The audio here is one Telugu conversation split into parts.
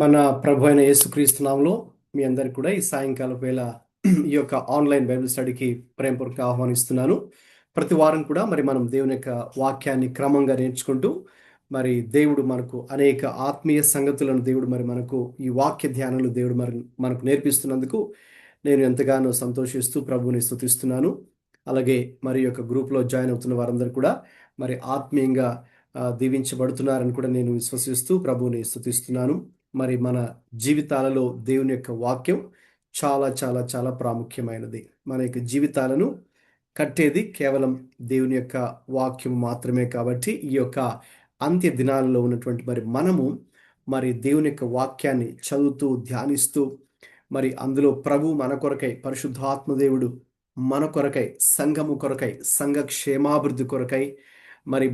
మన ప్రభు అయిన యేసుక్రీస్తు నామములో మీ అందరికి కూడా ఈ సాయంకాలం వేళ ఈ యొక్క ఆన్లైన్ బైబిల్ స్టడీకి ప్రేమపూర్వక ఆహ్వానిస్తున్నాను. ప్రతి వారం కూడా మనం దేవుని యొక్క వాక్యాన్ని క్రమంగా నేర్చుకుంటూ దేవుడు మనకు అనేక ఆత్మీయ సంగతులను దేవుడు మనకు ఈ వాక్య ధ్యానంలో దేవుడు మనకు నేర్పిస్తున్నందుకు నేను ఎంతగానో సంతోషిస్తూ ప్రభువుని స్తుతిస్తున్నాను. అలాగే ఈ యొక్క గ్రూప్లో జాయిన్ అవుతున్న వారందరూ కూడా ఆత్మీయంగా దీవించబడుతున్నారని కూడా నేను విశ్వసిస్తూ ప్రభువుని స్తుతిస్తున్నాను. మన జీవితాలలో దేవుని యొక్క వాక్యం చాలా చాలా చాలా ప్రాముఖ్యమైనది. మన యొక్క జీవితాలను కట్టేది కేవలం దేవుని యొక్క వాక్యం మాత్రమే. కాబట్టి ఈ యొక్క అంత్య దినాలలో ఉన్నటువంటి మనము దేవుని యొక్క వాక్యాన్ని చదువుతూ ధ్యానిస్తూ అందులో ప్రభు మన కొరకై, పరిశుద్ధాత్మ దేవుడు మన కొరకై, సంఘము కొరకై, సంఘ క్షేమాభివృద్ధి కొరకై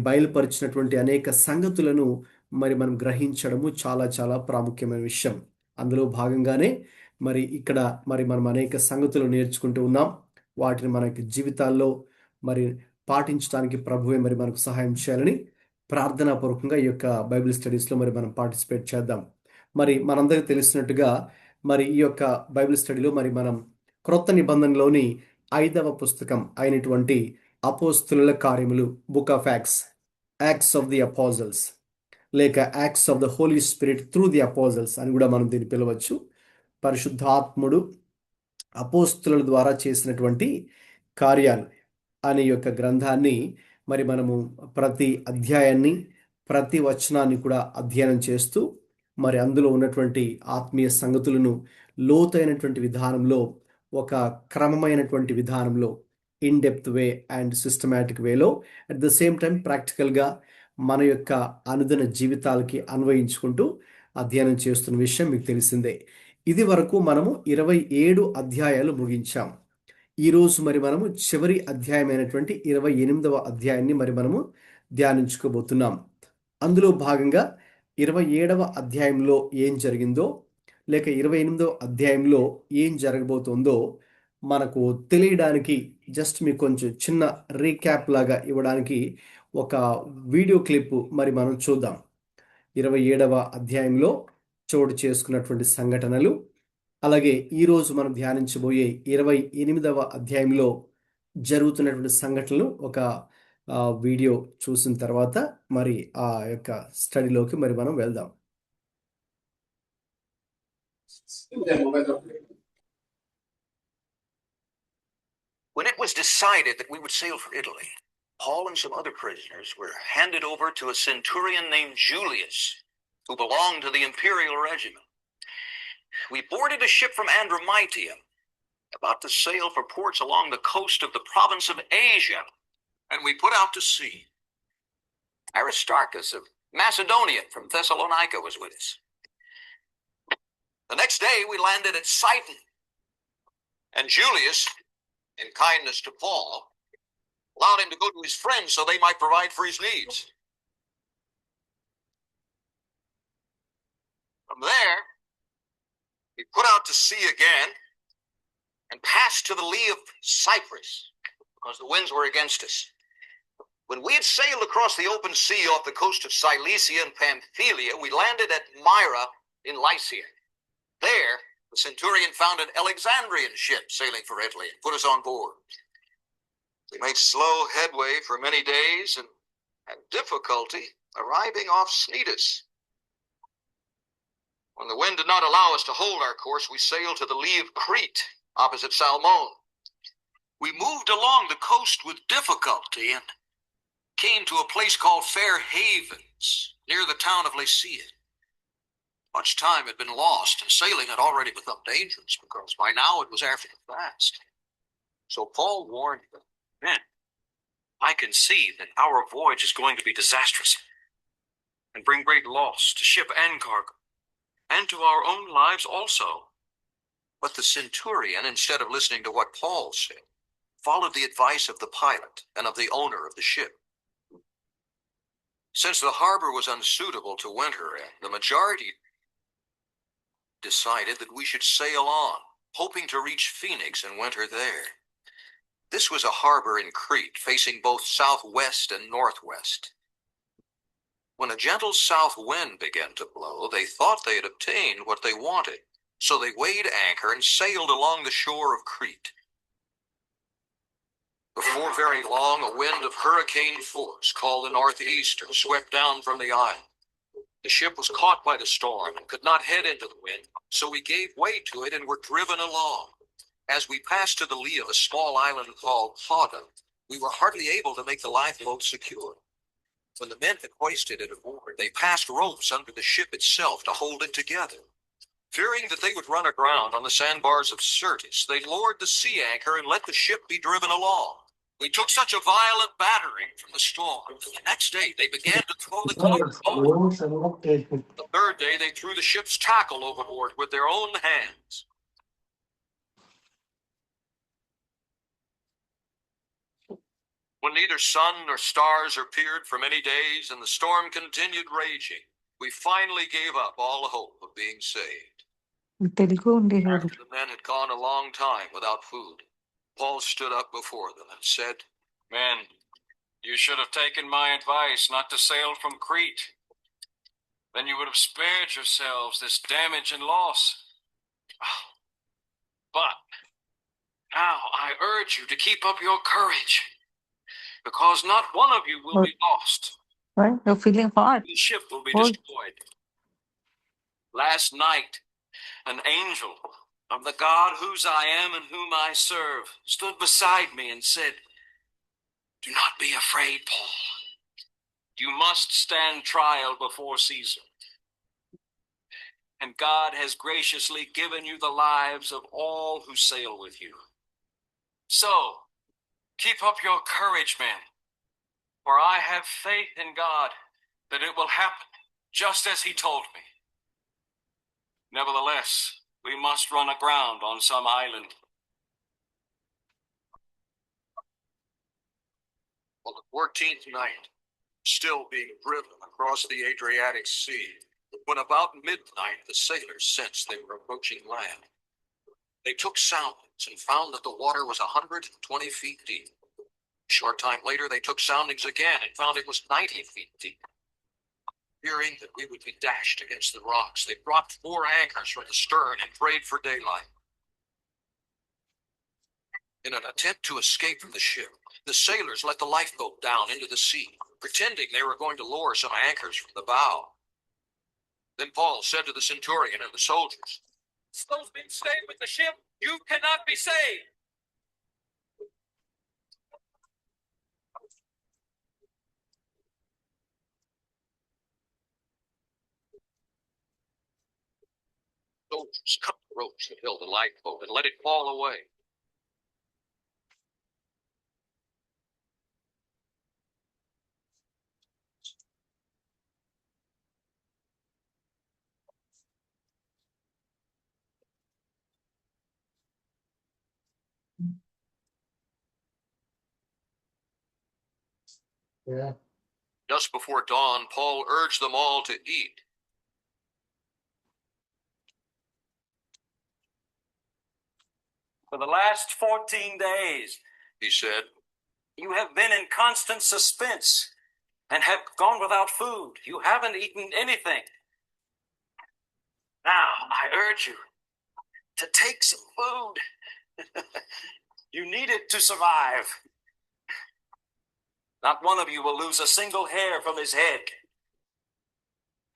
బయలుపరిచినటువంటి అనేక సంగతులను మనం గ్రహించడము చాలా చాలా ప్రాముఖ్యమైన విషయం. అందులో భాగంగానే ఇక్కడ మనం అనేక సంగతులు నేర్చుకుంటూ ఉన్నాం. వాటిని మనకి జీవితాల్లో మరి పాటించడానికి ప్రభువే మనకు సహాయం చేయాలని ప్రార్థనాపూర్వకంగా ఈ యొక్క బైబిల్ స్టడీస్లో మనం పార్టిసిపేట్ చేద్దాం. మనందరికీ తెలిసినట్టుగా ఈ యొక్క బైబిల్ స్టడీలో మనం క్రొత్త నిబంధనలోని 5వ పుస్తకం అయినటువంటి అపోస్తుల కార్యములు, book of acts of the apostles లేక acts of the holy spirit through the apostles అని కూడా మనం దీన్ని పిలవచ్చు. పరిశుద్ధాత్ముడు అపోస్తుల ద్వారా చేసినటువంటి కార్యాలు అనే యొక్క గ్రంథాన్ని మనము ప్రతి అధ్యాయాన్ని, ప్రతి వచనాన్ని కూడా అధ్యయనం చేస్తూ అందులో ఉన్నటువంటి ఆత్మీయ సంగతులను లోతైనటువంటి విధానంలో, ఒక క్రమమైనటువంటి విధానంలో, in depth way and systematic వేలో, అట్ ద సేమ్ టైం ప్రాక్టికల్గా మన యొక్క అనుదిన జీవితాలకి అన్వయించుకుంటూ అధ్యయనం చేస్తున్న విషయం మీకు తెలిసిందే. ఇది వరకు మనము 27 అధ్యాయాలు ముగించాం. ఈరోజు మనము చివరి అధ్యాయమైనటువంటి 28వ అధ్యాయాన్ని మనము ధ్యానించుకోబోతున్నాం. అందులో భాగంగా 27వ అధ్యాయంలో ఏం జరిగిందో, లేక 28వ అధ్యాయంలో ఏం జరగబోతుందో మనకు తెలియడానికి జస్ట్ మీకు కొంచెం చిన్న రీక్యాప్ లాగా ఇవ్వడానికి ఒక వీడియో క్లిప్ మనం చూద్దాం. 27వ అధ్యాయంలో చోటు చేసుకున్నటువంటి సంఘటనలు, అలాగే ఈరోజు మనం ధ్యానించబోయే 28వ అధ్యాయంలో జరుగుతున్నటువంటి సంఘటనలు ఒక వీడియో చూసిన తర్వాత ఆ యొక్క స్టడీలోకి మనం వెళ్దాం. When it was decided that we would sail for Italy, Paul and some other prisoners were handed over to a centurion named Julius, who belonged to the imperial regiment. We boarded a ship from Andromitium, about to sail for ports along the coast of the province of Asia, and we put out to sea. Aristarchus of Macedonia from Thessalonica was with us. The next day we landed at Sidon, and Julius, in kindness to Paul, allowed him to go to his friends so they might provide for his needs. From there, we put out to sea again and passed to the lee of Cyprus because the winds were against us. When we had sailed across the open sea off the coast of Cilicia and Pamphylia, we landed at Myra in Lycia. There, the centurion found an Alexandrian ship sailing for Italy and put us on board. We made slow headway for many days and had difficulty arriving off Cnidus. When the wind did not allow us to hold our course, we sailed to the lee of Crete, opposite Salmon. We moved along the coast with difficulty and came to a place called Fair Havens, near the town of Lasea. Much time had been lost, and sailing had already become dangerous because by now it was after the fast. So Paul warned them, "Men, I can see that our voyage is going to be disastrous and bring great loss to ship and cargo, and to our own lives also." But the centurion, instead of listening to what Paul said, followed the advice of the pilot and of the owner of the ship. Since the harbor was unsuitable to winter, the majority decided that we should sail on, hoping to reach Phoenix and winter there. This was a harbor in Crete, facing both southwest and northwest. When a gentle south wind began to blow, they thought they had obtained what they wanted. So they weighed anchor and sailed along the shore of Crete. Before very long, a wind of hurricane force, called the northeaster, swept down from the island. The ship was caught by the storm and could not head into the wind, so we gave way to it and were driven along. As we passed to the lee of a small island called Cauda, we were hardly able to make the lifeboat secure. When the men had hoisted it aboard, they passed ropes under the ship itself to hold it together. Fearing that they would run aground on the sandbars of Syrtis, they lowered the sea anchor and let the ship be driven along. We took such a violent battering from the storm that the next day they began to throw the cargo overboard. The third day they threw the ship's tackle overboard with their own hands. When neither sun nor stars appeared for many days and the storm continued raging, we finally gave up all hope of being saved. Telugu ఉండి కాదు. After the men had gone a long time without food, Paul stood up before them and said, "Men, you should have taken my advice not to sail from Crete. Then you would have spared yourselves this damage and loss. But now I urge you to keep up your courage, because not one of you will be lost. Right? You're feeling hot. The ship will be What? destroyed. Last night, an angel of the God whose I am and whom I serve stood beside me and said, 'Do not be afraid, Paul. You must stand trial before Caesar. And God has graciously given you the lives of all who sail with you. So, keep up your courage, men, for I have faith in God that it will happen just as he told me. Nevertheless, we must run aground on some island.'" On the 14th night, still being driven across the Adriatic Sea, when about midnight the sailors sensed they were approaching land. They took soundings and found that the water was 120 feet deep. A short time later, they took soundings again and found it was 90 feet deep. Fearing that we would be dashed against the rocks, they dropped 4 anchors from the stern and prayed for daylight. In an attempt to escape from the ship, the sailors let the lifeboat down into the sea, pretending they were going to lower some anchors from the bow. Then Paul said to the centurion and the soldiers, "If those men stay with the ship, you cannot be saved." Soldiers cut the ropes that held the lifeboat and let it fall away. Yeah. Just before dawn, Paul urged them all to eat. "For the last 14 days, he said, you have been in constant suspense and have gone without food. You haven't eaten anything. Now, I urge you to take some food. You need it to survive. Not one of you will lose a single hair from his head."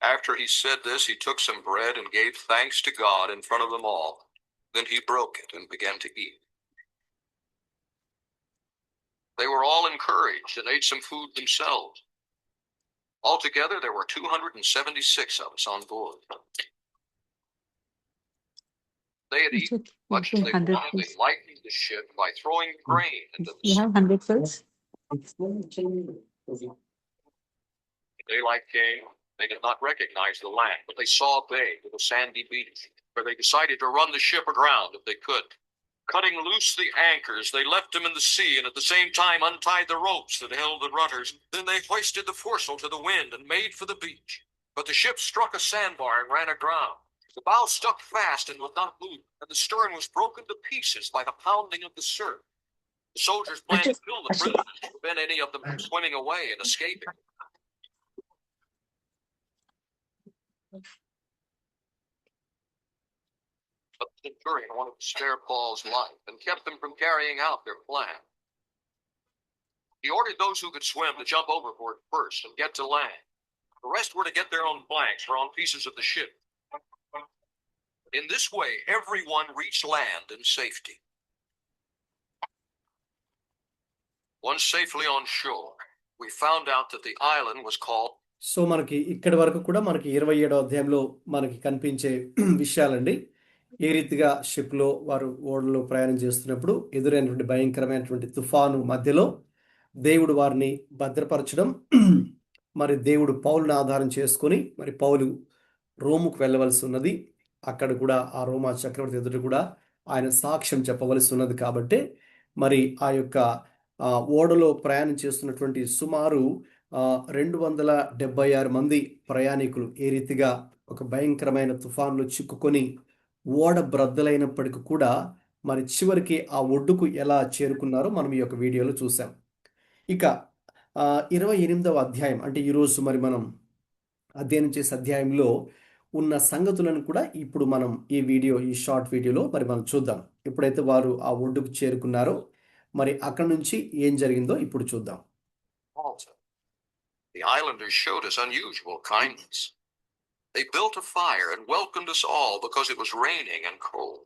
After he said this, he took some bread and gave thanks to God in front of them all. Then he broke it and began to eat. They were all encouraged and ate some food themselves. Altogether, there were 276 of us on board. They had eaten much as they 100 wanted. They pills. lightened the ship by throwing grain into the You sea. have 100 pills? Daylight came. They did not recognize the land, but they saw a bay with a sandy beach, where they decided to run the ship aground if they could. Cutting loose the anchors, they left them in the sea and at the same time untied the ropes that held the rudders. Then they hoisted the foresail to the wind and made for the beach. But the ship struck a sandbar and ran aground. The bow stuck fast and would not move, and the stern was broken to pieces by the pounding of the surf. The soldiers planned to kill the prisoners to prevent any of them from swimming away and escaping. But the centurion wanted to spare Paul's life and kept them from carrying out their plan. He ordered those who could swim to jump overboard first and get to land. The rest were to get their own blanks or on pieces of the ship. In this way, everyone reached land in safety. Once safely on shore, we found out that the island was called. So మనకి ఇక్కడి వరకు కూడా మనకి 27వ అధ్యాయంలో మనకి కనిపించే విషయాలండి. ఏ రీతిగా షిప్లో వారు ఓడలో ప్రయాణం చేస్తున్నప్పుడు ఎదురైనటువంటి భయంకరమైనటువంటి తుఫాను మధ్యలో దేవుడు వారిని భద్రపరచడం, మరి దేవుడు పౌలుని ఆధారం చేసుకొని మరి పౌలు రోముకు వెళ్ళవలసి ఉన్నది. అక్కడ కూడా ఆ రోమా చక్రవర్తి ఎదుట కూడా ఆయన సాక్ష్యం చెప్పవలసి ఉన్నది. కాబట్టి మరి ఆ యొక్క ఓడలో ప్రయాణం చేస్తున్నటువంటి సుమారు 276 మంది ప్రయాణికులు ఏ రీతిగా ఒక భయంకరమైన తుఫాన్లో చిక్కుకొని ఓడ బ్రద్దలైనప్పటికీ కూడా మరి చివరికి ఆ ఒడ్డుకు ఎలా చేరుకున్నారో మనం ఈ యొక్క వీడియోలో చూసాం. ఇక 28వ అధ్యాయం అంటే ఈరోజు మరి మనం అధ్యయనం చేసే అధ్యాయంలో ఉన్న సంగతులను కూడా ఇప్పుడు మనం ఈ షార్ట్ వీడియోలో మరి మనం చూద్దాం. ఎప్పుడైతే వారు ఆ ఒడ్డుకు చేరుకున్నారో మరి అక్కడి నుంచి ఏం జరిగిందో ఇప్పుడు చూద్దాం. The islanders showed us unusual kindness. They built a fire and welcomed us all because it was raining and cold.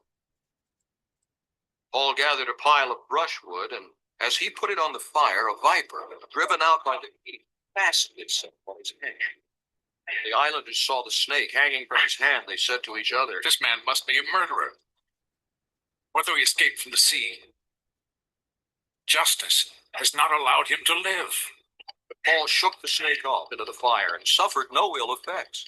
Paul gathered a pile of brushwood, and as he put it on the fire, a viper, driven out by the heat, fastened itself on his neck. The islanders saw the snake hanging from his hand. They said to each other, "This man must be a murderer. Whether he escaped from the sea, justice has not allowed him to live." Paul shook the snake off into the fire and suffered no ill effects.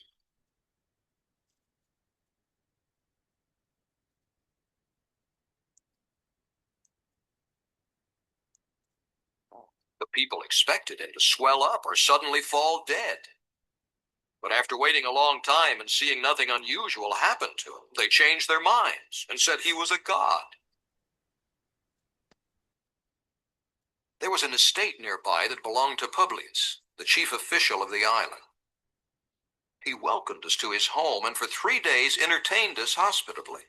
The people expected him to swell up or suddenly fall dead. But after waiting a long time and seeing nothing unusual happen to him, they changed their minds and said he was a god. There was an estate nearby that belonged to Publius, the chief official of the island. He welcomed us to his home and for 3 days entertained us hospitably.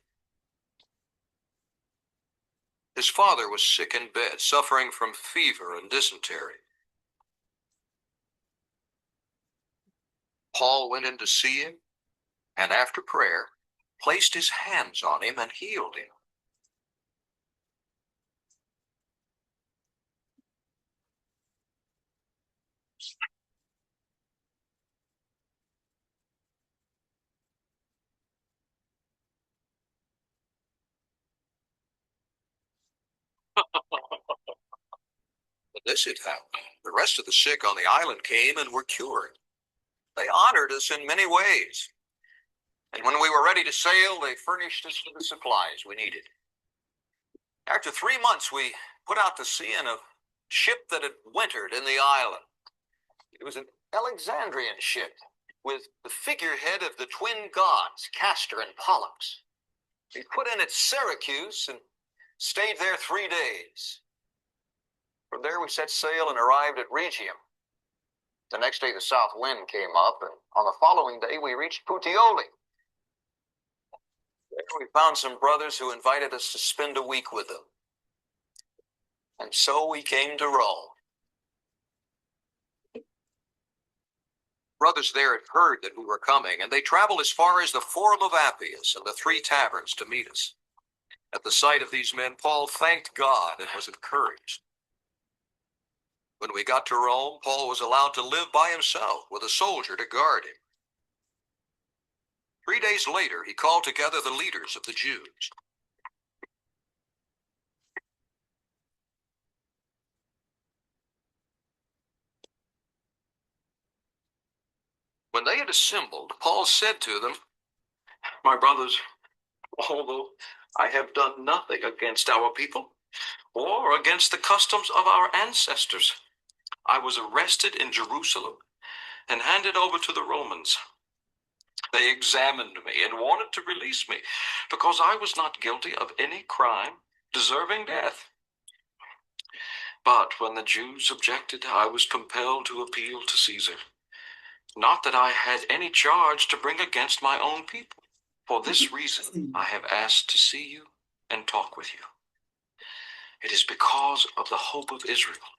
His father was sick in bed, suffering from fever and dysentery. Paul went in to see him, and after prayer, placed his hands on him and healed him. But this had happened. The rest of the sick on the island came and were cured. They honored us in many ways. And when we were ready to sail, they furnished us with the supplies we needed. After 3 months, we put out to sea in a ship that had wintered in the island. It was an Alexandrian ship with the figurehead of the twin gods, Castor and Pollux. We put in at Syracuse and stayed there 3 days. From there, we set sail and arrived at Rhegium. The next day, the south wind came up, and on the following day, we reached Puteoli. There we found some brothers who invited us to spend a week with them. And so we came to Rome. Brothers there had heard that we were coming, and they traveled as far as the Forum of Appius and the 3 taverns to meet us. At the sight of these men, Paul thanked God and was encouraged. When we got to Rome, Paul was allowed to live by himself with a soldier to guard him. 3 days later, he called together the leaders of the Jews. When they had assembled, Paul said to them, "My brothers, although I have done nothing against our people or against the customs of our ancestors, I was arrested in Jerusalem and handed over to the Romans. They examined me and wanted to release me because I was not guilty of any crime deserving death. But when the Jews objected, I was compelled to appeal to Caesar. Not that I had any charge to bring against my own people. For this reason, I have asked to see you and talk with you. It is because of the hope of Israel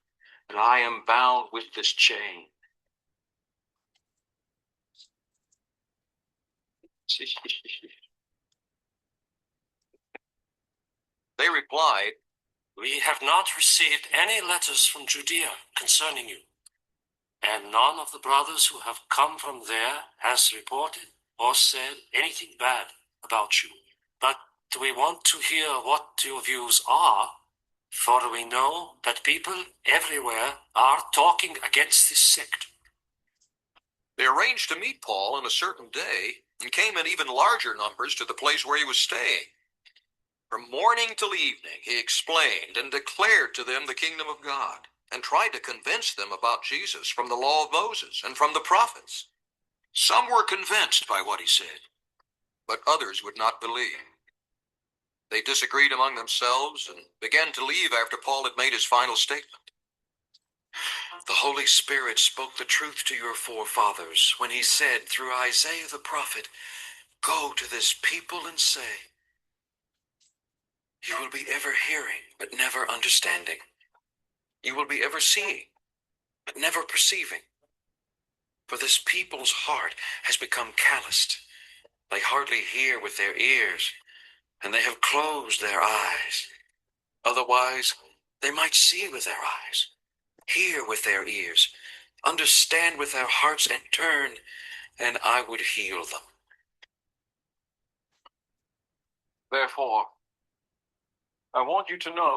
that I am bound with this chain. They replied, We have not received any letters from Judea concerning you, and none of the brothers who have come from there has reported or said anything bad about you. But we want to hear what your views are, for we know that people everywhere are talking against this sect. They arranged to meet Paul on a certain day and came in even larger numbers to the place where he was staying. From morning till evening, he explained and declared to them the kingdom of God and tried to convince them about Jesus from the law of Moses and from the prophets. Some were convinced by what he said, but others would not believe. They disagreed among themselves and began to leave after Paul had made his final statement. The Holy Spirit spoke the truth to your forefathers when he said through Isaiah the prophet, Go to this people and say, You will be ever hearing, but never understanding. You will be ever seeing, but never perceiving. For this people's heart has become calloused. They hardly hear with their ears, and they have closed their eyes. Otherwise, they might see with their eyes, hear with their ears, understand with their hearts, and turn, and I would heal them. Therefore, I want you to know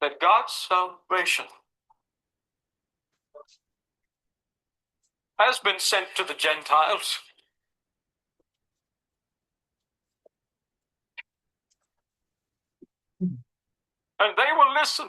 that God's salvation has been sent to the Gentiles. And they will listen.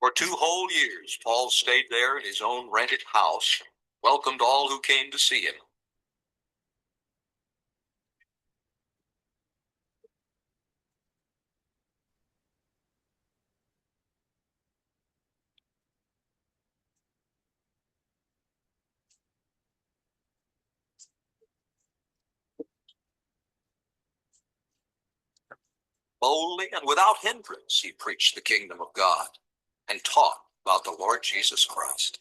For 2 whole years, Paul stayed there in his own rented house, welcomed all who came to see him. Boldly and without hindrance, he preached the kingdom of God and taught about the Lord Jesus Christ.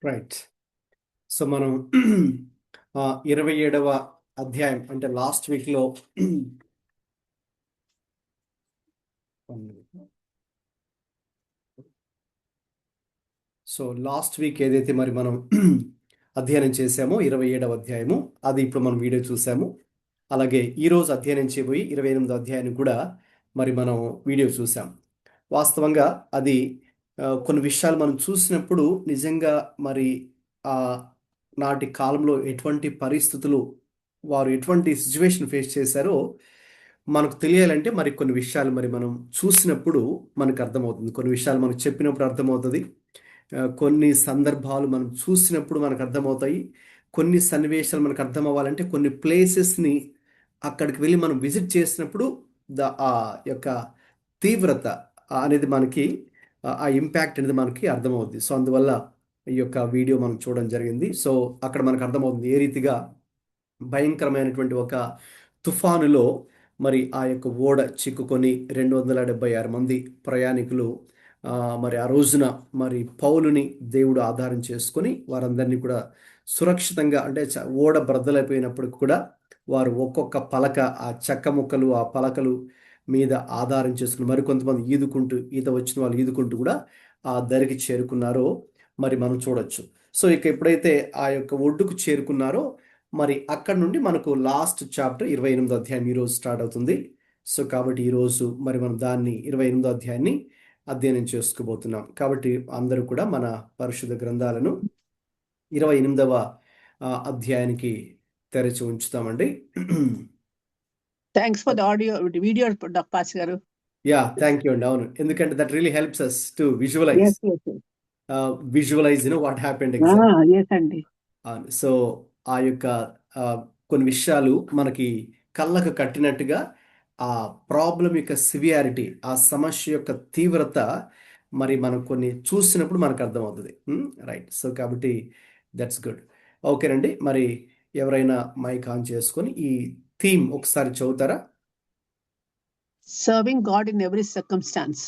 Right. So మనం 27వ అధ్యాయం అంటే లాస్ట్ వీక్లో సో లాస్ట్ వీక్ ఏదైతే మరి మనం అధ్యయనం చేశామో 27వ అధ్యాయము, అది ఇప్పుడు మనం వీడియో చూసాము. అలాగే ఈరోజు అధ్యయనం చేయబోయి 28వ అధ్యాయాన్ని కూడా మరి మనం వీడియో చూసాం. వాస్తవంగా అది కొన్ని విషయాలు మనం చూసినప్పుడు నిజంగా మరి నాటి కాలంలో ఎటువంటి పరిస్థితులు, వారు ఎటువంటి సిచ్యువేషన్ ఫేస్ చేశారో మనకు తెలియాలంటే మరి కొన్ని విషయాలు మరి మనం చూసినప్పుడు మనకు అర్థమవుతుంది. కొన్ని విషయాలు మనకు చెప్పినప్పుడు అర్థమవుతుంది. కొన్ని సందర్భాలు మనం చూసినప్పుడు మనకు అర్థమవుతాయి. కొన్ని సన్నివేశాలు మనకు అర్థం అవ్వాలంటే కొన్ని ప్లేసెస్ని అక్కడికి వెళ్ళి మనం విజిట్ చేసినప్పుడు ఆ యొక్క తీవ్రత అనేది మనకి, ఆ ఇంపాక్ట్ అనేది మనకి అర్థమవుతుంది. సో అందువల్ల ఈ యొక్క వీడియో మనం చూడడం జరిగింది. సో అక్కడ మనకు అర్థమవుతుంది ఏ రీతిగా భయంకరమైనటువంటి ఒక తుఫానులో మరి ఆ యొక్క ఓడ చిక్కుకొని 276 మంది ప్రయాణికులు మరి ఆ రోజున మరి పౌలుని దేవుడు ఆధారం చేసుకొని వారందరినీ కూడా సురక్షితంగా, అంటే ఓడ బ్రద్దలైపోయినప్పటికి కూడా వారు ఒక్కొక్క పలక, ఆ చెక్క ముక్కలు, ఆ పలకలు మీద ఆధారం చేసుకుని మరికొంతమంది ఈదుకుంటూ, ఈత వచ్చిన వాళ్ళు ఈదుకుంటూ కూడా ఆ దరికి చేరుకున్నారో మరి మనం చూడొచ్చు. సో ఇక ఎప్పుడైతే ఆ యొక్క ఒడ్డుకు చేరుకున్నారో మరి అక్కడ నుండి మనకు లాస్ట్ చాప్టర్ 28వ అధ్యాయం ఈరోజు స్టార్ట్ అవుతుంది. సో కాబట్టి ఈరోజు మరి మనం దాన్ని 28వ అధ్యాయాన్ని అధ్యయనం చేసుకోబోతున్నాం. కాబట్టి అందరూ కూడా మన పరిశుద్ధ గ్రంథాలను 28వ అధ్యాయానికి తెరచి ఉంచుతామండి. Thanks for the audio video doctor గారు. యా, థ్యాంక్ యూ అండి. అవును, ఎందుకంటే that really helps us to visualise Yes, yes, yes. What happened exact. Yes, అండి. సో ఆ యొక్క ఆ, కొన్ని విషయాలు మనకి కళ్ళకు కట్టినట్టుగా ఆ ప్రాబ్లం యొక్క సివియారిటీ, ఆ సమస్య యొక్క తీవ్రత మరి మనం కొన్ని చూసినప్పుడు మనకు అర్థమవుతుంది. రైట్. సో కాబట్టి దట్స్ గుడ్. ఓకేనండి. మరి ఎవరైనా మైక్ ఆన్ చేసుకొని ఈ థీమ్ ఒకసారి చదువుతారా? Serving God in every circumstance.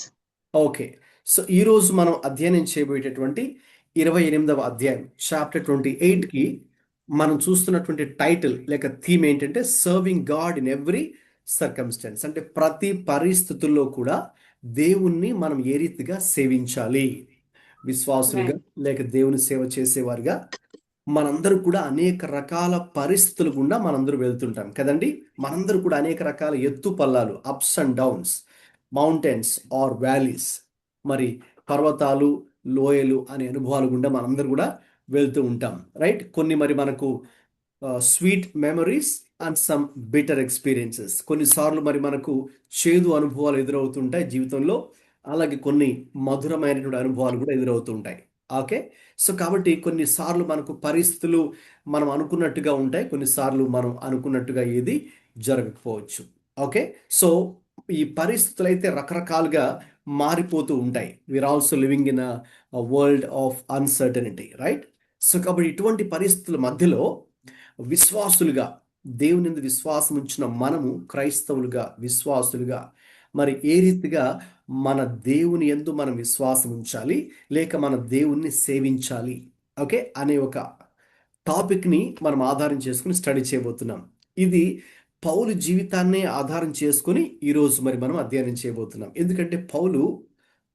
Okay. So ఈరోజు మనం అధ్యయనం చేయబోయేటటువంటి 28వ అధ్యాయం చాప్టర్ 28కి మనం చూస్తున్నటువంటి టైటిల్ లేక థీమ్ ఏంటంటే serving God in every circumstance. అంటే ప్రతి పరిస్థితుల్లో కూడా దేవుణ్ణి మనం ఏ రీతిగా సేవించాలి. విశ్వాసులుగా లేక దేవుని సేవ చేసేవారుగా మనందరూ కూడా అనేక రకాల పరిస్థితులు గుండా మనందరూ వెళ్తుంటాం కదండి. మనందరూ కూడా అనేక రకాల ఎత్తు పల్లాలు, ups and downs, mountains or valleys, మరి పర్వతాలు, లోయలు అనే అనుభవాలు గుండా మనందరూ కూడా వెళ్తూ ఉంటాం. రైట్. కొన్ని మరి మనకు sweet memories and some bitter experiences. కొన్నిసార్లు మరి మనకు చేదు అనుభవాలు ఎదురవుతుంటాయి జీవితంలో, అలాగే కొన్ని మధురమైనటువంటి అనుభవాలు కూడా ఎదురవుతుంటాయి. ఓకే. సో కాబట్టి కొన్నిసార్లు మనకు పరిస్థితులు మనం అనుకున్నట్టుగా ఉంటాయి, కొన్నిసార్లు మనం అనుకున్నట్టుగా ఏది జరగకపోవచ్చు. ఓకే. సో ఈ పరిస్థితులు అయితే రకరకాలుగా మారిపోతూ ఉంటాయి. We are also living in a world of uncertainty, right. So కాబట్టి ఇటువంటి పరిస్థితుల మధ్యలో విశ్వాసులుగా, దేవుని యందు విశ్వాసం ఉంచిన మనము క్రైస్తవులుగా, విశ్వాసులుగా మరి ఏ రీతిగా మన దేవుని యందు మనం విశ్వాసం ఉంచాలి, లేక మన దేవుణ్ణి సేవించాలి, ఓకే, అనే ఒక టాపిక్ని మనం ఆధారం చేసుకుని స్టడీ చేయబోతున్నాం. ఇది పౌలు జీవితాన్నే ఆధారం చేసుకుని ఈరోజు మరి మనం అధ్యయనం చేయబోతున్నాం. ఎందుకంటే పౌలు,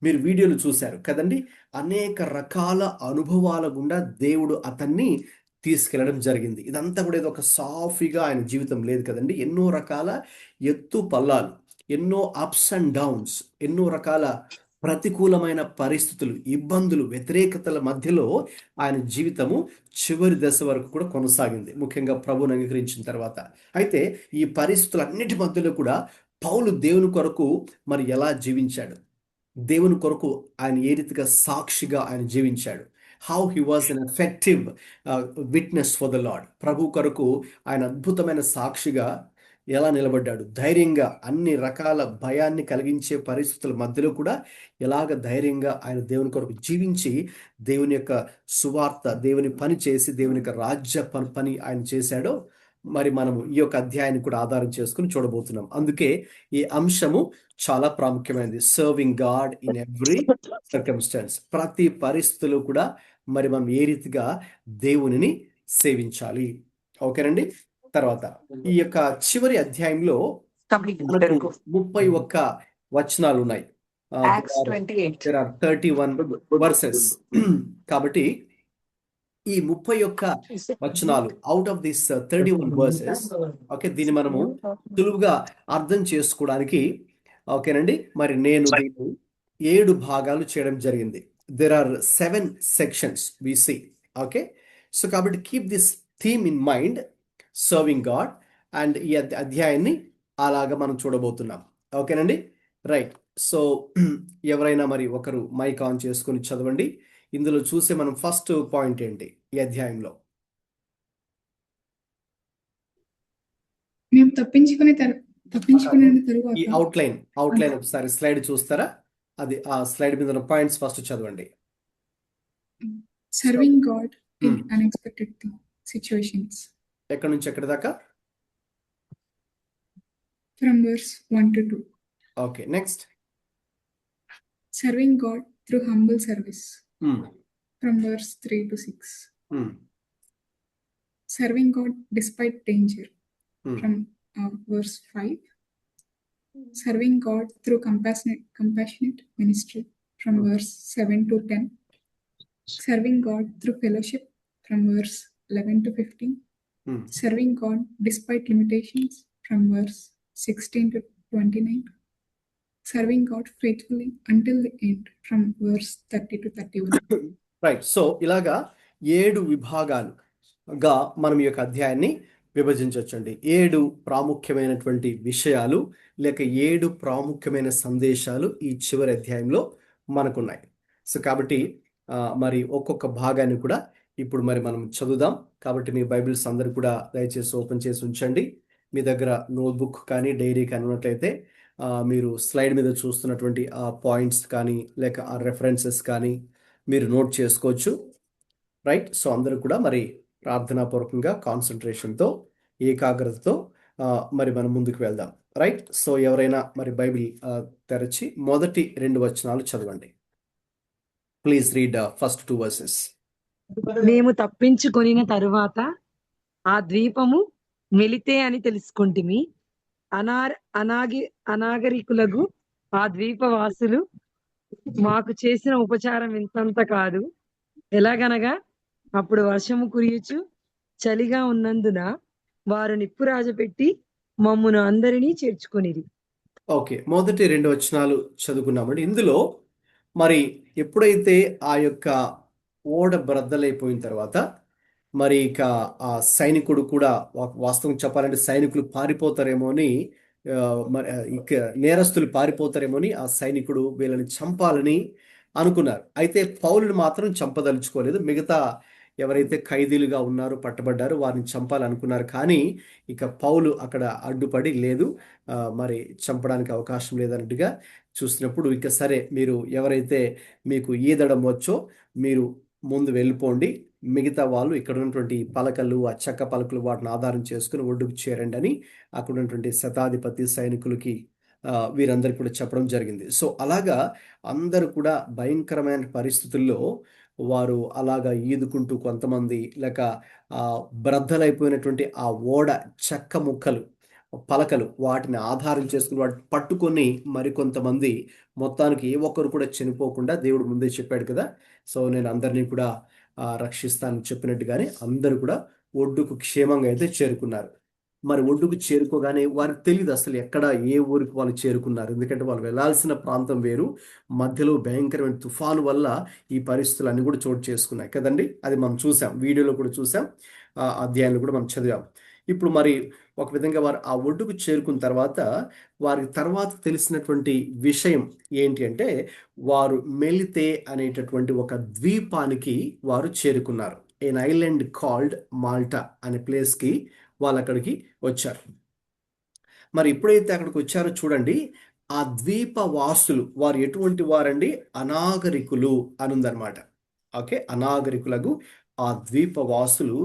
మీరు వీడియోలు చూశారు కదండి, అనేక రకాల అనుభవాల గుండా దేవుడు అతన్ని తీసుకెళ్లడం జరిగింది. ఇదంతా కూడా ఏదో ఒక సాఫీగా ఆయన జీవితం లేదు కదండి. ఎన్నో రకాల ఎత్తు పల్లాలు, ఎన్నో అప్స్ అండ్ డౌన్స్, ఎన్నో రకాల ప్రతికూలమైన పరిస్థితులు, ఇబ్బందులు, వ్యతిరేకతల మధ్యలో ఆయన జీవితము చివరి దశ వరకు కూడా కొనసాగింది, ముఖ్యంగా ప్రభువుని అంగీకరించిన తర్వాత. అయితే ఈ పరిస్థితులన్నిటి మధ్యలో కూడా పౌలు దేవుని కొరకు మరి ఎలా జీవించాడు, దేవుని కొరకు ఆయన ఏ రీతిగా సాక్షిగా ఆయన జీవించాడు, how he was an effective witness for the lord. ప్రభు కొరకు ఆయన అద్భుతమైన సాక్షిగా ఎలా నిలబడ్డాడు, ధైర్యంగా అన్ని రకాల భయాన్ని కలిగించే పరిస్థితుల మధ్యలో కూడా ఎలాగ ధైర్యంగా ఆయన దేవుని కొరకు జీవించి దేవుని యొక్క సువార్త, దేవుని పని చేసి దేవుని యొక్క రాజ్య పని ఆయన చేశాడో మరి మనము ఈ యొక్క అధ్యాయాన్ని కూడా ఆధారం చేసుకుని చూడబోతున్నాం. అందుకే ఈ అంశము చాలా ప్రాముఖ్యమైనది. Serving God in every circumstances. ప్రతి పరిస్థితుల్లో కూడా మరి మనం ఏ రీతిగా దేవునిని సేవించాలి. ఓకేనండి. తర్వాత ఈ యొక్క చివరి అధ్యాయంలో మనకు 31 వచనాలు ఉన్నాయి. Acts 28. There are 31 verses. కాబట్టి ఈ 31 వచనాలు out of this 31 versus, okay, దీన్ని మనము సులువుగా అర్థం చేసుకోవడానికి, ఓకేనండి, మరి నేను దీన్ని 7 భాగాలు చేయడం జరిగింది. There are 7 sections we see. Okay. So కాబట్టి keep this theme in mind, serving God, and ఈ అధ్యాయాన్ని అలాగా మనం చూడబోతున్నాం. ఓకేనండి. రైట్. సో ఎవరైనా మరి ఒకరు మైక్ ఆన్ చేసుకొని చదవండి. ఇందులో చూసే మనం ఫస్ట్ పాయింట్ ఏంటి ఈ అధ్యాయంలో? మేము తప్పించుకునే తరువాత ఈ అవుట్లైన్ ఒకసారి స్లైడ్ చూస్తారా? అది ఆ స్లైడ్ మీద ఉన్న పాయింట్స్ ఫస్ట్ చదవండి. Serving God in unexpected situations. ఎక్కడి నుంచి ఎక్కడి దాకా? From verse 1 to 2. Okay. Next. Serving God through humble service. From verse 3 to 6. Serving God despite danger. From verse 5. Serving God through compassionate ministry. From verse 7 to 10. Serving God through fellowship. From verse 11 to 15. Serving God despite limitations. From verse 16 to 29. Serving God faithfully until the end, from verse 30 to 31. Right. So ఇలాగా 7 విభాగాలుగా మనం ఈ యొక్క అధ్యాయాన్ని విభజించవచ్చండి. 7 ప్రాముఖ్యమైనటువంటి విషయాలు లేక 7 ప్రాముఖ్యమైన సందేశాలు ఈ చివరి అధ్యాయంలో మనకున్నాయి. సో కాబట్టి మరి ఒక్కొక్క భాగాన్ని కూడా ఇప్పుడు మరి మనం చదువుదాం. కాబట్టి మీ బైబిల్స్ అందరూ కూడా దయచేసి ఓపెన్ చేసి ఉంచండి. మీ దగ్గర నోట్బుక్ కానీ డైరీ కానీ ఉన్నట్లయితే మీరు స్లైడ్ మీద చూస్తున్నటువంటి ఆ పాయింట్స్ కానీ లేక ఆ రెఫరెన్సెస్ కానీ మీరు నోట్ చేసుకోవచ్చు. రైట్. సో అందరూ కూడా మరి ప్రార్థనాపూర్వకంగా కాన్సన్ట్రేషన్తో ఏకాగ్రతతో మరి మనం ముందుకు వెళ్దాం. రైట్. సో ఎవరైనా మరి బైబిల్ తెరచి మొదటి 2 వచనాలు చదవండి. Please read first 2 verses. మేము తప్పించుకొనిన తరువాత ఆ ద్వీపము మెలితే అని తెలుసుకుంటిమి. అనాగరికులకు ఆ ద్వీపవాసులు మాకు చేసిన ఉపచారం ఇంతంత కాదు. ఎలాగనగా అప్పుడు వర్షము కురియుచు చలిగా ఉన్నందున వారు నిప్పురాజు పెట్టి మమ్మును అందరినీ చేర్చుకొనిరి. ఓకే, మొదటి 2 వచనాలు చదువుకున్నామండి. ఇందులో మరి ఎప్పుడైతే ఆ యొక్క ఓడ బ్రద్దలైపోయిన తర్వాత మరి ఇక ఆ సైనికుడు కూడా వాస్తవం చెప్పాలంటే సైనికులు పారిపోతారేమో అని మరి ఇక నేరస్తులు పారిపోతారేమో అని ఆ సైనికుడు వీళ్ళని చంపాలని అనుకున్నారు. అయితే పౌలుని మాత్రం చంపదలుచుకోలేదు. మిగతా ఎవరైతే ఖైదీలుగా ఉన్నారో పట్టబడ్డారో వారిని చంపాలనుకున్నారు. కానీ ఇక పౌలు అక్కడ అడ్డుపడి లేదు, మరి చంపడానికి అవకాశం లేదన్నట్టుగా చూసినప్పుడు ఇక సరే మీరు ఎవరైతే మీకు ఈదడం వచ్చో మీరు ముందు వెళ్ళిపోండి, మిగతా వాళ్ళు ఇక్కడ ఉన్నటువంటి పలకలు ఆ చెక్క పలకలు వాటిని ఆధారం చేసుకుని ఒడ్డుకు చేరండి అని అక్కడ ఉన్నటువంటి శతాధిపతి సైనికులకి వీరందరికీ కూడా చెప్పడం జరిగింది. సో అలాగా అందరూ కూడా భయంకరమైన పరిస్థితుల్లో వారు అలాగా ఈదుకుంటూ కొంతమంది లేక బ్రద్దలైపోయినటువంటి ఆ ఓడ చెక్క ముక్కలు పలకలు వాటిని ఆధారం చేసుకుని వాటిని పట్టుకొని మరికొంతమంది మొత్తానికి ఏ ఒక్కరు కూడా చనిపోకుండా దేవుడు ముందే చెప్పాడు కదా, సో నేను అందరినీ కూడా రక్షిస్తానని చెప్పినట్టుగానే అందరూ కూడా ఒడ్డుకు క్షేమంగా అయితే చేరుకున్నారు. మరి ఒడ్డుకు చేరుకోగానే వారికి తెలియదు అసలు ఎక్కడ ఏ ఊరికి వాళ్ళు చేరుకున్నారు. ఎందుకంటే వాళ్ళు వెళ్ళాల్సిన ప్రాంతం వేరు, మధ్యలో భయంకరమైన తుఫాను వల్ల ఈ పరిస్థితులు అన్ని కూడా చోటు చేసుకున్నాయి కదండి. అది మనం చూసాం, వీడియోలో కూడా చూసాం, అధ్యాయంలో కూడా మనం చదివాం. ఇప్పుడు మరి ఒక విధంగా వారు ఆ ఒడ్డుకు చేరుకున్న తర్వాత వారికి తర్వాత తెలిసినటువంటి విషయం ఏంటి అంటే వారు మెలితే అనేటటువంటి ఒక ద్వీపానికి వారు చేరుకున్నారు. ఎన్ ఐలాండ్ కాల్డ్ మాల్టా అనే ప్లేస్కి వాళ్ళు అక్కడికి వచ్చారు. మరి ఎప్పుడైతే అక్కడికి వచ్చారో చూడండి, ఆ ద్వీప వాసులు వారు ఎటువంటి వారండి? అనాగరికులు అనుందన్నమాట. ఓకే, అనాగరికులకు ఆ ద్వీప వాసులు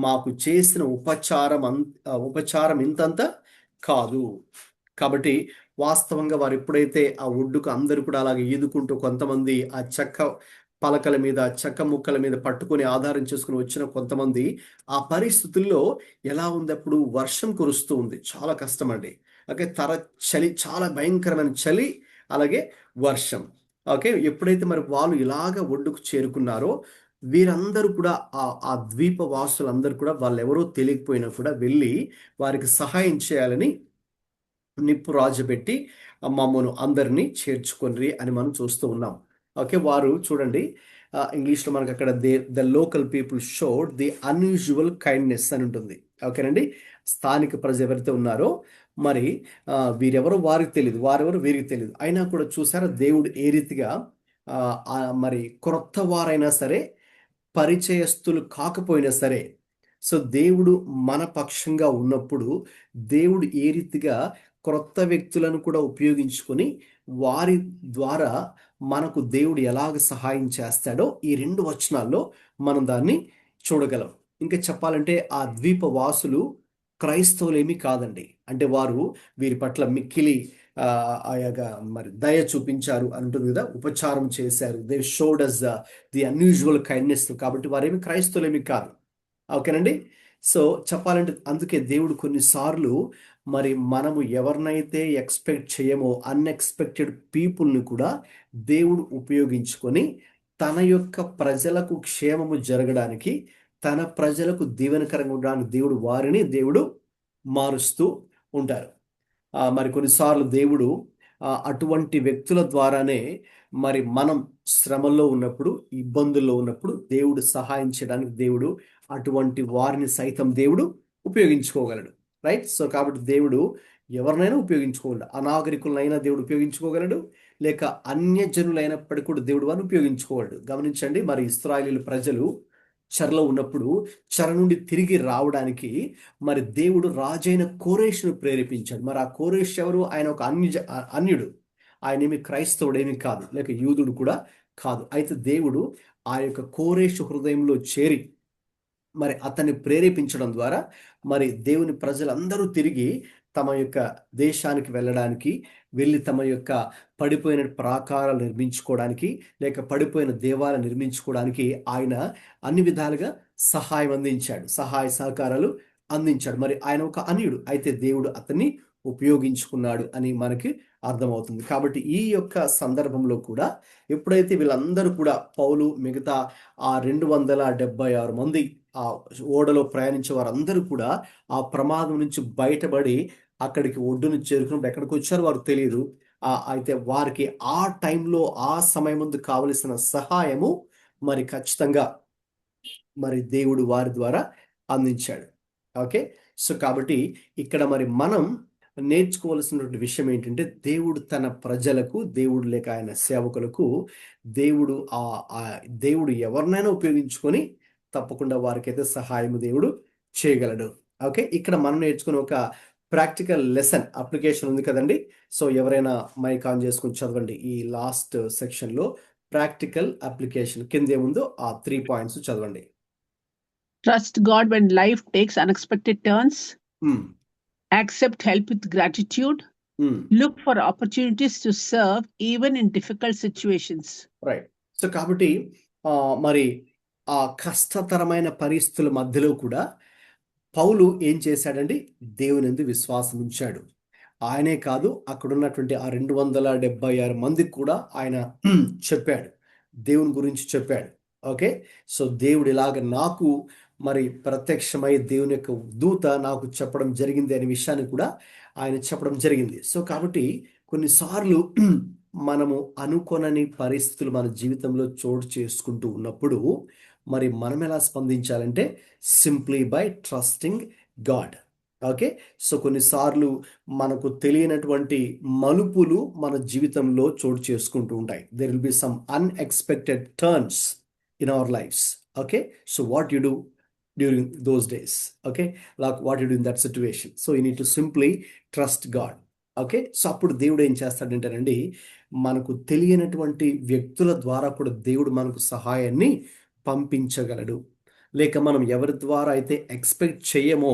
మాకు చేసిన ఉపచారం ఇంతంత కాదు. కాబట్టి వాస్తవంగా వారు ఎప్పుడైతే ఆ ఒడ్డుకు అందరూ కూడా అలాగే ఈదుకుంటూ కొంతమంది ఆ చెక్క పలకల మీద చెక్క ముక్కల మీద పట్టుకొని ఆధారం చేసుకుని వచ్చిన కొంతమంది ఆ పరిస్థితుల్లో ఎలా ఉంది? అప్పుడు వర్షం కురుస్తూ ఉంది, చాలా కష్టం అండి. ఓకే, చలి, చాలా భయంకరమైన చలి, అలాగే వర్షం. ఓకే, ఎప్పుడైతే మరి వాళ్ళు ఇలాగ ఒడ్డుకు చేరుకున్నారో వీరందరూ కూడా ఆ ద్వీప వాసులందరూ కూడా వాళ్ళు ఎవరో తెలియకపోయినా కూడా వెళ్ళి వారికి సహాయం చేయాలని నిప్పు రాజు పెట్టి మమ్మను అందరినీ చేర్చుకొనిరి అని మనం చూస్తూ ఉన్నాం. ఓకే, వారు చూడండి ఇంగ్లీష్లో మనకు అక్కడ the local people showed the unusual kindness అని ఉంటుంది. ఓకేనండి, స్థానిక ప్రజలు ఎవరైతే ఉన్నారో మరి వీరెవరో వారికి తెలియదు, వారెవరో వీరికి తెలియదు, అయినా కూడా చూసారా దేవుడు ఏ రీతిగా మరి క్రొత్త వారైనా సరే పరిచయస్తులు కాకపోయినా సరే, సో దేవుడు మన పక్షంగా ఉన్నప్పుడు దేవుడు ఏ రీతిగా క్రొత్త వ్యక్తులను కూడా ఉపయోగించుకొని వారి ద్వారా మనకు దేవుడు ఎలాగ సహాయం చేస్తాడో ఈ 2 వచనాల్లో మనం దాన్ని చూడగలం. ఇంకా చెప్పాలంటే ఆ ద్వీప వాసులు క్రైస్తవులేమీ కాదండి. అంటే వారు వీరి పట్ల మిక్కిలి మరి దయ చూపించారు అంటుంది కదా, ఉపచారం చేశారు. They showed us the unusual kindness. కాబట్టి వారేమి క్రైస్తవులేమి కాదు. ఓకేనండి. సో చెప్పాలంటే అందుకే దేవుడు కొన్నిసార్లు మరి మనము ఎవరినైతే ఎక్స్పెక్ట్ చేయమో అన్ఎక్స్పెక్టెడ్ పీపుల్ని కూడా దేవుడు ఉపయోగించుకొని తన యొక్క ప్రజలకు క్షేమము జరగడానికి, తన ప్రజలకు దీవెనకరంగా ఉండడానికి దేవుడు మారుస్తూ ఉంటారు. మరి కొన్నిసార్లు దేవుడు అటువంటి వ్యక్తుల ద్వారానే మరి మనం శ్రమల్లో ఉన్నప్పుడు, ఇబ్బందుల్లో ఉన్నప్పుడు దేవుడు సహాయం చేయడానికి దేవుడు అటువంటి వారిని సైతం దేవుడు ఉపయోగించుకోగలడు. రైట్. సో కాబట్టి దేవుడు ఎవరినైనా ఉపయోగించుకోగలడు. అనాగరికులనైనా దేవుడు ఉపయోగించుకోగలడు, లేక అన్యజనులైనప్పటికీ కూడా దేవుడు వారిని ఉపయోగించుకోగలడు. గమనించండి, మరి ఇశ్రాయేలు ప్రజలు చెరలో ఉన్నప్పుడు చెర నుండి తిరిగి రావడానికి మరి దేవుడు రాజైన కోరేషును ప్రేరేపించాడు. మరి ఆ కోరేష్ ఎవరు? ఆయన ఒక అన్యుడు. ఆయన ఏమి క్రైస్తవుడు ఏమి కాదు, లేక యూదుడు కూడా కాదు. అయితే దేవుడు ఆ యొక్క కోరేషు హృదయంలో చేరి మరి అతన్ని ప్రేరేపించడం ద్వారా మరి దేవుని ప్రజలందరూ తిరిగి తమ యొక్క దేశానికి వెళ్ళి తమ యొక్క పడిపోయిన ప్రాకారాలు నిర్మించుకోవడానికి, లేక పడిపోయిన దేవాలయం నిర్మించుకోవడానికి ఆయన అన్ని విధాలుగా సహాయ సహకారాలు అందించాడు. మరి ఆయన ఒక అన్యుడు, అయితే దేవుడు అతన్ని ఉపయోగించుకున్నాడు అని మనకి అర్థమవుతుంది. కాబట్టి ఈ యొక్క సందర్భంలో కూడా ఎప్పుడైతే వీళ్ళందరూ కూడా పౌలు మిగతా ఆ 276 మంది ఆ ఓడలో ప్రయాణించే వారందరూ కూడా ఆ ప్రమాదం నుంచి బయటపడి అక్కడికి ఒడ్డును చేరుకున్నప్పుడు ఎక్కడికి వచ్చారో వారు తెలియదు. అయితే వారికి ఆ టైంలో ఆ సమయం ముందు కావలసిన సహాయము మరి ఖచ్చితంగా మరి దేవుడు వారి ద్వారా అందించాడు. ఓకే. సో కాబట్టి ఇక్కడ మరి మనం నేర్చుకోవాల్సినటువంటి విషయం ఏంటంటే, దేవుడు తన ప్రజలకు, దేవుడు లేక ఆయన సేవకులకు దేవుడు ఎవరినైనా ఉపయోగించుకొని తప్పకుండా వారికైతే సహాయం దేవుడు చేయగలడు. ఓకే. ఇక్కడ మనం నేర్చుకునే ఒక ప్రాక్టికల్ లెసన్ అప్లికేషన్ ఉంది కదండి. సో ఎవరైనా మైక్ ఆన్ చేసుకుని చదవండి. ఈ లాస్ట్ సెక్షన్ లో ప్రాక్టికల్ అప్లికేషన్ కింద ఏముందో ఆ 3 పాయింట్స్ చదవండి. Trust God when life takes unexpected turns. Accept help with gratitude. Look for opportunities to serve even in difficult situations. Right. So కాబట్టి మరి ఆ కష్టతరమైన పరిస్థితుల మధ్యలో కూడా పౌలు ఏం చేశాడండి? దేవుని యందు విశ్వాసం ఉంచాడు. ఆయనే కాదు, అక్కడ ఉన్నటువంటి ఆ 276 మందికి కూడా ఆయన చెప్పాడు, దేవుని గురించి చెప్పాడు. ఓకే. సో దేవుడు ఇలాగ నాకు మరి ప్రత్యక్షమై దేవుని యొక్క దూత నాకు చెప్పడం జరిగింది అనే విషయాన్ని కూడా ఆయన చెప్పడం జరిగింది. సో కాబట్టి కొన్నిసార్లు మనము అనుకోనని పరిస్థితులు మన జీవితంలో చోటు చేసుకుంటూ ఉన్నప్పుడు మరి మనం ఎలా స్పందించాలంటే simply by trusting God. Okay. So కొన్నిసార్లు మనకు తెలియనటువంటి మలుపులు మన జీవితంలో చోటు చేసుకుంటూ ఉంటాయి. There will be some unexpected turns in our lives. Okay. So what you do during those days? Okay. Like what you do in that situation? So you need to simply trust God. Okay. So అప్పుడు దేవుడు ఏం చేస్తాడంటేనండి, మనకు తెలియనటువంటి వ్యక్తుల ద్వారా కూడా దేవుడు మనకు సహాయాన్ని పంపించగలడు. లేక మనం ఎవరి ద్వారా అయితే ఎక్స్పెక్ట్ చేయమో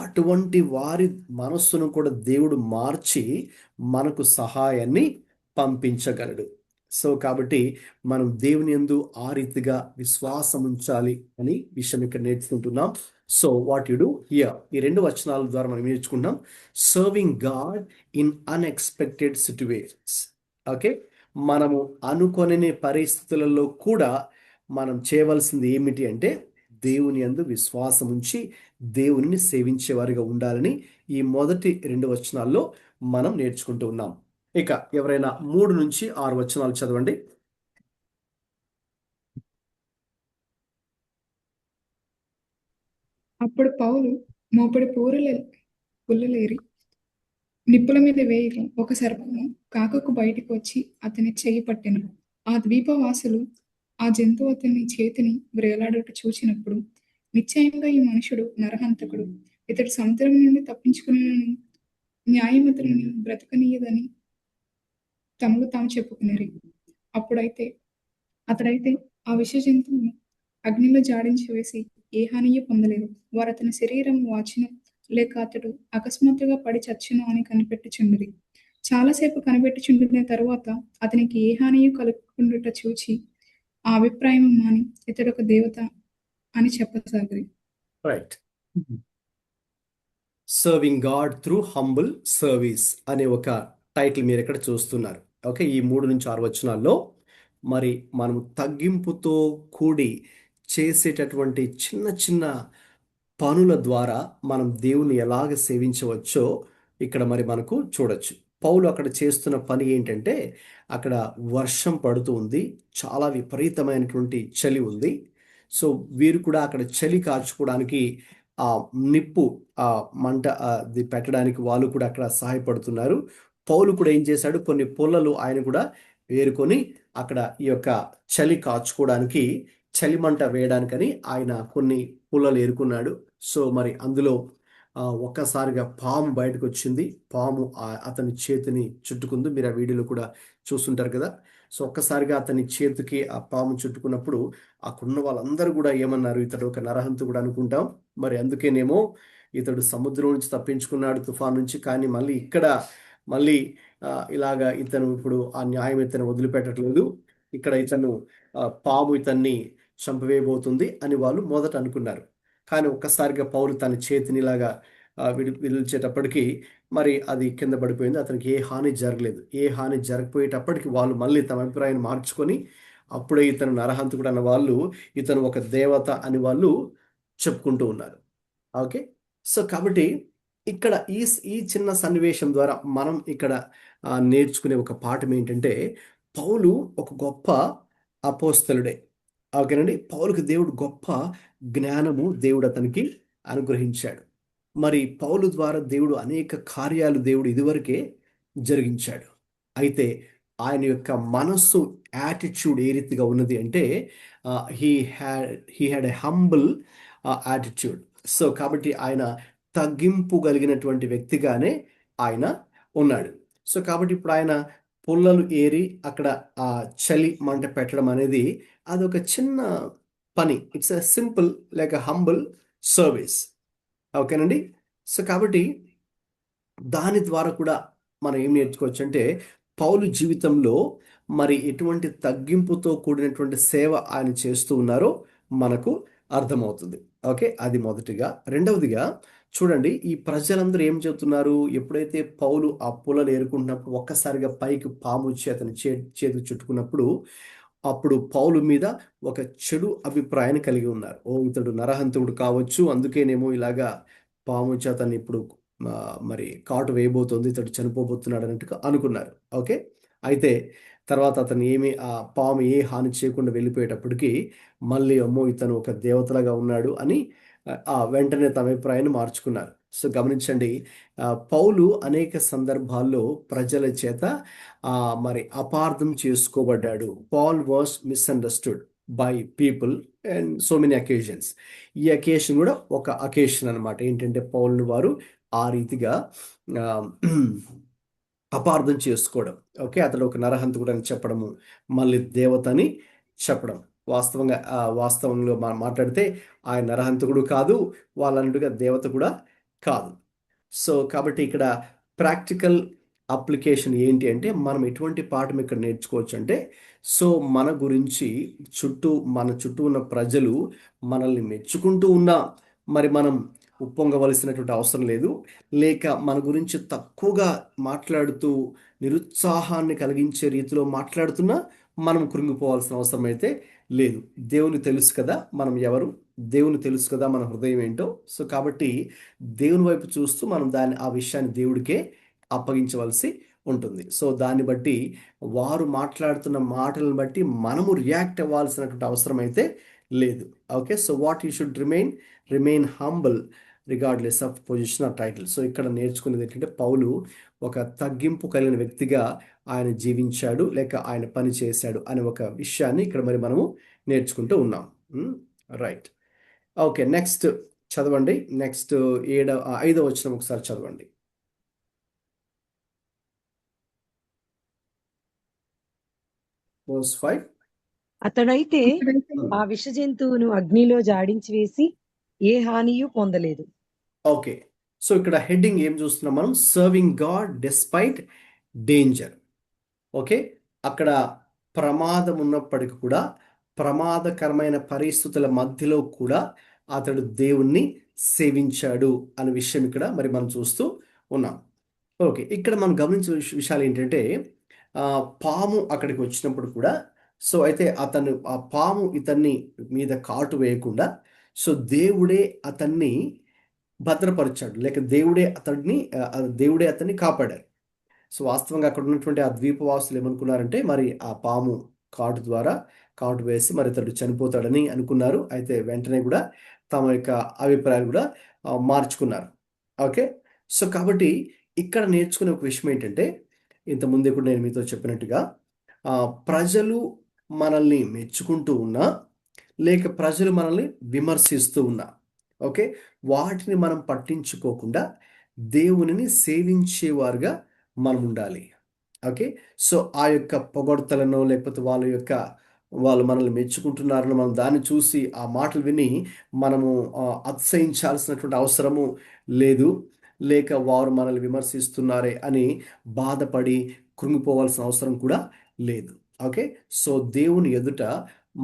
అటువంటి వారి మనస్సును కూడా దేవుడు మార్చి మనకు సహాయాన్ని పంపించగలడు. సో కాబట్టి మనం దేవుని యందు ఆ రీతిగా విశ్వాసం ఉంచాలి అని విషయం ఇక్కడ నేర్చుకుంటున్నాం. So what you do here, ఈ 2 వచనాల ద్వారా మనం నేర్చుకున్నాం serving God in unexpected situations. Okay. మనము అనుకోని పరిస్థితులలో కూడా మనం చేయవలసింది ఏమిటి అంటే దేవుని యందు విశ్వాసం ఉంచి దేవుని సేవించేవారిగా ఉండాలని ఈ మొదటి 2 వచనాల్లో మనం నేర్చుకుంటూ ఉన్నాం. ఇక ఎవరైనా 3 నుంచి 6 వచనాలు చదవండి. అప్పుడు పౌలు మోపడి పుల్లలేరి నిప్పుల మీద వేయగా ఒక సర్పము కాకకు బయటికి వచ్చి అతని చెయ్యి పట్టెను. ఆ ద్వీపవాసులు ఆ జంతువు అతని చేతిని వ్రేలాడుట చూచినప్పుడు నిశ్చయంగా ఈ మనుషుడు నరహంతకుడు, ఇతడు సముద్రం నుండి తప్పించుకుని న్యాయమతులను బ్రతకనీయదని తమలో తాము చెప్పుకునేరి. అతడైతే ఆ విష జంతువును అగ్నిలో జాడించి వేసి ఏ హానియూ పొందలేదు. వారు అతని శరీరం వాచును లేక అతడు అకస్మాత్తుగా పడి చచ్చును అని కనిపెట్టుచుండిరి. చాలాసేపు కనిపెట్టుచుండిన తరువాత అతనికి ఏ హానియూ కలుగుకుండుట చూచి ఆ అభిప్రాయం మాని ఇతడు ఒక దేవత అని చెప్పసాగిరి. Right. Serving God through humble service అనే ఒక టైటిల్ మీరు ఇక్కడ చూస్తున్నారు. ఓకే. ఈ 3 నుంచి 6 వచనాల్లో మరి మనం తగ్గింపుతో కూడి చేసేటటువంటి చిన్న చిన్న పనుల ద్వారా మనం దేవుని ఎలాగ సేవించవచ్చో ఇక్కడ మరి మనకు చూడొచ్చు. పౌలు అక్కడ చేస్తున్న పని ఏంటంటే, అక్కడ వర్షం పడుతూ ఉంది, చాలా విపరీతమైనటువంటి చలి ఉంది. సో వీరు కూడా అక్కడ చలి కాచుకోవడానికి ఆ నిప్పు ఆ మంట అది పెట్టడానికి వాళ్ళు కూడా అక్కడ సహాయపడుతున్నారు. పౌలు కూడా ఏం చేశాడు, కొన్ని పుల్లలు ఆయన కూడా వేరుకొని అక్కడ ఈ యొక్క చలి కాచుకోవడానికి, చలిమంట వేయడానికని ఆయన కొన్ని పుల్లలు ఏరుకున్నాడు. సో మరి అందులో ఒక్కసారిగా పాము బయటకు వచ్చింది. పాము అతని చేతిని చుట్టుకుంది. మీరు ఆ వీడియోలో కూడా చూస్తుంటారు కదా. సో ఒక్కసారిగా అతని చేతికి ఆ పాము చుట్టుకున్నప్పుడు అక్కడున్న వాళ్ళందరూ కూడా ఏమన్నారు, ఇతడు ఒక నరహంతకుడు అనుకుంటాం. మరి అందుకేనేమో ఇతడు సముద్రం నుంచి తప్పించుకున్నాడు, తుఫాన్ నుంచి. కానీ మళ్ళీ ఇక్కడ మళ్ళీ ఇలాగా ఇతను ఇప్పుడు ఆ న్యాయం ఇతను వదిలిపెట్టట్లేదు, ఇక్కడ ఇతను పాము ఇతన్ని చంపవేయబోతుంది అని వాళ్ళు మొదట అనుకున్నారు. కానీ ఒక్కసారిగా పౌలు తన చేతిని ఇలాగా విడిచేటప్పటికి మరి అది కింద పడిపోయింది. అతనికి ఏ హాని జరగలేదు. ఏ హాని జరగపోయేటప్పటికి వాళ్ళు మళ్ళీ తమ అభిప్రాయాన్ని మార్చుకొని అప్పుడే ఇతను నరహంతకుడు అన్న వాళ్ళు ఇతను ఒక దేవత అని వాళ్ళు చెప్పుకుంటూ ఉన్నారు. ఓకే, సో కాబట్టి ఇక్కడ ఈ చిన్న సన్నివేశం ద్వారా మనం ఇక్కడ నేర్చుకునే ఒక పాఠం ఏంటంటే, పౌలు ఒక గొప్ప అపోస్తలుడే. ఓకేనండి, పౌలుకి దేవుడు గొప్ప జ్ఞానము దేవుడు అతనికి అనుగ్రహించాడు. మరి పౌలు ద్వారా దేవుడు అనేక కార్యాలు దేవుడు ఇదివరకే జరిగించాడు. అయితే ఆయన యొక్క మనస్సు యాటిట్యూడ్ ఏ రీతిగా ఉన్నది అంటే, he had a humble attitude. So కాబట్టి ఆయన తగ్గింపు కలిగినటువంటి వ్యక్తిగానే ఆయన ఉన్నాడు. సో కాబట్టి ఇప్పుడు ఆయన పుల్లలు ఏరి అక్కడ ఆ చలి మంట పెట్టడం అనేది అదొక చిన్న పని. It's a simple like a humble service. ఓకేనండి. సో కాబట్టి దాని ద్వారా కూడా మనం ఏం నేర్చుకోవచ్చు అంటే, పౌలు జీవితంలో మరి ఎటువంటి తగ్గింపుతో కూడినటువంటి సేవ ఆయన చేస్తూ ఉన్నారో మనకు అర్థమవుతుంది. ఓకే, అది మొదటిగా. రెండవదిగా చూడండి, ఈ ప్రజలందరూ ఏం చెబుతున్నారు, ఎప్పుడైతే పౌలు ఆ పుల్లలు ఏరుకుంటున్నప్పుడు ఒక్కసారిగా పైకి పాము వచ్చి అతని చేతికి చుట్టుకున్నప్పుడు అప్పుడు పౌలు మీద ఒక చెడు అభిప్రాయాన్ని కలిగి ఉన్నారు. ఇతడు నరహంతకుడు కావచ్చు, అందుకేనేమో ఇలాగా పాము వచ్చి అతన్ని ఇప్పుడు మరి కాటు వేయబోతోంది, ఇతడు చనిపోబోతున్నాడు అన్నట్టుగా అనుకున్నారు. ఓకే, అయితే తర్వాత అతను ఆ పాము ఏ హాని చేయకుండా వెళ్ళిపోయేటప్పటికి మళ్ళీ అమ్మో ఇతను ఒక దేవతలాగా ఉన్నాడు అని వెంటనే తమ అభిప్రాయాన్ని మార్చుకున్నారు. సో గమనించండి, పౌలు అనేక సందర్భాల్లో ప్రజల చేత మరి అపార్థం చేసుకోబడ్డాడు. Paul was misunderstood by people and so many occasions. ఈ అకేషన్ కూడా ఒక అకేషన్ అనమాట. ఏంటంటే పౌల్ని వారు ఆ రీతిగా అపార్థం చేసుకోవడం. ఓకే, అతడు ఒక నరహంతకుడు అని చెప్పడము, మళ్ళీ దేవతని చెప్పడం. వాస్తవంలో మాట్లాడితే ఆయన నరహంతకుడు కాదు, వాళ్ళన్నట్టుగా దేవత కూడా కాదు. సో కాబట్టి ఇక్కడ ప్రాక్టికల్ అప్లికేషన్ ఏంటి అంటే, మనం ఎటువంటి పాఠం ఇక్కడ నేర్చుకోవచ్చు అంటే, సో మన గురించి మన చుట్టూ ఉన్న ప్రజలు మనల్ని మెచ్చుకుంటూ ఉన్నా మరి మనం ఉప్పొంగవలసినటువంటి అవసరం లేదు. లేక మన గురించి తక్కువగా మాట్లాడుతూ నిరుత్సాహాన్ని కలిగించే రీతిలో మాట్లాడుతున్నా మనం కృంగిపోవాల్సిన అవసరం అయితే లేదు. దేవుని తెలుసు కదా మనం ఎవరు, దేవుని తెలుసు కదా మన హృదయం ఏంటో. సో కాబట్టి దేవుని వైపు చూస్తూ మనం ఆ విషయాన్ని దేవుడికే అప్పగించవలసి ఉంటుంది. సో దాన్ని బట్టి వారు మాట్లాడుతున్న మాటలను బట్టి మనము రియాక్ట్ అవ్వాల్సినటువంటి అవసరం అయితే లేదు. Okay, so what you should remain humble regardless of position or title. So ఇక్కడ నేర్చుకునేది ఏంటంటే, పౌలు ఒక తగ్గింపు కలిగిన వ్యక్తిగా ఆయన జీవించాడు, లేక ఆయన పని చేశాడు అనే ఒక విషయాన్ని ఇక్కడ మరి మనము నేర్చుకుంటూ ఉన్నాం. రైట్, ఓకే, నెక్స్ట్ చదవండి. నెక్స్ట్ 5వ వచనం ఒకసారి చదవండి. Verse 5. అతడైతే ఆ విష జంతువును అగ్నిలో జాడించి వేసి ఏ హానియు పొందలేదు. ఓకే, సో ఇక్కడ హెడ్డింగ్ ఏం చూస్తున్నాం మనం, serving God despite danger. Okay, అక్కడ ప్రమాదం ఉన్నప్పటికీ కూడా, ప్రమాదకరమైన పరిస్థితుల మధ్యలో కూడా అతడు దేవుణ్ణి సేవించాడు అనే విషయం ఇక్కడ మరి మనం చూస్తూ ఉన్నాం. ఓకే, ఇక్కడ మనం గమనించే విషయాలు ఏంటంటే, పాము అక్కడికి వచ్చినప్పుడు కూడా, సో అయితే ఆ పాము ఇతన్ని మీద కాటు వేయకుండా, సో దేవుడే అతన్ని భద్రపరిచాడు, లేక దేవుడే అతన్ని కాపాడారు. సో వాస్తవంగా అక్కడ ఉన్నటువంటి ఆ ద్వీపవాసులు ఏమనుకున్నారంటే, మరి ఆ పాము కాటు ద్వారా కాటు వేసి మరి ఇతడు చనిపోతాడని అనుకున్నారు. అయితే వెంటనే కూడా తమ యొక్క అభిప్రాయాలు కూడా మార్చుకున్నారు. ఓకే, సో కాబట్టి ఇక్కడ నేర్చుకునే ఒక విషయం ఏంటంటే, ఇంతకుముందే కూడా నేను మీతో చెప్పినట్టుగా ప్రజలు మనల్ని మెచ్చుకుంటూ ఉన్నా లేక ప్రజలు మనల్ని విమర్శిస్తూ ఉన్నా, ఓకే, వాటిని మనం పట్టించుకోకుండా దేవునిని సేవించేవారుగా మనం ఉండాలి. ఓకే, సో ఆ యొక్క పొగడ్తలను లేకపోతే వాళ్ళు మనల్ని మెచ్చుకుంటున్నారని మనం దాన్ని చూసి ఆ మాటలు విని మనము అతిశయించాల్సినటువంటి అవసరము లేదు. లేక వారు మనల్ని విమర్శిస్తున్నారే అని బాధపడి కృంగిపోవాల్సిన అవసరం కూడా లేదు. ఓకే, సో దేవుని ఎదుట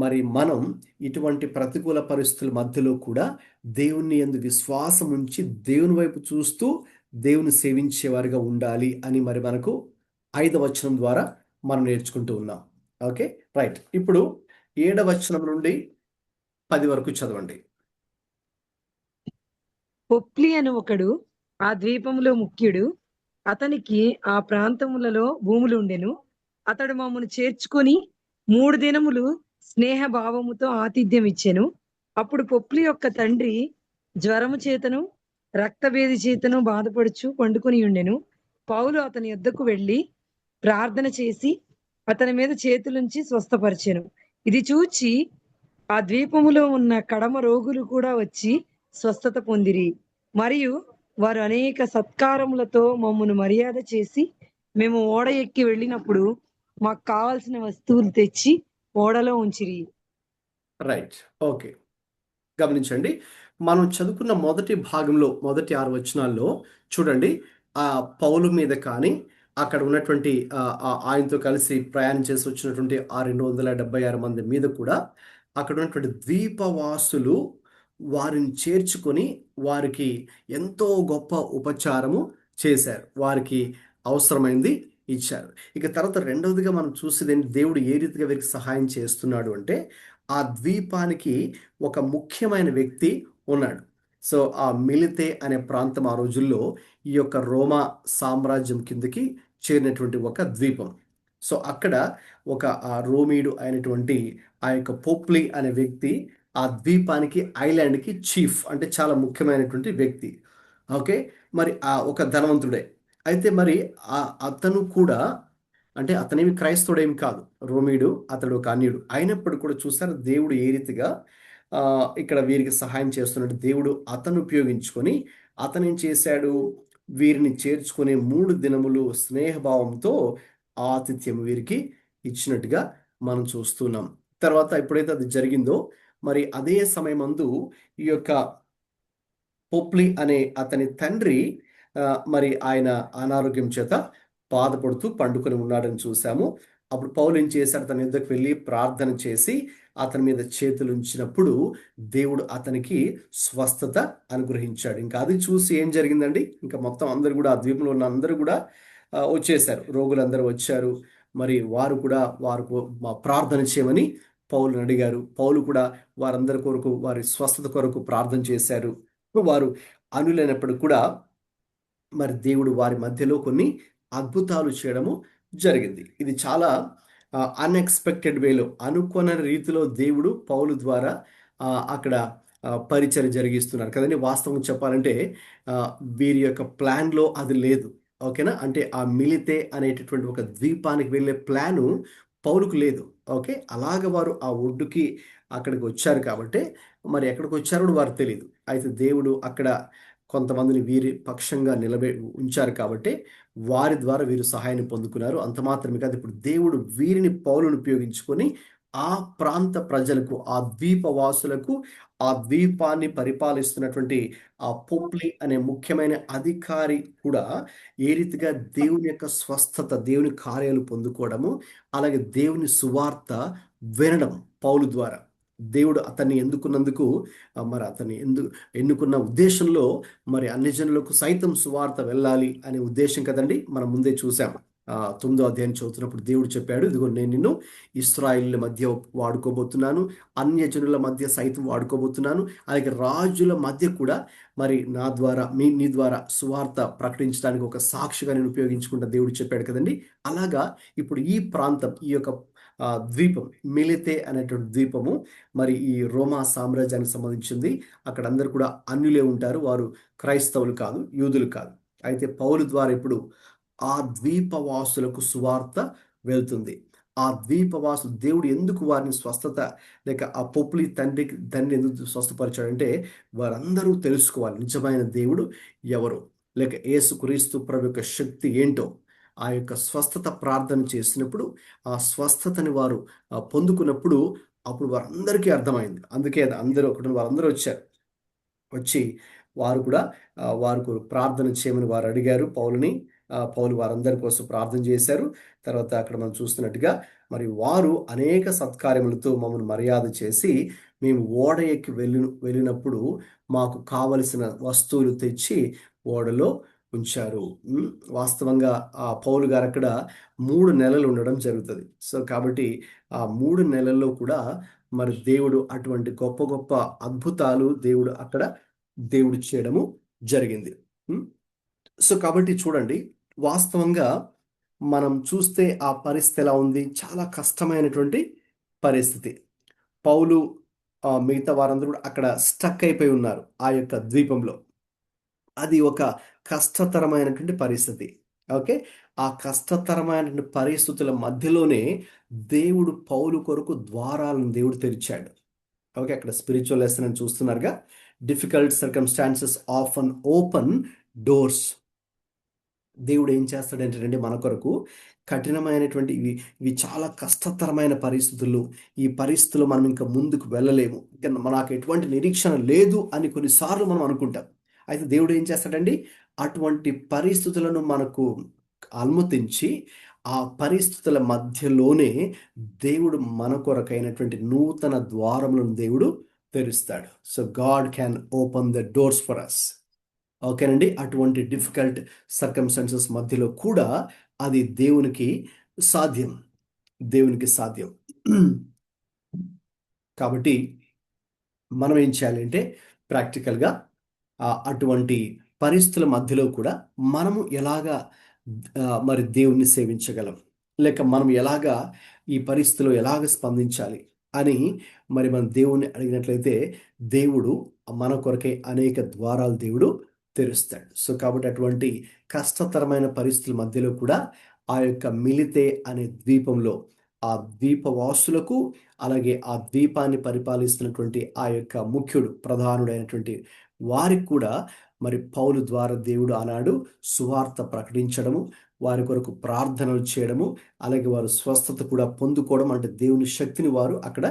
మరి మనం ఇటువంటి ప్రతికూల పరిస్థితుల మధ్యలో కూడా దేవుని యందు విశ్వాసం ఉంచి దేవుని వైపు చూస్తూ దేవుని సేవించేవారిగా ఉండాలి అని మరి మనకు 5వ వచనం ద్వారా మనం నేర్చుకుంటూ ఉన్నాం. Okay, right. ఇప్పుడు 7వ వచనం నుండి 10 వరకు చదవండి. పొప్లి అను ఒకడు ఆ ద్వీపములో ముఖ్యుడు, అతనికి ఆ ప్రాంతములలో భూములుండెను. అతడు మమ్మను చేర్చుకొని 3 దినములు స్నేహ భావముతో ఆతిథ్యం ఇచ్చెను. అప్పుడు పొప్లి యొక్క తండ్రి జ్వరము చేతను రక్తభేది చేతను బాధపడుచు పండుకొని ఉండెను. పౌలు అతని యొద్దకు వెళ్ళి ప్రార్థన చేసి అతని మీద చేతులుంచి స్వస్థపరిచెను. ఇది చూచి ఆ ద్వీపములో ఉన్న కడమ రోగులు కూడా వచ్చి స్వస్థత పొందిరి. మరియు వారు అనేక సత్కారములతో మమ్మను మర్యాద చేసి మేము ఓడ ఎక్కి వెళ్ళినప్పుడు మాకు కావాల్సిన వస్తువులు తెచ్చి ఓడలో ఉంచిరి. రైట్, ఓకే, గమనించండి. మనం చదువుకున్న మొదటి భాగంలో మొదటి 6 వచనాల్లో చూడండి, ఆ పౌలు మీద కానీ అక్కడ ఉన్నటువంటి ఆయనతో కలిసి ప్రయాణం చేసి వచ్చినటువంటి 276 మంది మీద కూడా అక్కడ ఉన్నటువంటి ద్వీపవాసులు వారిని చేర్చుకొని వారికి ఎంతో గొప్ప ఉపచారము చేశారు, వారికి అవసరమైంది ఇచ్చారు. ఇక తర్వాత రెండవదిగా మనం చూసేది దేవుడు ఏ రీతిగా వీరికి సహాయం చేస్తున్నాడు అంటే, ఆ ద్వీపానికి ఒక ముఖ్యమైన వ్యక్తి ఉన్నాడు. సో ఆ మిలితే అనే ప్రాంతం ఆ రోజుల్లో ఈ యొక్క రోమా సామ్రాజ్యం కిందకి చేరినటువంటి ఒక ద్వీపం. సో అక్కడ ఒక రోమీడు అయినటువంటి ఆ యొక్క పొప్లి అనే వ్యక్తి ఆ ద్వీపానికి ఐలాండ్కి చీఫ్, అంటే చాలా ముఖ్యమైనటువంటి వ్యక్తి. ఓకే, మరి ఆ ఒక ధనవంతుడే. అయితే మరి అతను కూడా, అంటే అతనేమి క్రైస్తవుడేమి కాదు, రోమీడు, అతడు ఒక అన్యుడు అయినప్పుడు కూడా చూసారు దేవుడు ఏ రీతిగా ఇక్కడ వీరికి సహాయం చేస్తున్నట్టు. దేవుడు అతను ఉపయోగించుకొని అతను ఏం చేశాడు, వీరిని చేర్చుకునే 3 దినములు స్నేహభావంతో ఆతిథ్యం వీరికి ఇచ్చినట్టుగా మనం చూస్తున్నాం. తర్వాత ఎప్పుడైతే అది జరిగిందో మరి అదే సమయమందు ఈ యొక్క పొప్లి అనే అతని తండ్రి మరి ఆయన అనారోగ్యం చేత బాధపడుతూ పండుకొని ఉన్నాడని చూసాము. అప్పుడు పౌలు ఏం చేశాడు, తన యుద్ధకు వెళ్ళి ప్రార్థన చేసి అతని మీద చేతులు ఉంచినప్పుడు దేవుడు అతనికి స్వస్థత అనుగ్రహించాడు. ఇంకా అది చూసి ఏం జరిగిందండి, ఇంకా మొత్తం అందరూ కూడా ఆ ద్వీపంలో ఉన్న అందరూ కూడా వచ్చేసారు, రోగులందరూ వచ్చారు. మరి వారు కూడా ప్రార్థన చేయమని పౌలుని అడిగారు. పౌలు కూడా వారందరి కొరకు, వారి స్వస్థత కొరకు ప్రార్థన చేశారు. వారు అనులైనప్పుడు కూడా మరి దేవుడు వారి మధ్యలో కొన్ని అద్భుతాలు చేయడము జరిగింది. ఇది చాలా అన్ఎక్స్పెక్టెడ్ వేలో, అనుకోని రీతిలో దేవుడు పౌలు ద్వారా అక్కడ పరిచయం జరిగిస్తున్నారు కదండి. వాస్తవం చెప్పాలంటే వీరి యొక్క ప్లాన్లో అది లేదు. ఓకేనా, అంటే ఆ మిలితే అనేటటువంటి ఒక ద్వీపానికి వెళ్ళే ప్లాను పౌలుకు లేదు. ఓకే, అలాగ వారు ఆ ఒడ్డుకి అక్కడికి వచ్చారు కాబట్టి మరి ఎక్కడికి వచ్చారో వారు తెలియదు. అయితే దేవుడు అక్కడ కొంతమందిని వీరి పక్షంగా ఉంచారు కాబట్టి వారి ద్వారా వీరు సహాయాన్ని పొందుకున్నారు. అంత మాత్రమే కాదు, ఇప్పుడు దేవుడు వీరిని పౌలును ఉపయోగించుకొని ఆ ప్రాంత ప్రజలకు, ఆ ద్వీపవాసులకు, ఆ ద్వీపాన్ని పరిపాలిస్తున్నటువంటి ఆ పొప్లి అనే ముఖ్యమైన అధికారి కూడా ఏ రీతిగా దేవుని యొక్క స్వస్థత, దేవుని కార్యాలు పొందుకోవడము, అలాగే దేవుని సువార్త వినడం పౌలు ద్వారా. దేవుడు అతన్ని ఎన్నుకున్నందుకు మరి అతన్ని ఎన్నుకున్న ఉద్దేశంలో మరి అన్ని జనులకు సైతం సువార్త వెళ్ళాలి అనే ఉద్దేశం కదండి. మనం ముందే చూసాం. 9వ అధ్యాయం చదువుతున్నప్పుడు దేవుడు చెప్పాడు, ఇదిగో నేను నిన్ను ఇశ్రాయేలుల మధ్య వాడుకోబోతున్నాను, అన్యజనుల మధ్య సైతం వాడుకోబోతున్నాను, అలాగే రాజుల మధ్య కూడా మరి నీ ద్వారా సువార్త ప్రకటించడానికి ఒక సాక్షిగా నేను ఉపయోగించుకుంటా దేవుడు చెప్పాడు కదండి. అలాగా ఇప్పుడు ఈ ప్రాంతం, ఈ యొక్క ద్వీపం మిలితే అనేటువంటి ద్వీపము మరి ఈ రోమా సామ్రాజ్యానికి సంబంధించింది. అక్కడ అందరూ కూడా అన్యులే ఉంటారు, వారు క్రైస్తవులు కాదు, యూదులు కాదు. అయితే పౌలు ద్వారా ఇప్పుడు ఆ ద్వీపవాసులకు సువార్త వెళ్తుంది. ఆ ద్వీపవాసు దేవుడు ఎందుకు వారిని స్వస్థత లేక ఆ పొప్పులి తండ్రి ఎందుకు స్వస్థపరిచాడంటే వారందరూ తెలుసుకోవాలి నిజమైన దేవుడు ఎవరు, లేక యేసుక్రీస్తు ప్రభు యొక్క శక్తి ఏంటో. ఆ యొక్క స్వస్థత ప్రార్థన చేసినప్పుడు ఆ స్వస్థతని వారు పొందుకున్నప్పుడు అప్పుడు వారందరికీ అర్థమైంది. అందుకే వారందరూ వచ్చి వారు కూడా వారు ప్రార్థన చేయమని వారు అడిగారు పౌలుని. పౌలు వారందరి కోసం ప్రార్థన చేశారు. తర్వాత అక్కడ మనం చూస్తున్నట్టుగా మరి వారు అనేక సత్కార్యములతో మమ్మల్ని మర్యాద చేసి మేము ఓడ ఎక్కి వెళ్ళినప్పుడు మాకు కావలసిన వస్తువులు తెచ్చి ఓడలో ఉంచారు. వాస్తవంగా ఆ పౌలు గారు అక్కడ 3 నెలలు ఉండడం జరుగుతుంది. సో కాబట్టి ఆ 3 నెలల్లో కూడా మరి దేవుడు అటువంటి గొప్ప గొప్ప అద్భుతాలు దేవుడు చేయడము జరిగింది. సో కాబట్టి చూడండి, వాస్తవంగా మనం చూస్తే ఆ పరిస్థితి ఎలా ఉంది, చాలా కష్టమైనటువంటి పరిస్థితి. పౌలు మిగతా వారందరూ కూడా అక్కడ స్టక్ అయిపోయి ఉన్నారు ఆ యొక్క ద్వీపంలో. అది ఒక కష్టతరమైనటువంటి పరిస్థితి. ఓకే, ఆ కష్టతరమైనటువంటి పరిస్థితుల మధ్యలోనే దేవుడు పౌలు కొరకు ద్వారాలను దేవుడు తెరిచాడు. ఓకే, అక్కడ స్పిరిచువల్ లెసన్ అని చూస్తున్నారుగా, difficult circumstances often open doors. దేవుడు ఏం చేస్తాడంటే మన కొరకు కఠినమైనటువంటి ఇవి చాలా కష్టతరమైన పరిస్థితులు, ఈ పరిస్థితుల్లో మనం ఇంకా ముందుకు వెళ్ళలేము, ఇంకా మనకు ఎటువంటి నిరీక్షణ లేదు అని కొన్నిసార్లు మనం అనుకుంటాం. అయితే దేవుడు ఏం చేస్తాడండి, అటువంటి పరిస్థితులను మనకు అనుమతించి ఆ పరిస్థితుల మధ్యలోనే దేవుడు మన కొరకైనటువంటి నూతన ద్వారములను దేవుడు తెరుస్తాడు. So God can open the doors for us. ఓకేనండి, అటువంటి డిఫికల్ట్ సర్కమ్స్టాన్సెస్ మధ్యలో కూడా అది దేవునికి సాధ్యం. కాబట్టి మనం ఏం చేయాలి అంటే ప్రాక్టికల్గా అటువంటి పరిస్థితుల మధ్యలో కూడా మనము ఎలాగా మరి దేవుణ్ణి సేవించగలం, లేక మనం ఎలాగా ఈ పరిస్థితిలో ఎలాగ స్పందించాలి అని మరి మనం దేవుణ్ణి అడిగినట్లయితే దేవుడు మన కొరకే అనేక ద్వారాలు దేవుడు తెరుస్తాడు. సో కాబట్టి అటువంటి కష్టతరమైన పరిస్థితుల మధ్యలో కూడా ఆ యొక్క మిలితే అనే ద్వీపంలో ఆ ద్వీపవాసులకు, అలాగే ఆ ద్వీపాన్ని పరిపాలిస్తున్నటువంటి ఆ యొక్క ముఖ్యుడు ప్రధానుడైనటువంటి వారికి కూడా మరి పౌలు ద్వారా దేవుడు ఆనాడు సువార్త ప్రకటించడము, వారి కొరకు ప్రార్థనలు చేయడము, అలాగే వారు స్వస్థత కూడా పొందుకోవడం, అంటే దేవుని శక్తిని వారు అక్కడ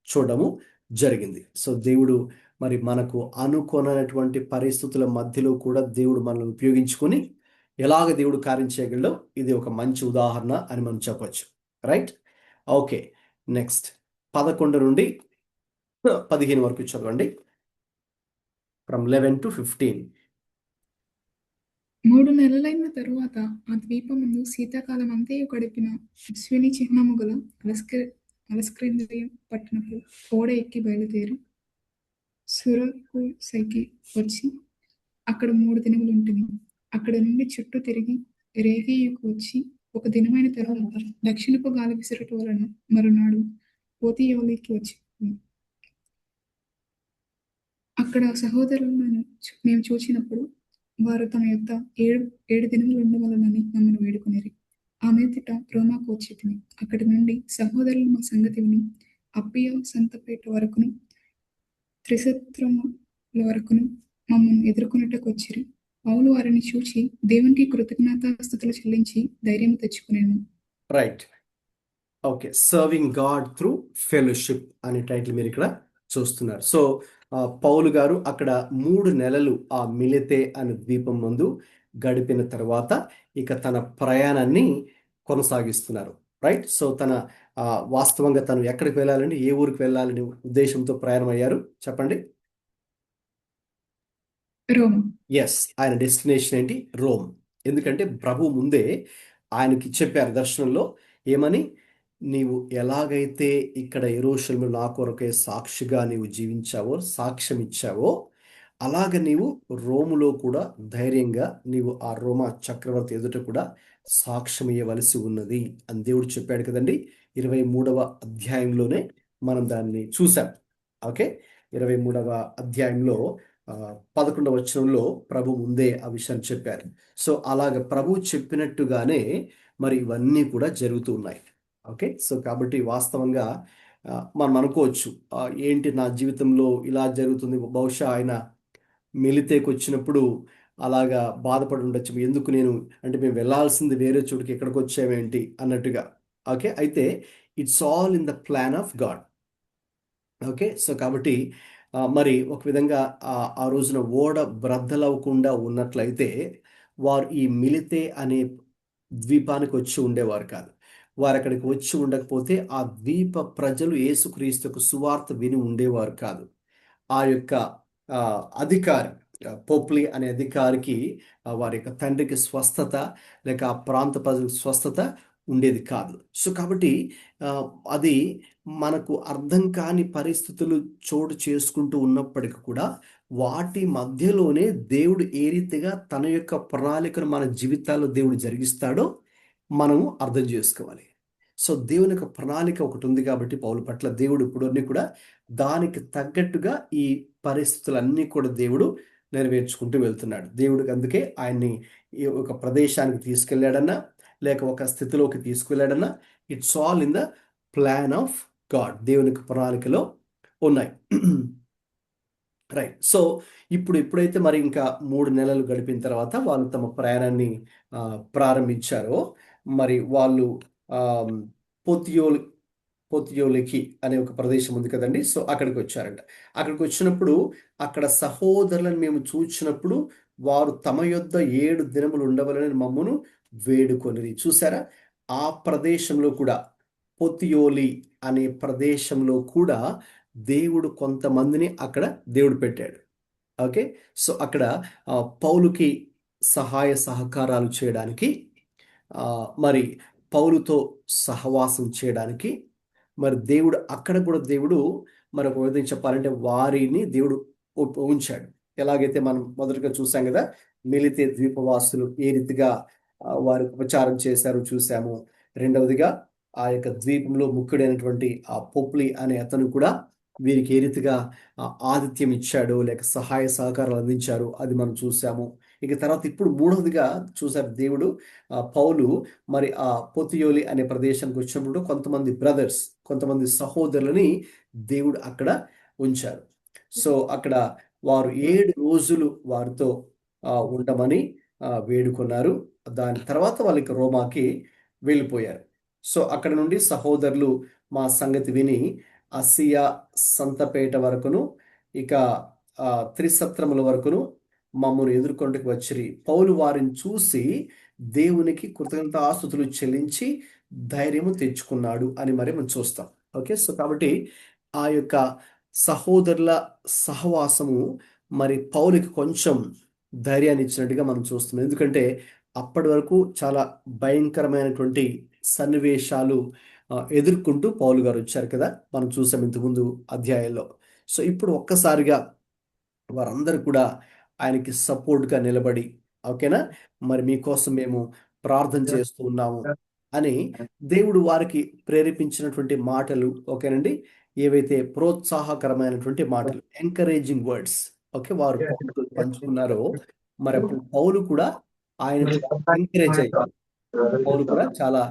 చూడడము జరిగింది. సో దేవుడు మరి మనకు అనుకోనటువంటి పరిస్థితుల మధ్యలో కూడా దేవుడు మనల్ని ఉపయోగించుకొని ఎలాగ దేవుడు కార్యం చేయగలడో ఇది ఒక మంచి ఉదాహరణ అని మనం చెప్పొచ్చు. Right, okay. నెక్స్ట్ 11 నుండి 15 వరకు చదవండి. From 11 to 15. 3 నెలలైన తరువాత ఆ ద్వీపమును శీతాకాలం అంతయు గడిపిన అశ్విని చిహ్నము గల అలస్క్రింద్రియం పట్టణపు ఓడ ఎక్కి బయలుదేరి సురకూసైకి వచ్చి అక్కడ 3 దినములు ఉంటుంది. అక్కడ నుండి చుట్టూ తిరిగి రేగియుకు వచ్చి 1 దినమైన తరువాత దక్షిణపు గాలి విసురుట వలన మరునాడు పోతియోలికి వచ్చి అక్కడ సహోదరులను మేము చూచినప్పుడు వారు తమ యొక్క 7 దినములు ఉండవలనని మమ్మల్ని వేడుకొనిరి. ఆ మీదట రోమాకు వచ్చితిమి. అక్కడి నుండి సహోదరులు మా సంగతి విని అప్పియ సంతపేట వరకును త్రిశత్రముల వరకును మమ్మల్ని ఎదుర్కొన్నట్టుకు వచ్చిరి. పౌలు వారిని చూచి దేవునికి కృతజ్ఞతాస్తుతులు చెల్లించి ధైర్యం తెచ్చుకునేను. Right, okay. Serving God through fellowship అనే టైటిల్ మీరు ఇక్కడ చూస్తున్నారు. సో పౌలు గారు అక్కడ 3 నెలలు ఆ మిలితే అనే ద్వీపం ముందు గడిపిన తర్వాత ఇక తన ప్రయాణాన్ని కొనసాగిస్తున్నారు. రైట్, సో వాస్తవంగా తను ఎక్కడికి వెళ్ళాలని, ఏ ఊరికి వెళ్ళాలని ఉద్దేశంతో ప్రయాణం అయ్యారు చెప్పండి. రోమ్. ఎస్, ఆయన డెస్టినేషన్ ఏంటి? రోమ్. ఎందుకంటే ప్రభు ముందే ఆయనకి చెప్పారు దర్శనంలో ఏమని, నీవు ఎలాగైతే ఇక్కడ యెరూషలేములో నా కొరకే సాక్షిగా నీవు జీవించావో, సాక్ష్యం ఇచ్చావో, అలాగ నీవు రోములో కూడా ధైర్యంగా నీవు ఆ రోమా చక్రవర్తి ఎదుట కూడా సాక్ష్యం ఇవ్వవలసి ఉన్నది అని దేవుడు చెప్పాడు కదండి. 23వ అధ్యాయంలోనే మనం దాన్ని చూసాం. ఓకే, 23వ అధ్యాయంలో 11వ వచనంలో ప్రభు ముందే ఆ విషయాన్ని చెప్పారు. సో అలాగ ప్రభు చెప్పినట్టుగానే మరి ఇవన్నీ కూడా జరుగుతూ ఉన్నాయి. ఓకే, సో కాబట్టి వాస్తవంగా మనం అనుకోవచ్చు, ఏంటి నా జీవితంలో ఇలా జరుగుతుంది, బహుశా ఆయన మెలితేకి వచ్చినప్పుడు అలాగా బాధపడి ఉండొచ్చు, ఎందుకు నేను అంటే మేము వెళ్ళాల్సింది వేరే చోటుకి ఎక్కడికి వచ్చామేంటి అన్నట్టుగా. ఓకే, అయితే it's all in the plan of God. Okay, so కాబట్టి మరి ఒక విధంగా ఆ రోజున ఓడ బ్రద్దలవ్వకుండా ఉన్నట్లయితే వారు ఈ మిలితే అనే ద్వీపానికి వచ్చి ఉండేవారు కాదు. వారు అక్కడికి వచ్చి ఉండకపోతే ఆ ద్వీప ప్రజలు యేసుక్రీస్తుకు సువార్త విని ఉండేవారు కాదు. ఆ యొక్క అధికారి పోప్లీ అనే అధికారికి వారి యొక్క తండ్రికి స్వస్థత లేక ఆ ప్రాంత ప్రజలకు స్వస్థత ఉండేది కాదు. సో కాబట్టి అది మనకు అర్థం కాని పరిస్థితులు చోటు చేసుకుంటూ ఉన్నప్పటికీ కూడా వాటి మధ్యలోనే దేవుడు ఏ రీతిగా తన యొక్క ప్రణాళికను మన జీవితాల్లో దేవుడు జరిగిస్తాడో మనము అర్థం చేసుకోవాలి. సో దేవుని యొక్క ప్రణాళిక ఒకటి ఉంది కాబట్టి పౌలు పట్ల దేవుడు ఇప్పుడు అన్ని కూడా దానికి తగ్గట్టుగా ఈ పరిస్థితులన్నీ కూడా దేవుడు నెరవేర్చుకుంటూ వెళ్తున్నాడు. దేవుడికి అందుకే ఆయన్ని ఈ ఒక ప్రదేశానికి తీసుకెళ్ళాడన్నా లేక ఒక స్థితిలోకి తీసుకెళ్ళాడన్నా it's all in the plan of God. దేవునికి ప్రణాళికలో ఉన్నాయి. రైట్. సో ఎప్పుడైతే మరి ఇంకా 3 నెలలు గడిపిన తర్వాత వాళ్ళు తమ ప్రయాణాన్ని ప్రారంభించారో మరి వాళ్ళు పొతియోలికి అనే ఒక ప్రదేశం ఉంది కదండి. సో అక్కడికి వచ్చారంట. అక్కడికి వచ్చినప్పుడు అక్కడ సహోదరులను మేము చూచినప్పుడు వారు తమ యొద్ద 7 దినములు ఉండవలని మమ్మను వేడుకొనిరి. చూసారా, ఆ ప్రదేశంలో కూడా పొతియోలి అనే ప్రదేశంలో కూడా దేవుడు కొంతమందిని అక్కడ దేవుడు పెట్టాడు. ఓకే, సో అక్కడ పౌలుకి సహాయ సహకారాలు చేయడానికి మరి పౌలుతో సహవాసం చేయడానికి మరి దేవుడు అక్కడ కూడా దేవుడు మరి ఒక విధంగా చెప్పాలంటే వారిని దేవుడు ఉంచాడు. ఎలాగైతే మనం మొదటగా చూసాం కదా, మిలితే ద్వీపవాసులు ఏ రీతిగా వారు ఉపచారం చేశారు చూసాము. రెండవదిగా ఆ యొక్క ద్వీపంలో ముఖ్యుడైనటువంటి ఆ పొప్లీ అనే అతను కూడా వీరికి ఏ రీతిగా ఆతిథ్యం ఇచ్చాడు లేక సహాయ సహకారాలు అందించారు అది మనం చూసాము. ఇక తర్వాత ఇప్పుడు మూడవదిగా చూసారు దేవుడు పౌలు మరి ఆ పొతియోలి అనే ప్రదేశానికి వచ్చినప్పుడు కొంతమంది సహోదరులని దేవుడు అక్కడ ఉంచారు. సో అక్కడ వారు 7 రోజులు వారితో ఉండమని వేడుకున్నారు. దాని తర్వాత వాళ్ళకి రోమాకి వెళ్ళిపోయారు. సో అక్కడ నుండి సహోదరులు మా సంగతి విని అసియా సంతపేట వరకును ఇక త్రిసత్రముల వరకును మమ్మల్ని ఎదుర్కొంటకు వచ్చిరి. పౌలు వారిని చూసి దేవునికి కృతజ్ఞతాస్తుతులు చెల్లించి ధైర్యము తెచ్చుకున్నాడు అని మరి మనం చూస్తాం. ఓకే, సో కాబట్టి ఆ యొక్క సహోదరుల సహవాసము మరి పౌలుకి కొంచెం ధైర్యాన్ని ఇచ్చినట్టుగా మనం చూస్తాం. ఎందుకంటే అప్పటి వరకు చాలా భయంకరమైనటువంటి సన్నివేశాలు ఎదుర్కొంటూ పౌలు గారు వచ్చారు కదా, మనం చూసాం ఇంతకుముందు అధ్యాయంలో. సో ఇప్పుడు ఒక్కసారిగా వారందరూ కూడా ఆయనకి సపోర్ట్గా నిలబడి ఓకేనా మరి మీకోసం మేము ప్రార్థన చేస్తూ ఉన్నాము అని దేవుడు వారికి ప్రేరేపించినటువంటి మాటలు ఓకేనండి, ఏవైతే ప్రోత్సాహకరమైనటువంటి మాటలు ఎంకరేజింగ్ వర్డ్స్ ఓకే వారు పంచుకున్నారో మరి అప్పుడు పౌలు కూడా ఆయన ఎంకరేజ్ అయ్యారు. పౌలు కూడా చాలా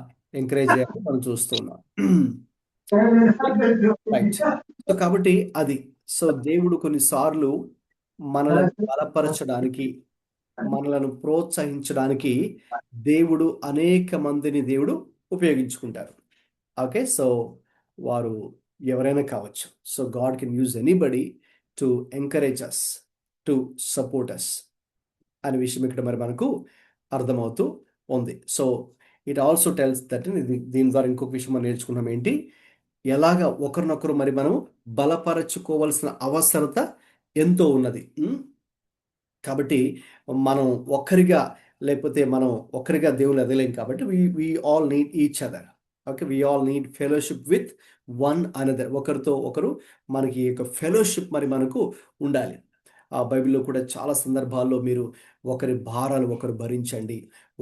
ఎంకరేజ్ అయ్యారు మనం చూస్తున్నాం. రైట్. సో కాబట్టి అది సో దేవుడు కొన్నిసార్లు మనలను బలపరచడానికి మనలను ప్రోత్సహించడానికి దేవుడు అనేక మందిని దేవుడు ఉపయోగించుకుంటారు. ఓకే, సో వారు ఎవరైనా కావచ్చు. So God can use anybody to encourage us, to support us అనే విషయం ఇక్కడ మరి మనకు అర్థమవుతూ ఉంది. So it also tells that దీని ద్వారా ఇంకొక విషయం మనం నేర్చుకున్నాం ఏంటి, ఎలాగ ఒకరినొకరు మరి మనం బలపరచుకోవాల్సిన అవసరత ఎంతో ఉన్నది. కాబట్టి మనం ఒక్కరిగా దేవుని ఎదలేం కాబట్టి we all need each other. Okay, we all need fellowship with one another. ఒకరితో ఒకరు మనకి యొక్క ఫెలోషిప్ మరి మనకు ఉండాలి. బైబిల్లో కూడా చాలా సందర్భాల్లో మీరు ఒకరి భారాలు ఒకరు భరించండి,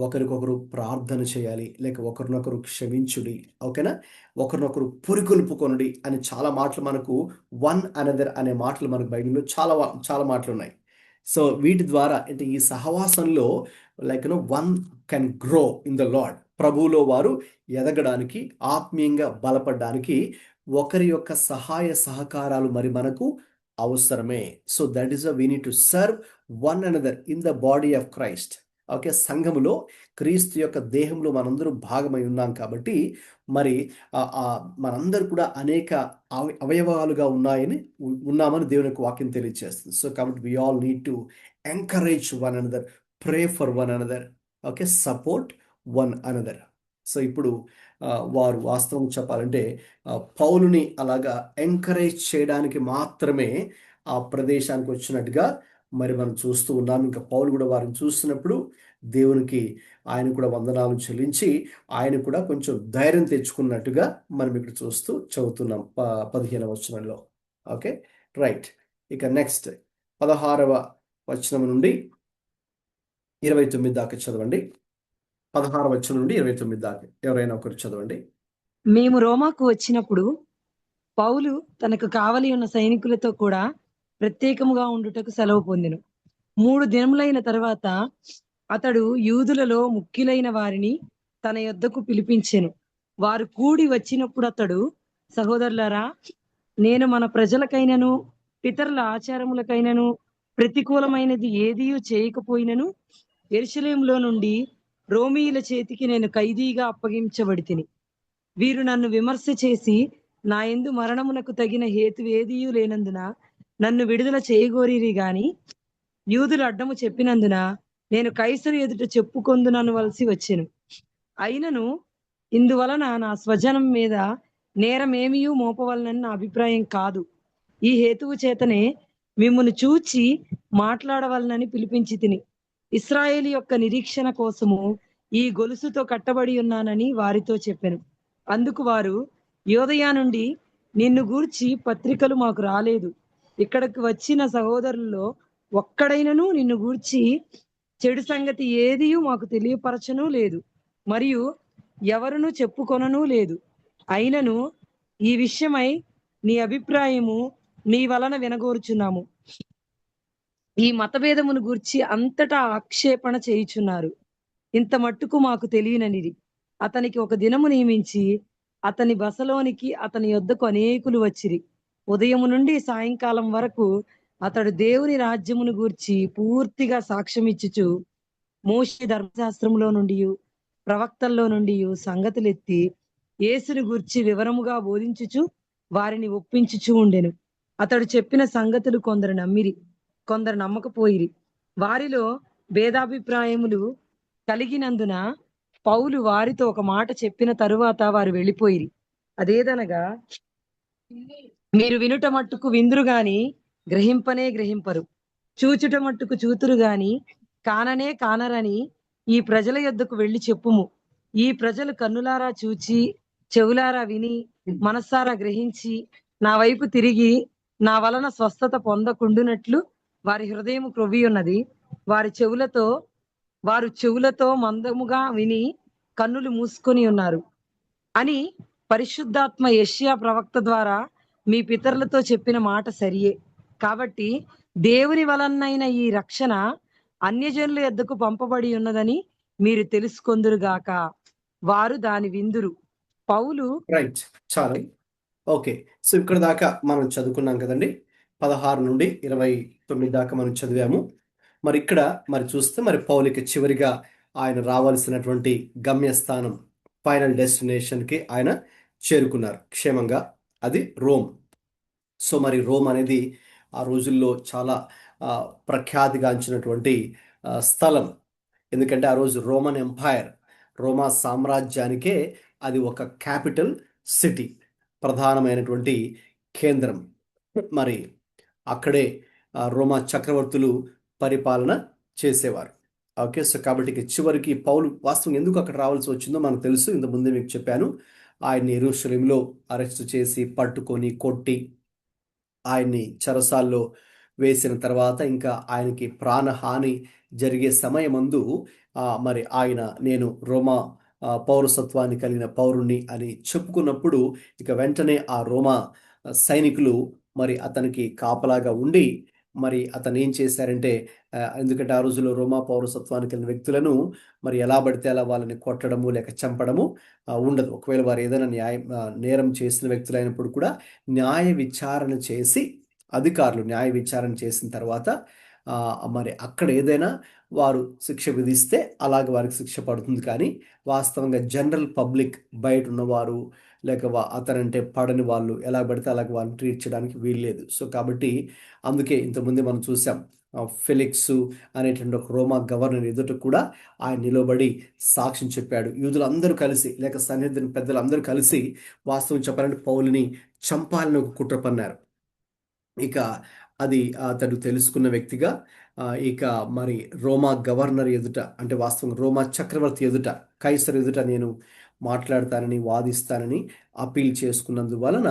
ఒకరికొకరు ప్రార్థన చేయాలి, లేక ఒకరినొకరు క్షమించుడి, ఓకేనా, ఒకరినొకరు పురికొల్పుకొనుడి అని చాలా మాటలు మనకు వన్ అనదర్ అనే మాటలు మనకు బైబిల్లో చాలా మాటలు ఉన్నాయి. సో వీటి ద్వారా అంటే ఈ సహవాసంలో like one can grow in the lord, ప్రభువులో వారు ఎదగడానికి, ఆత్మీయంగా బలపడడానికి ఒకరి యొక్క సహాయ సహకారాలు మరి మనకు అవసరమే. So that is we need to serve one another in the body of Christ. Okay, సంఘములో క్రీస్తు యొక్క దేహంలో మనందరూ భాగమై ఉన్నాం కాబట్టి మరి మనందరూ కూడా అనేక అవయవాలుగా ఉన్నామని దేవుని యొక్క వాక్యం తెలియజేస్తుంది. సో కాబట్టి we all need to encourage one another, pray for one another, okay, support one another. So ఇప్పుడు వారు వాస్తవం చెప్పాలంటే పౌలుని అలాగా ఎంకరేజ్ చేయడానికి మాత్రమే ఆ ప్రదేశానికి వచ్చినట్టుగా మరి మనం చూస్తూ ఉన్నాం. ఇంకా పౌలు కూడా వారిని చూస్తున్నప్పుడు దేవునికి ఆయన కూడా వందనాలు చెల్లించి ఆయన కూడా కొంచెం ధైర్యం తెచ్చుకున్నట్టుగా మనం ఇక్కడ చదువుతున్నాం 15వ వచనంలో. Okay, right. ఇక నెక్స్ట్ 16వ వచనం నుండి 29 దాకా చదవండి. 16వ వచనం నుండి 29 దాకా ఎవరైనా ఒకరు చదవండి. మేము రోమాకు వచ్చినప్పుడు పౌలు తనకు కావలి ఉన్న సైనికులతో కూడా ప్రత్యేకముగా ఉండుటకు సెలవు పొందెను. 3 దినములైన తర్వాత అతడు యూదులలో ముఖ్యులైన వారిని తన యొద్దకు పిలిపించెను. వారు కూడి వచ్చినప్పుడు అతడు, సహోదరులారా, నేను మన ప్రజలకైనను పితరుల ఆచారములకైనను ప్రతికూలమైనది ఏదియూ చేయకపోయినను యెరూషలేములో నుండి రోమీయుల చేతికి నేను ఖైదీగా అప్పగించబడి తిని, వీరు నన్ను విమర్శ చేసి నా యందు మరణమునకు తగిన హేతు ఏదియూ లేనందున నన్ను విడుదల చేయగోరిరి గాని యూదులు అడ్డము చెప్పినందున నేను కైసరు ఎదుట చెప్పుకొందునవలసి వచ్చెను. అయినను ఇందువలన నా స్వజనం మీద నేరమేమియూ మోపవలనని నా అభిప్రాయం కాదు. ఈ హేతువు చేతనే మిమ్మును చూచి మాట్లాడవలనని పిలిపించి తిని, ఇశ్రాయేలు యొక్క నిరీక్షణ కోసము ఈ గొలుసుతో కట్టబడి ఉన్నానని వారితో చెప్పెను. అందుకు వారు, యోదయ నుండి నిన్ను గూర్చి పత్రికలు మాకు రాలేదు, ఇక్కడికి వచ్చిన సహోదరుల్లో ఒక్కడైనను నిన్ను గూర్చి చెడు సంగతి ఏదియూ మాకు తెలియపరచను లేదు, మరియు ఎవరును చెప్పుకొనను లేదు. అయినను ఈ విషయమై నీ అభిప్రాయము నీ వలన వినగోరుచున్నాము. ఈ మతభేదమును గూర్చి అంతటా ఆక్షేపణ చేయుచున్నారు. ఇంత మట్టుకు మాకు తెలియననిది. అతనికి ఒక దినము నియమించి అతని బసలోనికి అతని యొద్దకు అనేకులు వచ్చిరి. ఉదయము నుండి సాయంకాలం వరకు అతడు దేవుని రాజ్యమును గూర్చి పూర్తిగా సాక్ష్యమిచ్చుచు మోషే ధర్మశాస్త్రములో నుండి ప్రవక్తల్లో నుండి సంగతులెత్తి యేసుని గూర్చి వివరముగా బోధించుచు వారిని ఒప్పించుచూ ఉండెను. అతడు చెప్పిన సంగతులు కొందరు నమ్మిరి, కొందరు నమ్మకపోయిరి. వారిలో భేదాభిప్రాయములు కలిగినందున పౌలు వారితో ఒక మాట చెప్పిన తరువాత వారు వెళ్ళిపోయిరి. అదేదనగా, మీరు వినుట మట్టుకు విందురు గాని గ్రహింపనే గ్రహింపరు, చూచుట మట్టుకు చూతురు గాని కాననే కానరని ఈ ప్రజల యొద్దకు వెళ్ళి చెప్పుము. ఈ ప్రజలు కన్నులారా చూచి, చెవులారా విని, మనస్సారా గ్రహించి నా వైపు తిరిగి నా వలన స్వస్థత పొందకుండునట్లు వారి హృదయం క్రొవ్వి ఉన్నది. వారు చెవులతో మందముగా విని కన్నులు మూసుకొని ఉన్నారు అని పరిశుద్ధాత్మ యెషయా ప్రవక్త ద్వారా మీ పితరులతో చెప్పిన మాట సరియే. కాబట్టి దేవుని వలనైన ఈ రక్షణ అన్యజనుల యొద్దకు పంపబడి ఉన్నదని మీరు తెలుసుకొందురుగాక. వారు దాని విందురు. పౌలు రైట్, చాలు. ఓకే, సో ఇక్కడ దాకా మనం చదువుకున్నాం కదండి. 16 నుండి 29 దాకా మనం చదివాము. మరి ఇక్కడ మరి చూస్తే మరి పౌలుకి చివరిగా ఆయన రావాల్సినటువంటి గమ్యస్థానం, ఫైనల్ డెస్టినేషన్కి ఆయన చేరుకున్నారు క్షేమంగా. అది రోమ్. సో మరి రోమ్ అనేది ఆ రోజుల్లో చాలా ప్రఖ్యాతిగాంచినటువంటి స్థలం. ఎందుకంటే ఆ రోజు రోమన్ ఎంపైర్, రోమా సామ్రాజ్యానికే అది ఒక క్యాపిటల్ సిటీ, ప్రధానమైనటువంటి కేంద్రం. మరి అక్కడే రోమా చక్రవర్తులు పరిపాలన చేసేవారు. ఓకే, సో కాబట్టి చివరికి పౌలు వాస్తవం ఎందుకు అక్కడ రావాల్సి వచ్చిందో మనకు తెలుసు, ఇంత ముందే మీకు చెప్పాను. ఆయన్ని యెరూషలేములో అరెస్ట్ చేసి పట్టుకొని కొట్టి ఆయన్ని చెరసాల్లో వేసిన తర్వాత ఇంకా ఆయనకి ప్రాణహాని జరిగే సమయమందు మరి ఆయన నేను రోమా పౌరసత్వాన్ని కలిగిన పౌరుణ్ణి అని చెప్పుకున్నప్పుడు ఇక వెంటనే ఆ రోమా సైనికులు మరి అతనికి కాపలాగా ఉండి మరి అతను ఏం చేశారంటే ఎందుకంటే ఆ రోజుల్లో రోమా పౌరసత్వానికి వెళ్ళిన వ్యక్తులను మరి ఎలా పడితే అలా వాళ్ళని కొట్టడము లేక చంపడము ఉండదు. ఒకవేళ వారు ఏదైనా నేరం చేసిన వ్యక్తులైనప్పుడు కూడా న్యాయ విచారణ చేసి అధికారులు న్యాయ విచారణ చేసిన తర్వాత మరి అక్కడ ఏదైనా వారు శిక్ష విధిస్తే అలాగ వారికి శిక్ష పడుతుంది. కానీ వాస్తవంగా జనరల్ పబ్లిక్ బయట ఉన్నవారు లేక అతనంటే పడని వాళ్ళు ఎలా పడితే అలాగ వాళ్ళని ట్రీట్ చేయడానికి వీల్లేదు. సో కాబట్టి అందుకే ఇంతకుముందే మనం చూసాం ఫెలిక్స్ అనేటువంటి ఒక రోమా గవర్నర్ ఎదుట కూడా ఆయన నిలబడి సాక్ష్యం చెప్పాడు. యూదులందరూ కలిసి లేక సన్నిహితుని పెద్దలందరూ కలిసి వాస్తవం చెప్పాలంటే పౌలుని చంపాలని ఒక కుట్ర పన్నారు. ఇక అది అతడు తెలుసుకున్న వ్యక్తిగా ఇక మరి రోమా గవర్నర్ ఎదుట అంటే వాస్తవం రోమా చక్రవర్తి ఎదుట కైసర్ ఎదుట నేను మాట్లాడతానని వాదిస్తానని అపీల్ చేసుకున్నందువలన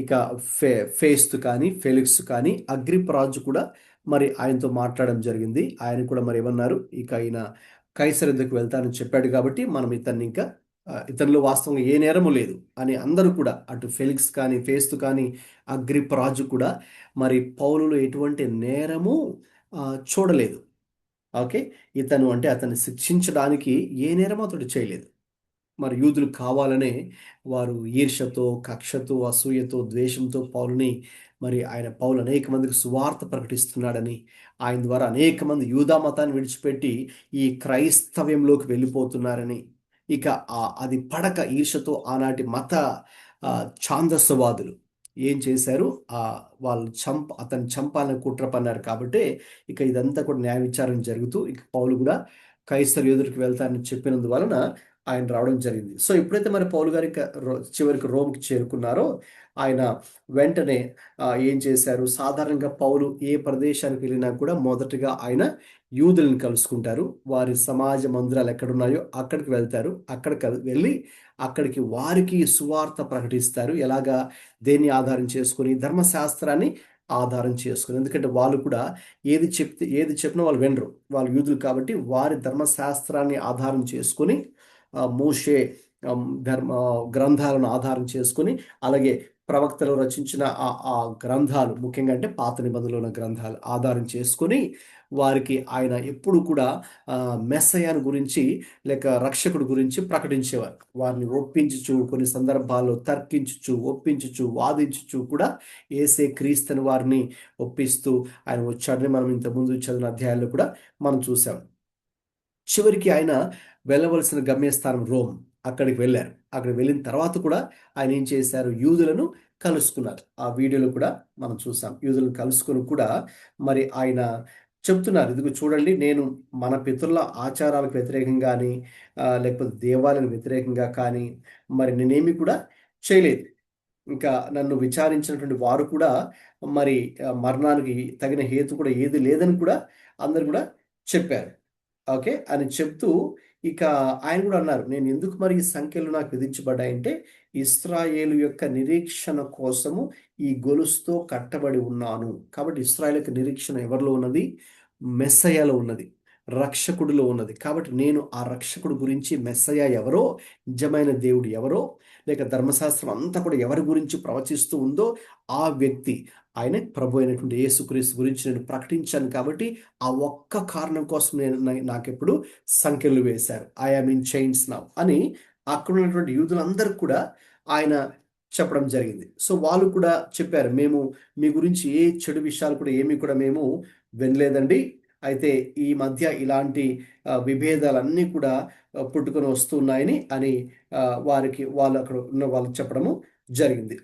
ఇక ఫేస్తు కానీ ఫెలిక్స్ కానీ అగ్రిప్పరాజు కూడా మరి ఆయనతో మాట్లాడడం జరిగింది. ఆయన కూడా మరి ఏమన్నారు, ఇక ఆయన కైసర్ ఎదుకు వెళ్తానని చెప్పాడు కాబట్టి మనం ఇతన్ని ఇంకా ఇతనిలో వాస్తవంగా ఏ నేరము లేదు అని అందరూ కూడా అటు ఫెలిక్స్ కానీ ఫేస్తు కానీ అగ్రిప్పరాజు కూడా మరి పౌలులో ఎటువంటి నేరము చూడలేదు. ఓకే, ఇతను అంటే అతన్ని శిక్షించడానికి ఏ నేరమో అతడు చేయలేదు. మరి యూదులు కావాలనే వారు ఈర్ష్యతో కక్షతో అసూయతో ద్వేషంతో పౌలుని మరి పౌలు అనేక మందికి సువార్త ప్రకటిస్తున్నాడని ఆయన ద్వారా అనేక మంది యూదా మతాన్ని విడిచిపెట్టి ఈ క్రైస్తవ్యంలోకి వెళ్ళిపోతున్నారని ఇక అది పడక ఈర్ష్యతో ఆనాటి మత ఛాందస్సవాదులు ఏం చేశారు, వాళ్ళు అతన్ని చంపాలని కుట్ర పన్నారు. కాబట్టి ఇక ఇదంతా కూడా న్యాయ విచారణ జరుగుతూ ఇక పౌలు కూడా కైసర్ ఎదురుకి వెళ్తానని చెప్పినందువలన ఆయన రావడం జరిగింది. సో ఎప్పుడైతే మరి పౌలు గారి చివరికి రోమ్కి చేరుకున్నారో ఆయన వెంటనే ఏం చేశారు, సాధారణంగా పౌలు ఏ ప్రదేశానికి వెళ్ళినా కూడా మొదటగా ఆయన యూదులను కలుసుకుంటారు. వారి సమాజ మందిరాలు ఎక్కడున్నాయో అక్కడికి వెళ్తారు. అక్కడికి వెళ్ళి అక్కడికి వారికి సువార్త ప్రకటిస్తారు. ఎలాగా, దేన్ని ఆధారం చేసుకుని, ధర్మశాస్త్రాన్ని ఆధారం చేసుకుని. ఎందుకంటే వాళ్ళు కూడా ఏది చెప్పినా వాళ్ళు వినరు, వాళ్ళు యూదులు కాబట్టి వారి ధర్మశాస్త్రాన్ని ఆధారం చేసుకుని మోషే గ్రంథాలను ఆధారం చేసుకుని అలాగే ప్రవక్తలు రచించిన ఆ గ్రంథాలు ముఖ్యంగా అంటే పాత నిబంధనలో ఉన్న గ్రంథాలు ఆధారం చేసుకొని వారికి ఆయన ఎప్పుడు కూడా మెస్సయాను గురించి లేక రక్షకుడు గురించి ప్రకటించేవారు. వారిని ఒప్పించుచు, కొన్ని సందర్భాల్లో తర్కించుచు, ఒప్పించుచు, వాదించుచు కూడా యేసే క్రీస్తుని వారిని ఒప్పిస్తూ ఆయన వచ్చాడని మనం ఇంతకుముందు చదివిన అధ్యాయాల్లో కూడా మనం చూసాం. చివరికి ఆయన వెళ్ళవలసిన గమ్యస్థానం రోమ్, అక్కడికి వెళ్ళారు. అక్కడికి వెళ్ళిన తర్వాత కూడా ఆయన ఏం చేశారు, యూదులను కలుసుకున్నారు. ఆ వీడియోలో కూడా మనం చూసాం. యూదులను కలుసుకుని కూడా మరి ఆయన చెప్తున్నారు, ఇదిగో చూడండి, నేను మన పితరుల ఆచారాలకు వ్యతిరేకంగా కానీ లేకపోతే దేవాలయాలకు వ్యతిరేకంగా కానీ మరి నేనేమి కూడా చేయలేదు. ఇంకా నన్ను విచారించినటువంటి వారు కూడా మరి మరణానికి తగిన హేతు కూడా ఏది లేదని కూడా అందరు కూడా చెప్పారు. ఓకే అని చెప్తూ ఇక ఆయన కూడా అన్నారు, నేను ఎందుకు మరి ఈ సంఖ్యలు నాకు విధించబడ్డాయంటే ఇశ్రాయేలు యొక్క నిరీక్షణ కోసము ఈ గొలుసుతో కట్టబడి ఉన్నాను. కాబట్టి ఇశ్రాయేలు యొక్క నిరీక్షణ ఎవరిలో ఉన్నది, మెస్సయాలో ఉన్నది, రక్షకుడిలో ఉన్నది. కాబట్టి నేను ఆ రక్షకుడు గురించి, మెస్సయ ఎవరో, నిజమైన దేవుడు ఎవరో, లేక ధర్మశాస్త్రం అంతా కూడా ఎవరి గురించి ప్రవచిస్తూ ఉందో ఆ వ్యక్తి ఆయన ప్రభు అయినటువంటి యేసుక్రీస్తు గురించి నేను ప్రకటించాను. కాబట్టి ఆ ఒక్క కారణం కోసం నాకెప్పుడు సంఖ్యలు వేశారు. I am in chains now అని అక్కడ ఉన్నటువంటి యూదులందరూ కూడా ఆయన చెప్పడం జరిగింది. సో వాళ్ళు కూడా చెప్పారు, మేము మీ గురించి ఏ చెడు విషయాలు కూడా ఏమీ కూడా మేము వినలేదండి. అయితే ఈ మధ్య ఇలాంటి విభేదాలన్నీ కూడా పుట్టుకొని వస్తున్నాయని అని వాళ్ళు అక్కడ ఉన్న వాళ్ళకి చెప్పడము జరిగింది.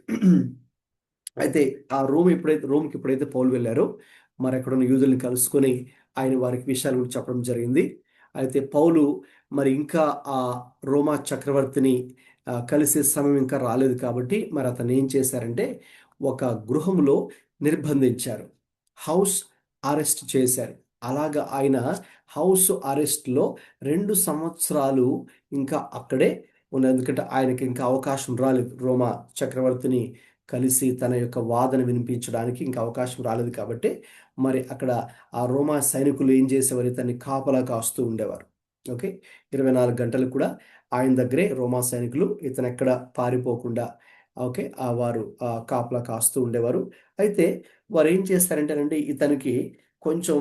అయితే ఆ రోమ్కి ఎప్పుడైతే పౌలు వెళ్ళారో మరి అక్కడ ఉన్న యూదుల్ని కలుసుకొని ఆయన వారికి విషయాల గురించి చెప్పడం జరిగింది. అయితే పౌలు మరి ఇంకా ఆ రోమా చక్రవర్తిని కలిసే సమయం ఇంకా రాలేదు కాబట్టి మరి అతను ఏం చేశారంటే ఒక గృహంలో నిర్బంధించారు, హౌస్ అరెస్ట్ చేశారు. అలాగా ఆయన హౌస్ అరెస్ట్లో 2 సంవత్సరాలు ఇంకా అక్కడే ఉన్నది. ఎందుకంటే ఆయనకి ఇంకా అవకాశం రాలేదు రోమా చక్రవర్తిని కలిసి తన యొక్క వాదన వినిపించడానికి ఇంకా అవకాశం రాలేదు కాబట్టి మరి అక్కడ ఆ రోమా సైనికులు ఏం చేసేవారు, ఇతన్ని కాపలా కాస్తూ ఉండేవారు. ఓకే, 24 గంటలు కూడా ఆయన దగ్గరే రోమా సైనికులు ఇతను ఎక్కడ పారిపోకుండా ఓకే వారు కాపలా కాస్తూ ఉండేవారు. అయితే వారు ఏం చేస్తారంటేనండి, ఇతనికి కొంచెం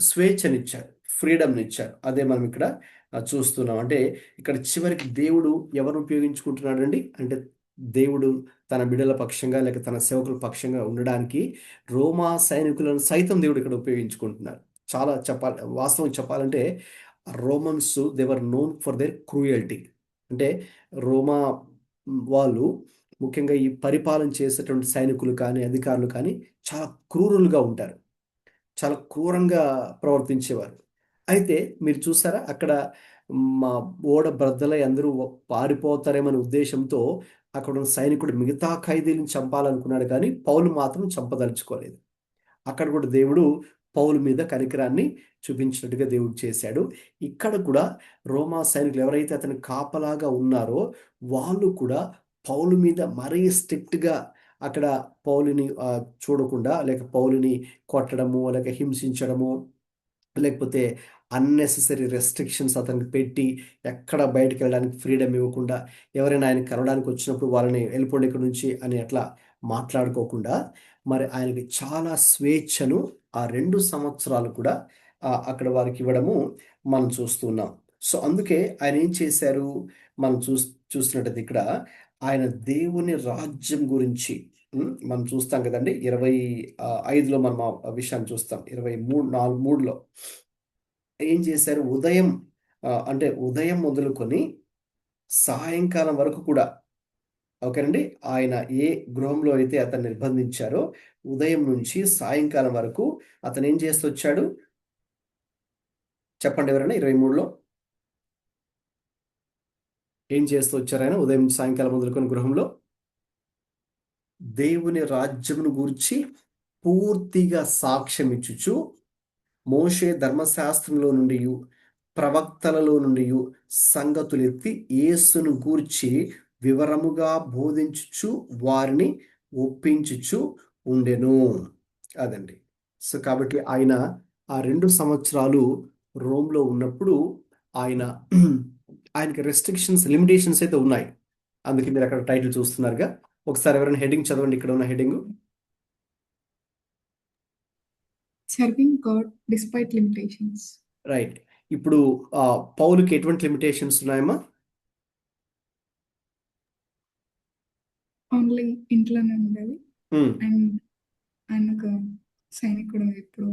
స్వేచ్ఛనిచ్చారు, ఫ్రీడమ్నిచ్చారు. అదే మనం ఇక్కడ చూస్తున్నాం. అంటే ఇక్కడ చివరికి దేవుడు ఎవరు ఉపయోగించుకుంటున్నాడండి అంటే, దేవుడు తన బిడ్డల పక్షంగా లేక తన సేవకుల పక్షంగా ఉండడానికి రోమా సైనికులను సైతం దేవుడు ఇక్కడ ఉపయోగించుకుంటున్నారు. చాలా వాస్తవం చెప్పాలంటే Romans they were known for their cruelty. అంటే రోమా వాళ్ళు ముఖ్యంగా ఈ పరిపాలన చేసేటువంటి సైనికులు కానీ అధికారులు కానీ చాలా క్రూరులుగా ఉంటారు, చాలా క్రూరంగా ప్రవర్తించేవారు. అయితే మీరు చూసారా, అక్కడ మా ఓడ బ్రద్దలై అందరూ పారిపోతారేమనే ఉద్దేశంతో అక్కడ ఉన్న సైనికుడు మిగతా ఖైదీలను చంపాలనుకున్నాడు, కానీ పౌలు మాత్రం చంపదలుచుకోలేదు. అక్కడ కూడా దేవుడు పౌలు మీద కనికరాన్ని చూపించినట్టుగా దేవుడు చేశాడు. ఇక్కడ కూడా రోమా సైనికులు ఎవరైతే అతని కాపలాగా ఉన్నారో వాళ్ళు కూడా పౌలు మీద మరీ స్ట్రిక్ట్గా అక్కడ పౌలుని చూడకుండా లేక పౌలుని కొట్టడము లేక హింసించడము లేకపోతే అన్నెసెసరీ రెస్ట్రిక్షన్స్ అతనికి పెట్టి ఎక్కడ బయటకు వెళ్ళడానికి ఫ్రీడమ్ ఇవ్వకుండా, ఎవరైనా ఆయన కలవడానికి వచ్చినప్పుడు వాళ్ళని వెళ్ళిపోండి ఇక్కడ నుంచి అని అట్లా మాట్లాడుకోకుండా మరి ఆయనకి చాలా స్వేచ్ఛను ఆ 2 సంవత్సరాలు కూడా అక్కడ వారికి ఇవ్వడము మనం చూస్తున్నాం. సో అందుకే ఆయన ఏం చేశారు మనం చూస్తున్నట్టయితే ఇక్కడ ఆయన దేవుని రాజ్యం గురించి మనం చూస్తాం కదండి. 25లో మనం ఆ విషయాన్ని చూస్తాం. 23:3లో ఏం చేశారు, ఉదయం మొదలుకొని సాయంకాలం వరకు కూడా ఓకేనండి, ఆయన ఏ గృహంలో అయితే అతను నిర్బంధించారో ఉదయం నుంచి సాయంకాలం వరకు అతను ఏం చేస్తూ వచ్చాడు చెప్పండి ఎవరైనా. 23లో ఏం చేస్తూ వచ్చారు ఆయన ఉదయం సాయంకాలం మొదలుకొని గృహంలో? దేవుని రాజ్యమును గూర్చి పూర్తిగా సాక్ష్యం ఇచ్చుచు మోషే ధర్మశాస్త్రంలో నుండి ప్రవక్తలలో నుండి సంగతులు ఎత్తి యేసును గూర్చి వివరముగా బోధించుచు వారిని ఒప్పించుచు ఉండెను. అదండి. సో కాబట్టి ఆయన ఆ 2 సంవత్సరాలు రోమ్లో ఉన్నప్పుడు ఆయనకి రెస్ట్రిక్షన్స్, లిమిటేషన్స్ అయితే ఉన్నాయి. అందుకే మీరు అక్కడ టైటిల్ చూస్తున్నారుగా. ఒకసారి ఎవరైనా హెడ్డింగ్ చదవండి, ఇక్కడ ఉన్న heading. Serving God despite limitations. Right. ఇప్పుడు పౌలుకి ఎటువంటి లిమిటేషన్స్ ఉన్నాయమ్మా? ఓన్లీ ఇంట్లోనే ఉండాలి అండ్ ఆయనకు సైనికుడు ఎప్పుడు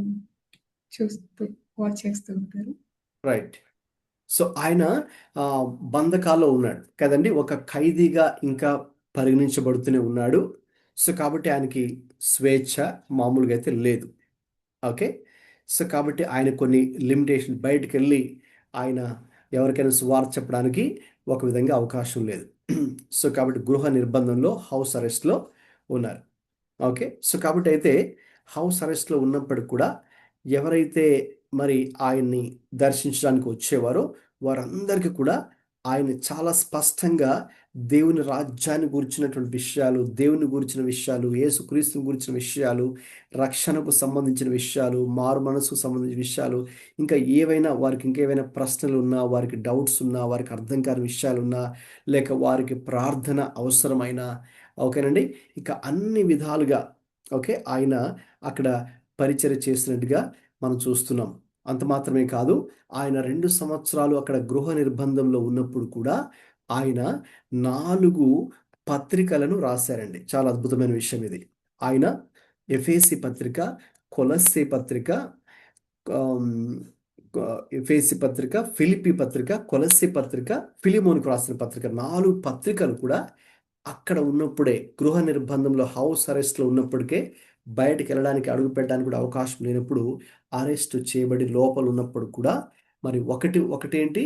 చూస్తూ వాచ్ చేస్తూ ఉంటారు. రైట్. సో ఆయన బంధకాల్లో ఉన్నాడు కదండి, ఒక ఖైదీగా ఇంకా పరిగణించబడుతూనే ఉన్నాడు. సో కాబట్టి ఆయనకి స్వేచ్ఛ మామూలుగా అయితే లేదు. ఓకే. సో కాబట్టి ఆయన కొన్ని లిమిటేషన్, బయటకు వెళ్ళి ఆయన ఎవరికైనా సువార్త చెప్పడానికి ఒక విధంగా అవకాశం లేదు. సో కాబట్టి గృహ నిర్బంధంలో, హౌస్ అరెస్ట్లో ఉన్నారు. ఓకే. సో కాబట్టి అయితే హౌస్ అరెస్ట్లో ఉన్నప్పటికి కూడా ఎవరైతే మరి ఆయన్ని దర్శించడానికి వచ్చేవారో వారందరికీ కూడా ఆయన చాలా స్పష్టంగా దేవుని రాజ్యాన్ని గురించినటువంటి విషయాలు, దేవుని గురించిన విషయాలు, యేసుక్రీస్తుని గురించిన విషయాలు, రక్షణకు సంబంధించిన విషయాలు, మారు మనసుకు సంబంధించిన విషయాలు, ఇంకా ఏవైనా వారికి ఇంకేవైనా ప్రశ్నలు ఉన్నా, వారికి డౌట్స్ ఉన్నా, వారికి అర్థం కాని విషయాలు ఉన్నా, లేక వారికి ప్రార్థన అవసరమైన ఓకేనండి, ఇక అన్ని విధాలుగా ఓకే ఆయన అక్కడ పరిచర్య చేసినట్టుగా మనం చూస్తున్నాం. అంత మాత్రమే కాదు, ఆయన 2 సంవత్సరాలు అక్కడ గృహ నిర్బంధంలో ఉన్నప్పుడు కూడా ఆయన 4 పత్రికలను రాశారండి. చాలా అద్భుతమైన విషయం ఇది. ఆయన ఎఫెసీ పత్రిక, కొలస్సే పత్రిక, ఎఫెసీ పత్రిక, ఫిలిప్పీ పత్రిక, కొలస్సే పత్రిక, ఫిలిమోనుకు రాసిన పత్రిక, 4 పత్రికలు కూడా అక్కడ ఉన్నప్పుడే, గృహ నిర్బంధంలో హౌస్ అరెస్ట్లో ఉన్నప్పటికే, బయటకు వెళ్ళడానికి అడుగు పెట్టడానికి కూడా అవకాశం లేనప్పుడు, అరెస్ట్ చేయబడి లోపల ఉన్నప్పుడు కూడా మరి ఒకటేంటి,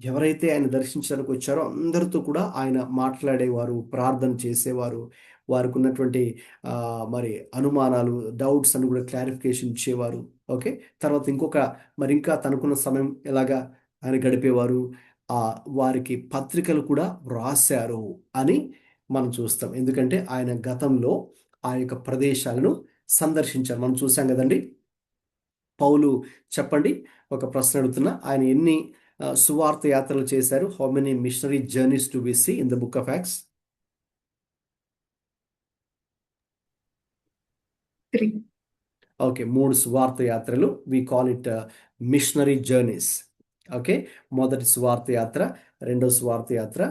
ఎవరైతే ఆయన దర్శించడానికి వచ్చారో అందరితో కూడా ఆయన మాట్లాడేవారు, ప్రార్థన చేసేవారు, వారికి ఉన్నటువంటి మరి అనుమానాలు, డౌట్స్ అని కూడా క్లారిఫికేషన్ ఇచ్చేవారు. ఓకే. తర్వాత ఇంకా తనకున్న సమయం ఎలాగా ఆయన గడిపేవారు, వారికి పత్రికలు కూడా రాశారు అని మనం చూస్తాం. ఎందుకంటే ఆయన గతంలో ఆ యొక్క ప్రదేశాలను సందర్శించారు. మనం చూసాం కదండి. పౌలు చెప్పండి, ఒక ప్రశ్న అడుగుతున్నా, ఆయన ఎన్ని సువార్త యాత్రలు చేశారు? How many missionary journeys do we see in the book of Acts? 3. Okay, 3 సువార్త యాత్రలు. We call it missionary journeys. Okay, మొదటి సువార్త యాత్ర, రెండో సువార్త యాత్ర,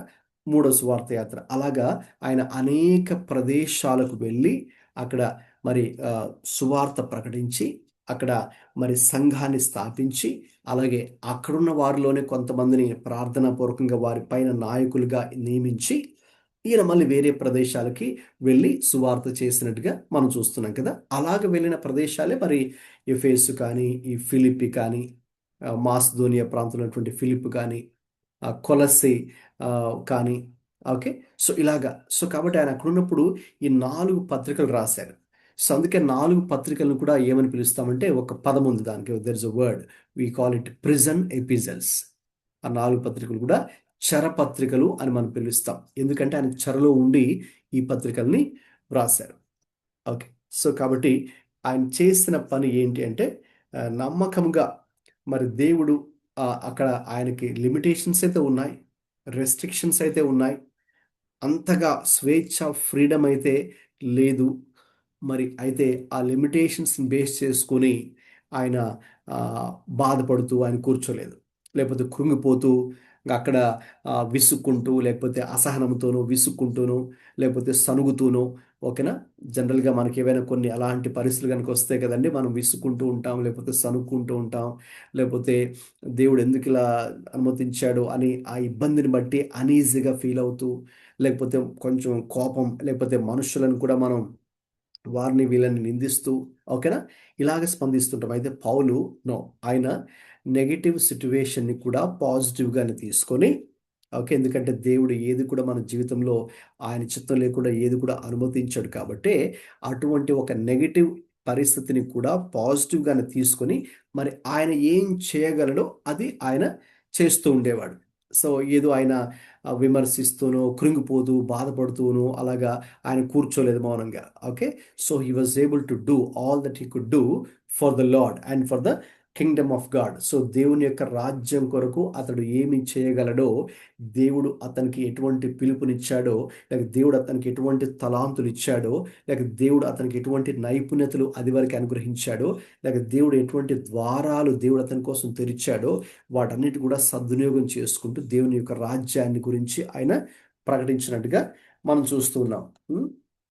మూడో సువార్త యాత్ర. అలాగా ఆయన అనేక ప్రదేశాలకు వెళ్ళి అక్కడ మరి సువార్త ప్రకటించి అక్కడ మరి సంఘాన్ని స్థాపించి, అలాగే అక్కడున్న వారిలోనే కొంతమందిని ప్రార్థనాపూర్వకంగా వారి పైన నాయకులుగా నియమించి ఈయన మళ్ళీ వేరే ప్రదేశాలకి వెళ్ళి సువార్త చేసినట్టుగా మనం చూస్తున్నాం కదా. అలాగ వెళ్ళిన ప్రదేశాలే మరి ఎఫెసు కానీ, ఈ ఫిలిప్పి కానీ, మాసిదోనియా ప్రాంతంలో ఉన్నటువంటి ఫిలిప్ కానీ, కొలస్సే కానీ. ఓకే, సో ఇలాగా. సో కాబట్టి ఆయన అక్కడ ఉన్నప్పుడు ఈ 4 పత్రికలు రాశారు. సో అందుకే 4 పత్రికలను కూడా ఏమని పిలుస్తామంటే, ఒక పదం ఉంది దానికి, there is a word, we call it prison epistles. ఆ 4 పత్రికలు కూడా చెర పత్రికలు అని మనం పిలుస్తాం. ఎందుకంటే ఆయన చెరలో ఉండి ఈ పత్రికల్ని వ్రాశారు. ఓకే, సో కాబట్టి ఆయన చేసిన పని ఏంటి అంటే, నమ్మకంగా మరి దేవుడు అక్కడ ఆయనకి లిమిటేషన్స్ అయితే ఉన్నాయి, రెస్ట్రిక్షన్స్ అయితే ఉన్నాయి, అంతగా స్వేచ్ఛ, ఫ్రీడమ్ అయితే లేదు. మరి అయితే ఆ లిమిటేషన్స్ బేస్ చేసుకొని ఆయన బాధపడుతూ ఆయన కూర్చోలేదు, లేకపోతే కృంగిపోతూ అక్కడ విసుక్కుంటూ, లేకపోతే అసహనంతోనూ విసుక్కుంటూనూ, లేకపోతే సనుగుతూనూ. ఓకేనా, జనరల్గా మనకి ఏవైనా కొన్ని అలాంటి పరిస్థితులు కనుక వస్తాయి కదండి, మనం విసుక్కుంటూ ఉంటాం, లేకపోతే సనుక్కుంటూ ఉంటాం, లేకపోతే దేవుడు ఎందుకు ఇలా అనుమతించాడు అని ఆ ఇబ్బందిని బట్టి అనీజీగా ఫీల్ అవుతూ, లేకపోతే కొంచెం కోపం, లేకపోతే మనుషులను కూడా మనం వారిని వీళ్ళని నిందిస్తూ, ఓకేనా, ఇలాగ స్పందిస్తుంటాం. అయితే పౌలు నో, ఆయన నెగిటివ్ సిచ్యువేషన్ని కూడా పాజిటివ్గానే తీసుకొని, ఓకే, ఎందుకంటే దేవుడు ఏది కూడా మన జీవితంలో ఆయన చిత్తం లేకుండా ఏది కూడా అనుమతించాడు కాబట్టి, అటువంటి ఒక నెగిటివ్ పరిస్థితిని కూడా పాజిటివ్గానే తీసుకొని మరి ఆయన ఏం చేయగలడో అది ఆయన చేస్తూ ఉండేవాడు. సో ఏదో ఆయన విమర్శిస్తూనో, కృంగిపోతూ, బాధపడుతూనో అలాగా ఆయన కూర్చోలేదు మౌనంగా. Okay, so he was able to do all that he could do for the lord and for the Kingdom of God. So దేవుని యొక్క రాజ్యం కొరకు అతడు ఏమి చేయగలడో, దేవుడు అతనికి ఎటువంటి పిలుపునిచ్చాడో, లేక దేవుడు అతనికి ఎటువంటి తలాంతులు ఇచ్చాడో, లేక దేవుడు అతనికి ఎటువంటి నైపుణ్యతలు అది వరకు అనుగ్రహించాడో, లేక దేవుడు ఎటువంటి ద్వారాలు దేవుడు అతని కోసం తెరిచాడో, వాటన్నిటి కూడా సద్వినియోగం చేసుకుంటూ దేవుని యొక్క రాజ్యాన్ని గురించి ఆయన ప్రకటించినట్టుగా మనం చూస్తూ ఉన్నాం.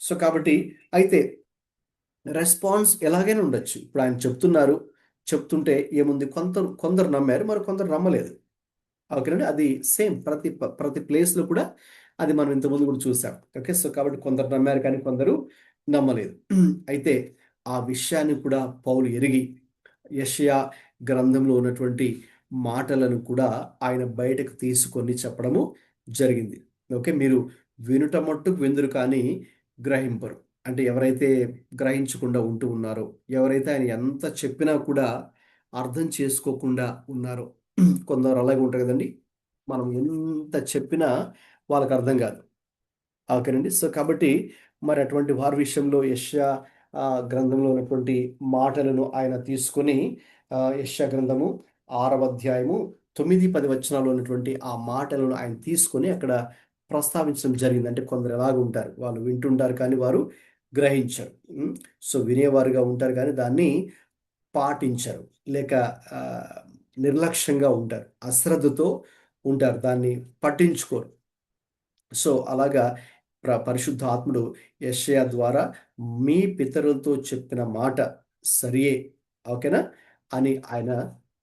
సో కాబట్టి అయితే రెస్పాన్స్ ఎలాగైనా ఉండొచ్చు. ఇప్పుడు ఆయన చెప్తుంటే ఏముంది, కొందరు నమ్మారు, మరి కొందరు నమ్మలేదు. ఓకేనండి, అది సేమ్ ప్రతి ప్లేస్లో కూడా అది మనం ఇంతకుముందు కూడా చూసాం. ఓకే, సో కాబట్టి కొందరు నమ్మారు కానీ కొందరు నమ్మలేదు. అయితే ఆ విషయాన్ని కూడా పౌలు ఎరిగి యెషయా గ్రంథంలో ఉన్నటువంటి మాటలను కూడా ఆయన బయటకు తీసుకొని చెప్పడము జరిగింది. ఓకే, మీరు వినుట మట్టుకు విందురు కానీ గ్రహింపరు. అంటే ఎవరైతే గ్రహించకుండా ఉంటూ ఉన్నారో, ఎవరైతే ఆయన ఎంత చెప్పినా కూడా అర్థం చేసుకోకుండా ఉన్నారో, కొందరు అలాగే ఉంటారు కదండి, మనం ఎంత చెప్పినా వాళ్ళకి అర్థం కాదు. ఓకేనండి, సో కాబట్టి మరి అటువంటి వారి విషయంలో యెషయా గ్రంథంలో ఉన్నటువంటి మాటలను ఆయన తీసుకొని, యెషయా గ్రంథము 6వ అధ్యాయము 9-10 వచనాల్లో ఉన్నటువంటి ఆ మాటలను ఆయన తీసుకొని అక్కడ ప్రస్తావించడం జరిగింది. అంటే కొందరు ఎలాగ ఉంటారు, వాళ్ళు వింటుంటారు కానీ వారు గ్రహించరు. సో వినేవారుగా ఉంటారు కానీ దాన్ని పాటించరు, లేక నిర్లక్ష్యంగా ఉంటారు, అశ్రద్ధతో ఉంటారు, దాన్ని పట్టించుకోరు. సో అలాగా పరిశుద్ధ ఆత్ముడు యెషయా ద్వారా మీ పితరులతో చెప్పిన మాట సరియే, ఓకేనా అని ఆయన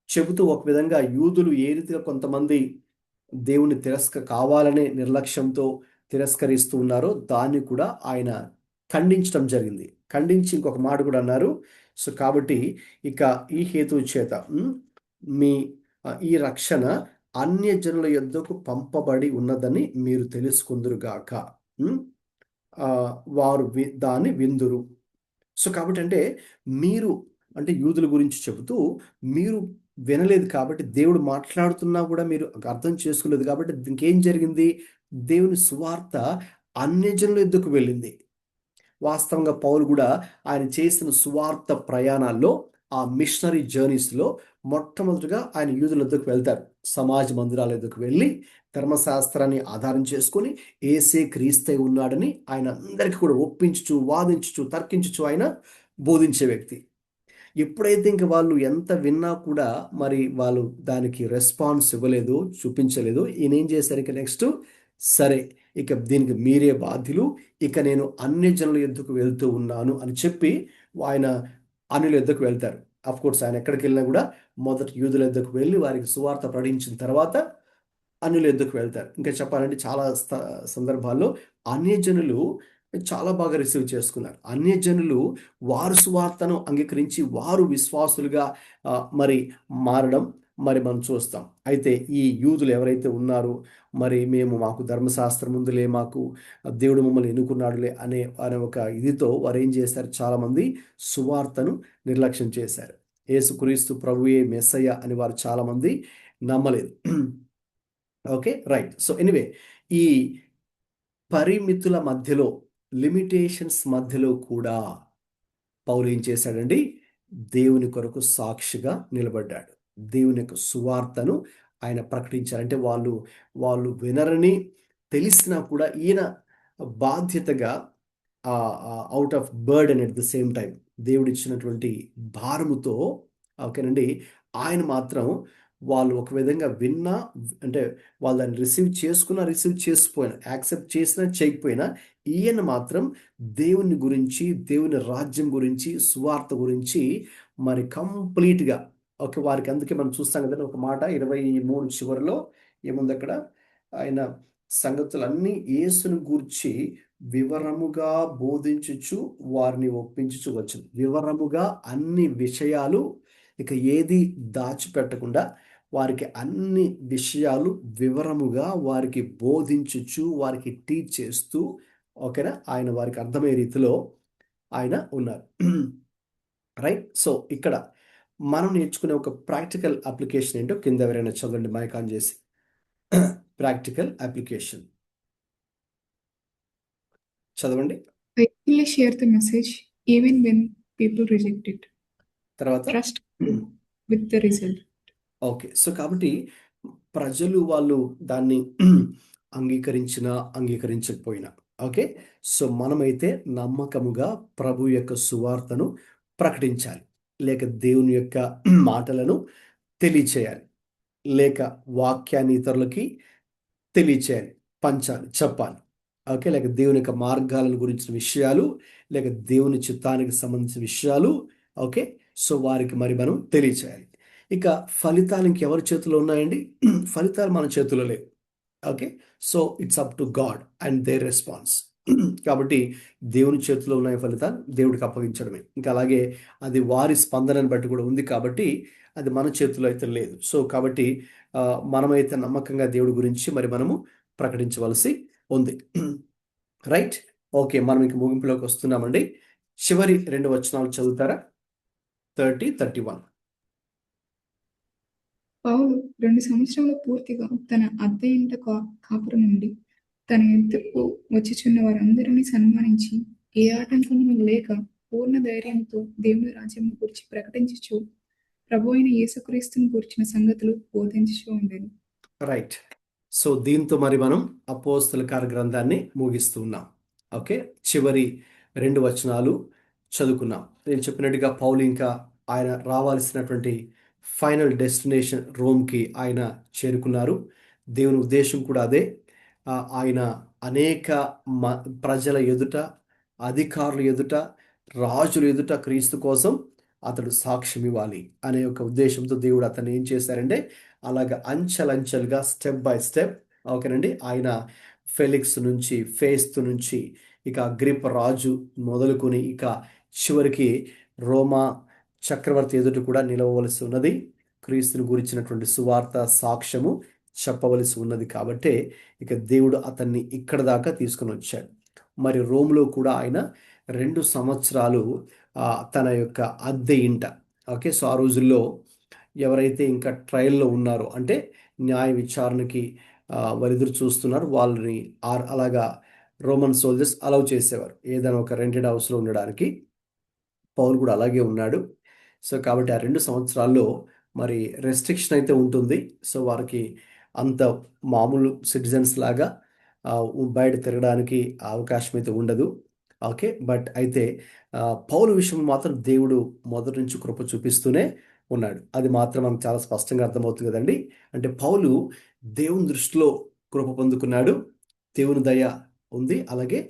చెబుతూ, ఒక విధంగా యూదులు ఏ రీతిగా కొంతమంది దేవుని కావాలనే నిర్లక్ష్యంతో తిరస్కరిస్తూ ఉన్నారో దాన్ని కూడా ఆయన ఖండించడం జరిగింది. ఖండించి ఇంకొక మాట కూడా అన్నారు. సో కాబట్టి ఇక ఈ హేతువు చేత ఈ రక్షణ అన్యజనుల యొద్దకు పంపబడి ఉన్నదని మీరు తెలుసుకుందురుగాక, వారు దాన్ని విందురు. సో కాబట్టి అంటే మీరు, అంటే యూదుల గురించి చెబుతూ, మీరు వినలేదు కాబట్టి, దేవుడు మాట్లాడుతున్నా కూడా మీరు అర్థం చేసుకోలేదు కాబట్టి ఇంకేం జరిగింది, దేవుని సువార్త అన్యజనుల యొద్దకు వెళ్ళింది. వాస్తవంగా పౌలు కూడా ఆయన చేసిన సువార్త ప్రయాణాల్లో, ఆ మిషనరీ జర్నీస్లో మొట్టమొదటిగా ఆయన యూదుల వద్దకు వెళ్తారు. సమాజ మందిరాల వద్దకు వెళ్ళి ధర్మశాస్త్రాన్ని ఆధారం చేసుకొని ఏసే క్రీస్తై ఉన్నాడని ఆయన అందరికీ కూడా ఒప్పించుచు, వాదించుచు, తర్కించుచు ఆయన బోధించే వ్యక్తి. ఎప్పుడైతే ఇంక వాళ్ళు ఎంత విన్నా కూడా మరి వాళ్ళు దానికి రెస్పాన్స్ ఇవ్వలేదు, చూపించలేదు, ఈయన ఏం చేశారు ఇక నెక్స్ట్, సరే ఇక దీనికి మీరే బాధ్యులు, ఇక నేను అన్యజనుల యొద్దకు వెళ్తూ ఉన్నాను అని చెప్పి ఆయన అన్యుల యొద్దకు వెళ్తారు. అఫ్ కోర్స్ ఆయన ఎక్కడికి వెళ్ళినా కూడా మొదట యూదుల యొద్దకు వెళ్ళి వారికి సువార్త ప్రకటించిన తర్వాత అన్యుల యొద్దకు వెళ్తారు. ఇంకా చెప్పాలంటే చాలా సందర్భాల్లో అన్యజనులు చాలా బాగా రిసీవ్ చేసుకున్నారు. అన్యజనులు వారు సువార్తను అంగీకరించి వారు విశ్వాసులుగా మరి మారడం మరి మనం చూస్తాం. అయితే ఈ యూదులు ఎవరైతే ఉన్నారో మరి మాకు ధర్మశాస్త్రం ఉందిలే, మాకు దేవుడు మమ్మల్ని ఎన్నుకున్నాడులే అనే ఒక ఇదితో వారు ఏం చేశారు, చాలామంది సువార్తను నిర్లక్ష్యం చేశారు. యేసుక్రీస్తు ప్రభువే మెస్సయ్య అని వారు చాలామంది నమ్మలేదు. Okay, right. సో ఎనీవే, ఈ పరిమితుల మధ్యలో, లిమిటేషన్స్ మధ్యలో కూడా పౌలు ఏం చేశాడండి, దేవుని కొరకు సాక్షిగా నిలబడ్డాడు. దేవుని యొక్క సువార్తను ఆయన ప్రకటించారు. అంటే వాళ్ళు వినరని తెలిసినా కూడా ఈయన బాధ్యతగా out of burden at the same time, దేవుడు ఇచ్చినటువంటి భారముతో, ఓకేనండి, ఆయన మాత్రం వాళ్ళు ఒక విధంగా విన్నా, అంటే వాళ్ళు దాన్ని రిసీవ్ చేసుకున్నా, రిసీవ్ చేసుకోయినా, యాక్సెప్ట్ చేసినా చేయకపోయినా, ఈయన మాత్రం దేవుని గురించి, దేవుని రాజ్యం గురించి, సువార్త గురించి మరి కంప్లీట్గా, ఓకే, వారికి అందుకే మనం చూస్తాం కదండి ఒక మాట 23 చివరిలో ఏముంది అక్కడ, ఆయన సంగతులన్నీ యేసును గూర్చి వివరముగా బోధించుచు వారిని ఒప్పించుచు వచ్చింది. వివరముగా అన్ని విషయాలు, ఇక ఏది దాచిపెట్టకుండా వారికి అన్ని విషయాలు వివరముగా వారికి బోధించుచు, వారికి టీచ్ చేస్తూ, ఓకేనా, ఆయన వారికి అర్థమయ్యే రీతిలో ఆయన ఉన్నారు. రైట్. సో ఇక్కడ మనం నేర్చుకునే ఒక ప్రాక్టికల్ అప్లికేషన్ ఏంటో కింద ఎవరైనా చదవండి, మైక్ ఆన్ చేసి. ప్రాక్టికల్ అప్లికేషన్ చదవండి. Faithfully share the message even when people reject it. తర్వాత Trust with the result. Okay. So కాబట్టి ప్రజలు వాళ్ళు దాన్ని అంగీకరించినా అంగీకరించకపోయినా, ఓకే, సో మనమైతే నమ్మకముగా ప్రభు యొక్క సువార్తను ప్రకటించాలి, లేక దేవుని యొక్క మాటలను తెలియచేయాలి, లేక వాక్యాన్ని ఇతరులకి తెలియచేయాలి, పంచాలి, చెప్పాలి, ఓకే, లేక దేవుని యొక్క మార్గాలను గురించిన విషయాలు, లేక దేవుని చిత్తానికి సంబంధించిన విషయాలు, ఓకే, సో వారికి మరి మనం తెలియచేయాలి. ఇక ఫలితాలు ఇంకెవరి చేతిలో ఉన్నాయండి? ఫలితాలు మన చేతిలో లేవు. Okay, so it's up to God and their response. కాబట్టి దేవుని చేతిలో ఉన్న ఫలితాలు దేవుడికి అప్పగించడమే. ఇంకా అలాగే అది వారి స్పందనను బట్టి కూడా ఉంది, కాబట్టి అది మన చేతిలో అయితే లేదు. సో కాబట్టి మనమైతే నమ్మకంగా దేవుడి గురించి మరి మనము ప్రకటించవలసి ఉంది. రైట్. ఓకే, మనం ఇంక ముగింపులోకి వస్తున్నామండి. చివరి 2 వచనాలు చదువుతారా? 30, 31. పౌలు 2 సంవత్సరముల పూర్తిగా తన అద్దె ఇంట కాపురం నుండి తన ఎద్దుకు వచ్చిచున్న వారందరినీ సన్మానించి ఏ ఆటంకము లేక పూర్ణ ధైర్యంతో దేవుని రాజ్యం గురించి ప్రకటించుచు ప్రభు అయిన యేసుక్రీస్తుని గురించిన సంగతులు బోధించుచు ఉండేది. రైట్. సో దీంతో మరి మనం అపోస్తల కార్య గ్రంథాన్ని ముగిస్తూ ఉన్నాం. ఓకే, చివరి 2 వచనాలు చదువుకున్నాం. నేను చెప్పినట్టుగా పౌలు ఇంకా ఆయన రావాల్సినటువంటి ఫైనల్ డెస్టినేషన్ రోమ్కి ఆయన చేరుకున్నారు. దేవుని ఉద్దేశం కూడా అదే. ఆయన అనేక ప్రజల ఎదుట, అధికారుల ఎదుట, రాజుల ఎదుట క్రీస్తు కోసం అతడు సాక్ష్యం ఇవ్వాలి అనే ఒక ఉద్దేశంతో దేవుడు అతన్ని ఏం చేశారంటే అలాగ అంచెలంచెలుగా, స్టెప్ బై స్టెప్, ఓకేనండి, ఆయన ఫెలిక్స్ నుంచి, ఫేస్తు నుంచి, ఇక అగ్రిప్ప రాజు మొదలుకొని ఇక చివరికి రోమా చక్రవర్తి ఎదుట కూడా నిలవవలసి ఉన్నది. క్రీస్తుని గురించినటువంటి సువార్త సాక్ష్యము చెప్పవలసి ఉన్నది. కాబట్టే ఇక దేవుడు అతన్ని ఇక్కడ దాకా తీసుకుని వచ్చాడు. మరి రోమ్లో కూడా ఆయన 2 సంవత్సరాలు తన యొక్క అద్దె ఇంట, ఓకే, సో ఆ రోజుల్లో ఎవరైతే ఇంకా ట్రయల్లో ఉన్నారో, అంటే న్యాయ విచారణకి వారు ఎదురు చూస్తున్నారు, వాళ్ళని అలాగా రోమన్ సోల్జర్స్ అలౌ చేసేవారు ఏదైనా ఒక రెంటెడ్ హౌస్లో ఉండడానికి. పౌలు కూడా అలాగే ఉన్నాడు. సో కాబట్టి ఆ 2 సంవత్సరాల్లో మరి రెస్ట్రిక్షన్ అయితే ఉంటుంది. సో వారికి అంత మామూలు సిటిజన్స్ లాగా బయట తిరగడానికి అవకాశం అయితే ఉండదు. ఓకే, బట్ అయితే పౌలు విషయం మాత్రం దేవుడు మొదటి నుంచి కృప చూపిస్తూనే ఉన్నాడు. అది మాత్రం మనకు చాలా స్పష్టంగా అర్థమవుతుంది కదండి. అంటే పౌలు దేవుని దృష్టిలో కృప పొందుకున్నాడు. దేవుని దయ ఉంది, అలాగే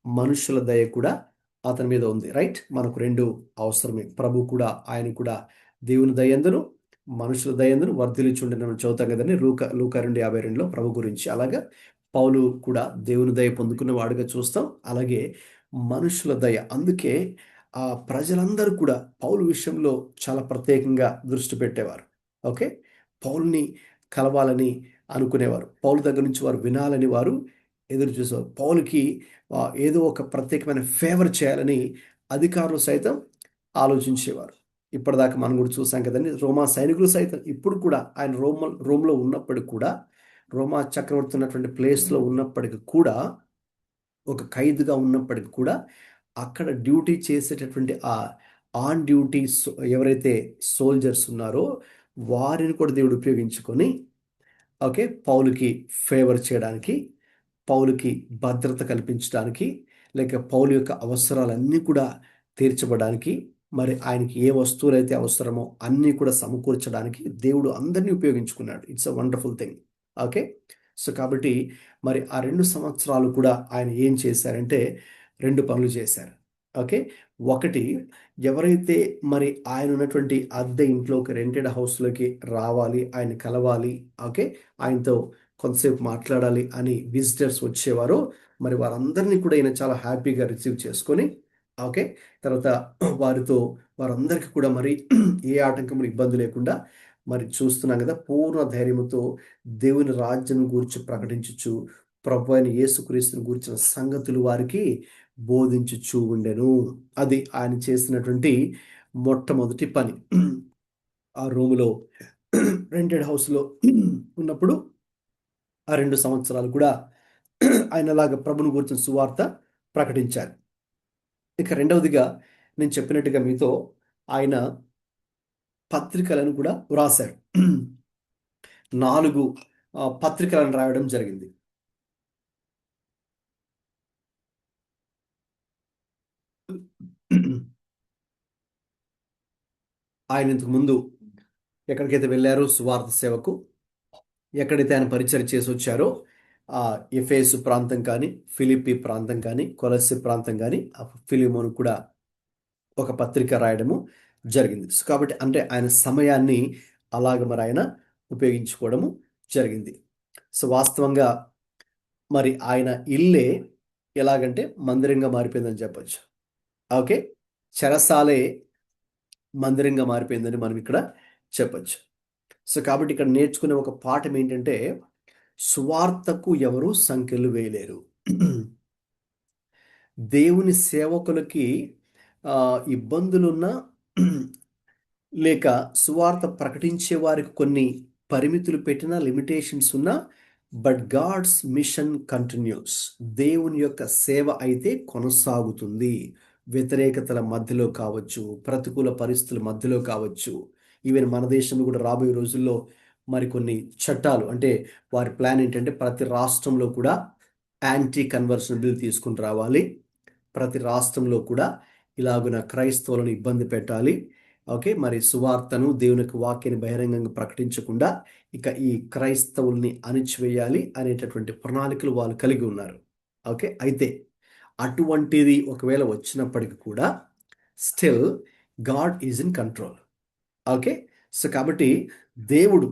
మనుషుల దయ కూడా అతని మీద ఉంది. రైట్, మనకు 2 అవసరమే. ప్రభు కూడా, ఆయన కూడా దేవుని దయందును మనుషుల దయందును వర్ధిల్లిచుండెను మనం చదువుతాం కదండి లూకా 2:52లో ప్రభు గురించి. అలాగా పౌలు కూడా దేవుని దయ పొందుకున్న వాడుగా చూస్తాం, అలాగే మనుషుల దయ. అందుకే ఆ ప్రజలందరూ కూడా పౌలు విషయంలో చాలా ప్రత్యేకంగా దృష్టి పెట్టేవారు. ఓకే, పౌల్ని కలవాలని అనుకునేవారు, పౌలు దగ్గర నుంచి వారు వినాలని వారు ఎదురు చూసేవారు. పౌలుకి ఏదో ఒక ప్రత్యేకమైన ఫేవర్ చేయాలని అధికారులు సైతం ఆలోచించేవారు. ఇప్పటిదాకా మనం కూడా చూసాం కదండి, రోమా సైనికులు సైతం ఇప్పుడు కూడా ఆయన రోమ్లో ఉన్నప్పటికి కూడా, రోమా చక్రవర్తి ఉన్నటువంటి ప్లేస్లో ఉన్నప్పటికీ కూడా, ఒక ఖైదుగా ఉన్నప్పటికీ కూడా అక్కడ డ్యూటీ చేసేటటువంటి ఆ ఆన్ డ్యూటీ ఎవరైతే సోల్జర్స్ ఉన్నారో వారిని కూడా దేవుడు ఉపయోగించుకొని ఓకే పౌలుకి ఫేవర్ చేయడానికి, పౌలుకి భద్రత కల్పించడానికి, లేక పౌలు యొక్క అవసరాలన్నీ కూడా తీర్చబడానికి, మరి ఆయనకి ఏ వస్తువులు అయితే అవసరమో అన్నీ కూడా సమకూర్చడానికి దేవుడు అందరినీ ఉపయోగించుకున్నాడు. It's a wonderful thing. Okay, so కాబట్టి మరి ఆ 2 సంవత్సరాలు కూడా ఆయన ఏం చేశారంటే 2 పనులు చేశారు. ఓకే, ఒకటి, ఎవరైతే మరి ఆయన ఉన్నటువంటి అద్దె ఇంట్లోకి రెంటెడ్ హౌస్లోకి రావాలి, ఆయన కలవాలి, ఓకే ఆయనతో కొంతసేపు మాట్లాడాలి అని విజిటర్స్ వచ్చేవారో మరి వారందరినీ కూడా ఈయన చాలా హ్యాపీగా రిసీవ్ చేసుకొని, ఓకే తర్వాత వారందరికీ కూడా మరి ఏ ఆటంకములు ఇబ్బంది లేకుండా మరి చూస్తున్నాం కదా, పూర్ణ ధైర్యంతో దేవుని రాజ్యం గురించి ప్రకటించచ్చు, ప్రభు అయిన యేసుక్రీస్తుని గురించిన సంగతులు వారికి బోధించుచూ ఉండెను. అది ఆయన చేసినటువంటి మొట్టమొదటి పని. ఆ రూములో రెంటెడ్ హౌస్లో ఉన్నప్పుడు ఆ 2 సంవత్సరాలు కూడా ఆయనలాగా ప్రభుని గురించిన సువార్త ప్రకటించారు. ఇక రెండవదిగా నేను చెప్పినట్టుగా మీతో ఆయన పత్రికలను కూడా వ్రాశారు. 4 పత్రికలను రాయడం జరిగింది. ఆయన ఇంతకు ముందు ఎక్కడికైతే వెళ్ళారో సువార్త సేవకు, ఎక్కడైతే ఆయన పరిచయం చేసి వచ్చారో ఎఫెసు ప్రాంతం కానీ, ఫిలిప్పి ప్రాంతం కానీ, కొలస్సీ ప్రాంతం కానీ, ఫిలిమోను కూడా ఒక పత్రిక రాయడము జరిగింది. సో కాబట్టి అంటే ఆయన సమయాన్ని అలాగ మరి ఆయన ఉపయోగించుకోవడము జరిగింది. సో వాస్తవంగా మరి ఆయన ఇల్లే ఎలాగంటే మందిరంగా మారిపోయిందని చెప్పచ్చు. ఓకే, చెరసాలే మందిరంగా మారిపోయిందని మనం ఇక్కడ చెప్పచ్చు. సో కాబట్టి ఇక్కడ నేర్చుకునే ఒక పాఠం ఏంటంటే, సువార్తకు ఎవరు సంఖ్యలు వేయలేరు. దేవుని సేవకులకి ఇబ్బందులున్నా లేక సువార్త ప్రకటించే వారికి కొన్ని పరిమితులు పెట్టిన లిమిటేషన్స్ ఉన్నా, బట్ గాడ్స్ మిషన్ కంటిన్యూస్. దేవుని యొక్క సేవ అయితే కొనసాగుతుంది. వ్యతిరేకతల మధ్యలో కావచ్చు, ప్రతికూల పరిస్థితుల మధ్యలో కావచ్చు, ఈవెన్ మన దేశంలో కూడా రాబోయే రోజుల్లో మరికొన్ని చట్టాలు, అంటే వారి ప్లాన్ ఏంటంటే ప్రతి రాష్ట్రంలో కూడా యాంటీ కన్వర్షన్ బిల్ తీసుకుని రావాలి, ప్రతి రాష్ట్రంలో కూడా ఇలాగున క్రైస్తవులను ఇబ్బంది పెట్టాలి, ఓకే మరి సువార్తను దేవుని వాక్యాన్ని బహిరంగంగా ప్రకటించకుండా ఇక ఈ క్రైస్తవుల్ని అణిచివేయాలి అనేటటువంటి ప్రణాళికలు వాళ్ళు కలిగి ఉన్నారు. ఓకే, అయితే అటువంటిది ఒకవేళ వచ్చినప్పటికీ కూడా still God is in control. Okay, so కాబట్టి దేవుడు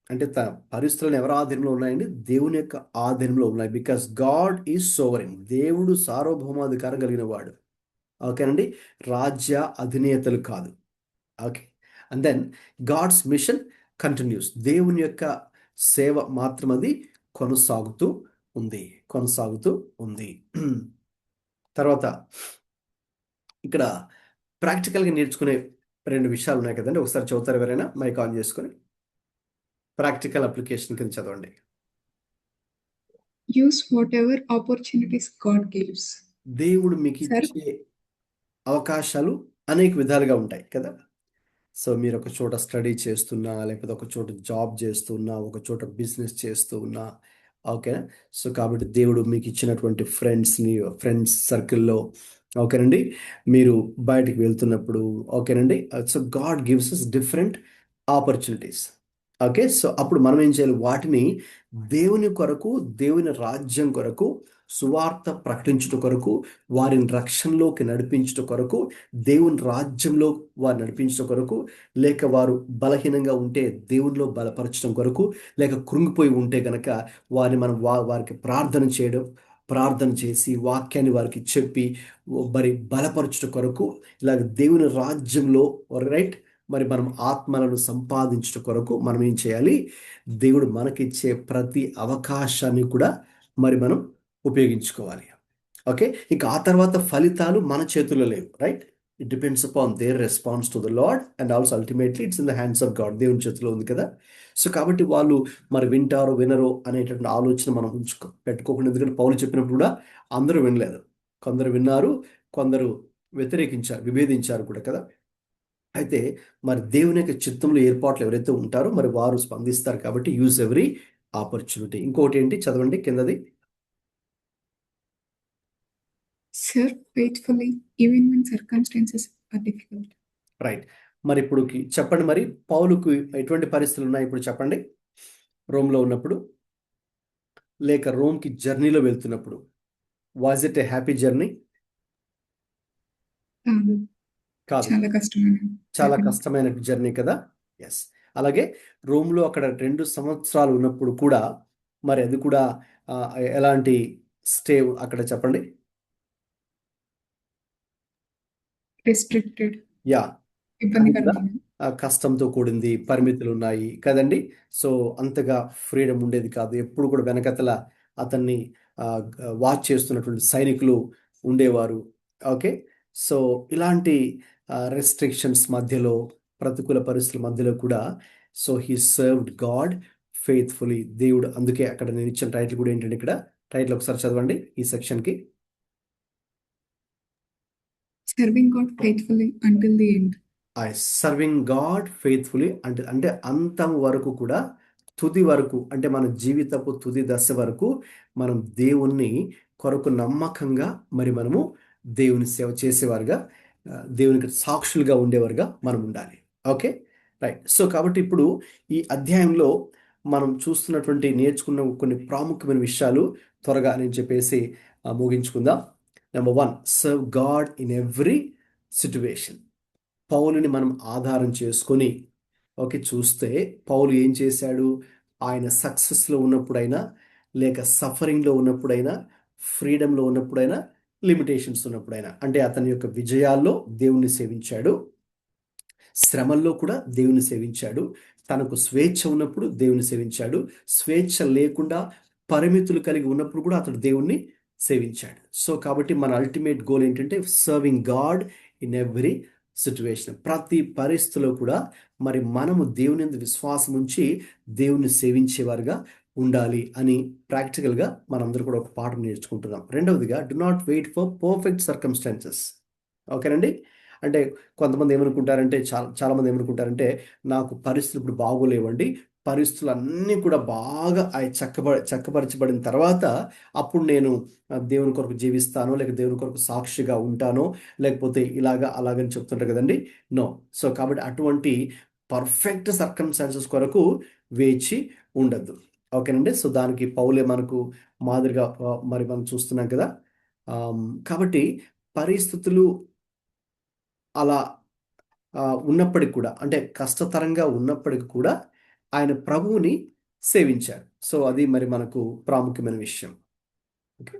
అంటే తన పరిస్థితులను ఎవరి ఆధీనంలో ఉన్నాయండి? దేవుని యొక్క ఆధీనంలో ఉన్నాయి. Because God is sovereign. దేవుడు సార్వభౌమాధికారం కలిగిన వాడు. ఓకేనండి, రాజ్య అధినేతలు కాదు. Okay, and then God's mission continues. దేవుని యొక్క సేవ మాత్రం అది కొనసాగుతూ ఉంది. తర్వాత ఇక్కడ ప్రాక్టికల్గా నేర్చుకునే 2 విషయాలు ఉన్నాయి కదండి. ఒకసారి చదువుతారు ఎవరైనా? మైక్ ఆన్ చేసుకొని ప్రాక్టికల్ అప్లికేషన్ కింద చదవండి. use whatever opportunities God gives. దేవుడు మీకు Sir, ఇచ్చే అవకాశాలు అనేక విధాలుగా ఉంటాయి కదా. సో మీరు ఒక చోట స్టడీ చేస్తున్నా, లేకపోతే ఒక చోట జాబ్ చేస్తున్నా, ఒక చోట బిజినెస్ చేస్తూ ఉన్నా, ఓకేనా. సో కాబట్టి దేవుడు మీకు ఇచ్చినటువంటి ఫ్రెండ్స్ సర్కిల్లో, ఓకేనండి, మీరు బయటికి వెళ్తున్నప్పుడు, ఓకేనండి. So God gives us different opportunities. Okay, so అప్పుడు మనం ఏం చేయాలి? వాటిని దేవుని కొరకు, దేవుని రాజ్యం కొరకు, సువార్త ప్రకటించుట కొరకు, వారిని రక్షణలోకి నడిపించుట కొరకు, దేవుని రాజ్యంలో వారు నడిపించడం కొరకు, లేక వారు బలహీనంగా ఉంటే దేవునిలో బలపరచడం కొరకు, లేక కృంగిపోయి ఉంటే గనక వారిని మనం వారికి ప్రార్థన చేసి వాక్యాన్ని వారికి చెప్పి మరి బలపరచుట కొరకు, ఇలాగ దేవుని రాజ్యంలో, రైట్, మరి మనం ఆత్మలను సంపాదించుట కొరకు మనం ఏం చేయాలి? దేవుడు మనకిచ్చే ప్రతి అవకాశాన్ని కూడా మరి మనం ఉపయోగించుకోవాలి. ఓకే, ఇంకా ఆ తర్వాత ఫలితాలు మన చేతుల్లో లేవు, right. It depends upon there response to the lord and also ultimately it's in the hands of God. దేవుని చేతిలో ఉంది కదా. సో కాబట్టి వాళ్ళు మరి వింటారో వినరో అనేటువంటి ఆలోచన మనం పెట్టుకోకుండా, ఎందుకంటే పౌలు చెప్పినప్పుడు కూడా అందరూ వినలేదు. కొందరు విన్నారు, కొందరు విభేదించారు కూడా కదా. అయితే మరి దేవుని యొక్క చిత్తంలో ఏర్పాట్లు ఎవరైతే ఉంటారో మరి వారు స్పందిస్తారు. కాబట్టి యూజ్ ఎవ్రీ ఆపర్చునిటీ. ఇంకోటి ఏంటి, చదవండి కిందది. serve faithfully even when circumstances are difficult. Right. మరి ఇప్పుడు చెప్పండి, మరి పౌలుకు ఎటువంటి పరిస్థితులు ఉన్నాయి ఇప్పుడు చెప్పండి? రోమ్లో ఉన్నప్పుడు, లేక రోమ్కి జర్నీలో వెళ్తున్నప్పుడు, was it A happy journey? కాదు, చాలా కష్టమైన జర్నీ కదా. ఎస్. అలాగే రోమ్లో అక్కడ 2 సంవత్సరాలు ఉన్నప్పుడు కూడా మరి అది కూడా ఎలాంటి స్టే అక్కడ చెప్పండి? Restricted. యా, ఇబ్బందికరమైన. కష్టంతో కూడింది, పరిమితులు ఉన్నాయి కదండి. సో అంతగా ఫ్రీడమ్ ఉండేది కాదు. ఎప్పుడు కూడా వెనకతల అతన్ని వాచ్ చేస్తున్నటువంటి సైనికులు ఉండేవారు. ఓకే, సో ఇలాంటి రెస్ట్రిక్షన్స్ మధ్యలో, ప్రతికూల పరిస్థితుల మధ్యలో కూడా so he served God faithfully. దేవుడు అందుకే అక్కడ నేను ఇచ్చిన టైటిల్ కూడా ఏంటంటే, ఇక్కడ టైటిల్ ఒకసారి చదవండి ఈ సెక్షన్కి. Serving God faithfully until the end. Serving God faithfully అంటే అంతం వరకు కూడా, తుది వరకు, అంటే మన జీవితపు తుది దశ వరకు మనం దేవుణ్ణి కొరకు నమ్మకంగా మరి మనము దేవుని సేవ చేసేవారుగా, దేవునికి సాక్షులుగా ఉండేవారుగా మనం ఉండాలి. Okay, right. సో కాబట్టి ఇప్పుడు ఈ అధ్యాయంలో మనం నేర్చుకున్న కొన్ని ప్రాముఖ్యమైన విషయాలు త్వరగా నేను చెప్పేసి ముగించుకుందాం. Number 1, serve God in every situation. పౌలుని మనం ఆధారం చేసుకొని చూస్తే పౌలు ఏం చేశాడు? ఆయన సక్సెస్లో ఉన్నప్పుడైనా, లేక సఫరింగ్లో ఉన్నప్పుడైనా, ఫ్రీడంలో ఉన్నప్పుడైనా, లిమిటేషన్స్ ఉన్నప్పుడైనా, అంటే అతని యొక్క విజయాల్లో దేవుణ్ణి సేవించాడు, శ్రమల్లో కూడా దేవుని సేవించాడు, తనకు స్వేచ్ఛ ఉన్నప్పుడు దేవుని సేవించాడు, స్వేచ్ఛ లేకుండా పరిమితులు కలిగి ఉన్నప్పుడు కూడా అతడు దేవుణ్ణి సేవించాడు. సో కాబట్టి మన అల్టిమేట్ గోల్ ఏంటంటే serving God in every situation. ప్రతి పరిస్థితిలో కూడా మరి మనము దేవుని యందు విశ్వాసం ఉంచి దేవుని సేవించేవారుగా ఉండాలి అని ప్రాక్టికల్గా మనందరూ కూడా ఒక పాఠం నేర్చుకుంటున్నాం. రెండవదిగా, do not wait for perfect circumstances. ఓకేనండి. అంటే కొంతమంది ఏమనుకుంటారంటే, చాలామంది ఏమనుకుంటారంటే, నాకు పరిస్థితులు ఇప్పుడు బాగోలేవండి, పరిస్థితులు అన్నీ కూడా బాగా చక్కపరచబడిన తర్వాత అప్పుడు నేను దేవుని కొరకు జీవిస్తాను, లేక దేవుని కొరకు సాక్షిగా ఉంటాను, లేకపోతే అలాగని చెప్తుంటారు కదండి. నో. సో కాబట్టి అటువంటి పర్ఫెక్ట్ సర్కమ్స్టాన్సెస్ కొరకు వేచి ఉండద్దు. ఓకేనండి. సో దానికి పౌలే మనకు మాదిరిగా మరి మనం చూస్తున్నాం కదా. కాబట్టి పరిస్థితులు అలా ఉన్నప్పటికి కూడా, అంటే కష్టతరంగా ఉన్నప్పటికి కూడా ఆయన ప్రభువుని సేవించారు. సో అది మరి మనకు ప్రాముఖ్యమైన విషయం. Okay,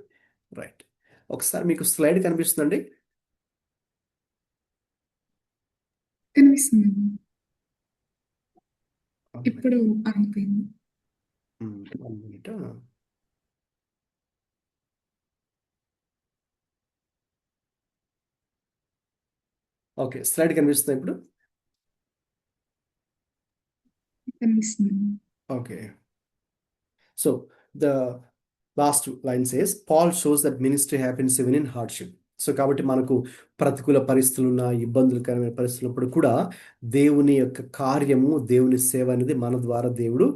right. ఒకసారి మీకు స్లైడ్ కనిపిస్తుందండి? కనిపిస్తుంది. ఇప్పుడు ఆగిపోయింది. ఓకే, స్లైడ్ కనిపిస్తుంది ఇప్పుడు? కనిపిస్తుంది. Okay. So last line says Paul shows that ministry happens even in hardship. So కాబట్టి మనకు ప్రతికూల పరిస్థితులు ఉన్న, ఇబ్బందులకరమైన పరిస్థితులప్పుడు కూడా దేవుని యొక్క కార్యము, దేవుని సేవ అనేది మన ద్వారా దేవుడు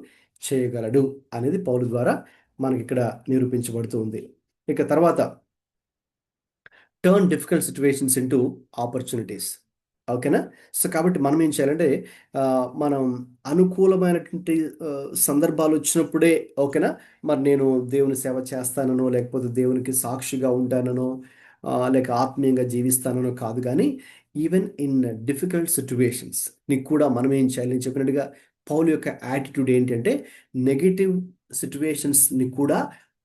చేయగలడు అనేది పౌలు ద్వారా మనకి ఇక్కడ నిరూపించబడుతూ ఉంది. ఇక తర్వాత turn difficult situations into opportunities. ఓకేనా? సో కాబట్టి మనం ఏం చేయాలంటే మనం అనుకూలమైనటువంటి సందర్భాలు వచ్చినప్పుడే, ఓకేనా, మరి నేను దేవుని సేవ చేస్తానో, లేకపోతే దేవునికి సాక్షిగా ఉంటానో, లేక ఆత్మీయంగా జీవిస్తానో కాదు, కానీ ఈవెన్ ఇన్ డిఫికల్ట్ సిచ్యువేషన్స్ నీకు కూడా మనం ఏం చేయాలి? నేను చెప్పినట్టుగా పౌలు యొక్క యాటిట్యూడ్ ఏంటంటే నెగిటివ్ సిచ్యువేషన్స్ని కూడా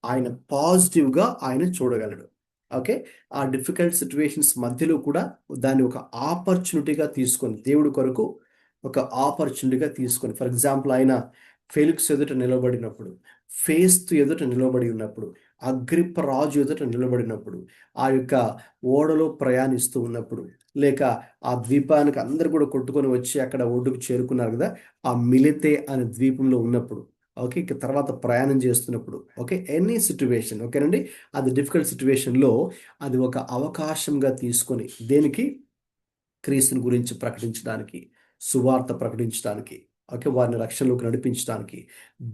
ఆయన పాజిటివ్గా ఆయన చూడగలడు. ఓకే, ఆ డిఫికల్ట్ సిచ్యువేషన్స్ మధ్యలో కూడా దాన్ని ఒక ఆపర్చునిటీగా తీసుకొని, దేవుడి కొరకు ఒక ఆపర్చునిటీగా తీసుకొని, ఫర్ ఎగ్జాంపుల్ ఆయన ఫెలిక్స్ ఎదుట నిలబడినప్పుడు, ఫేస్తు ఎదుట నిలబడి ఉన్నప్పుడు, అగ్రిప్ప రాజు ఎదుట నిలబడినప్పుడు, ఆ యొక్క ఓడలో ప్రయాణిస్తూ ఉన్నప్పుడు, లేక ఆ ద్వీపానికి అందరు కూడా కొట్టుకొని వచ్చి అక్కడ ఒడ్డుకు చేరుకున్నారు కదా, ఆ మిలితే అనే ద్వీపంలో ఉన్నప్పుడు, ఓకే, ఇక తర్వాత ప్రయాణం చేస్తున్నప్పుడు, ఓకే, ఎనీ సిచ్యువేషన్, ఓకేనండి, అది డిఫికల్ట్ సిచ్యువేషన్లో అది ఒక అవకాశంగా తీసుకొని దేనికి? క్రీస్తుని గురించి ప్రకటించడానికి, సువార్త ప్రకటించడానికి, ఓకే, వారిని రక్షణలోకి నడిపించడానికి,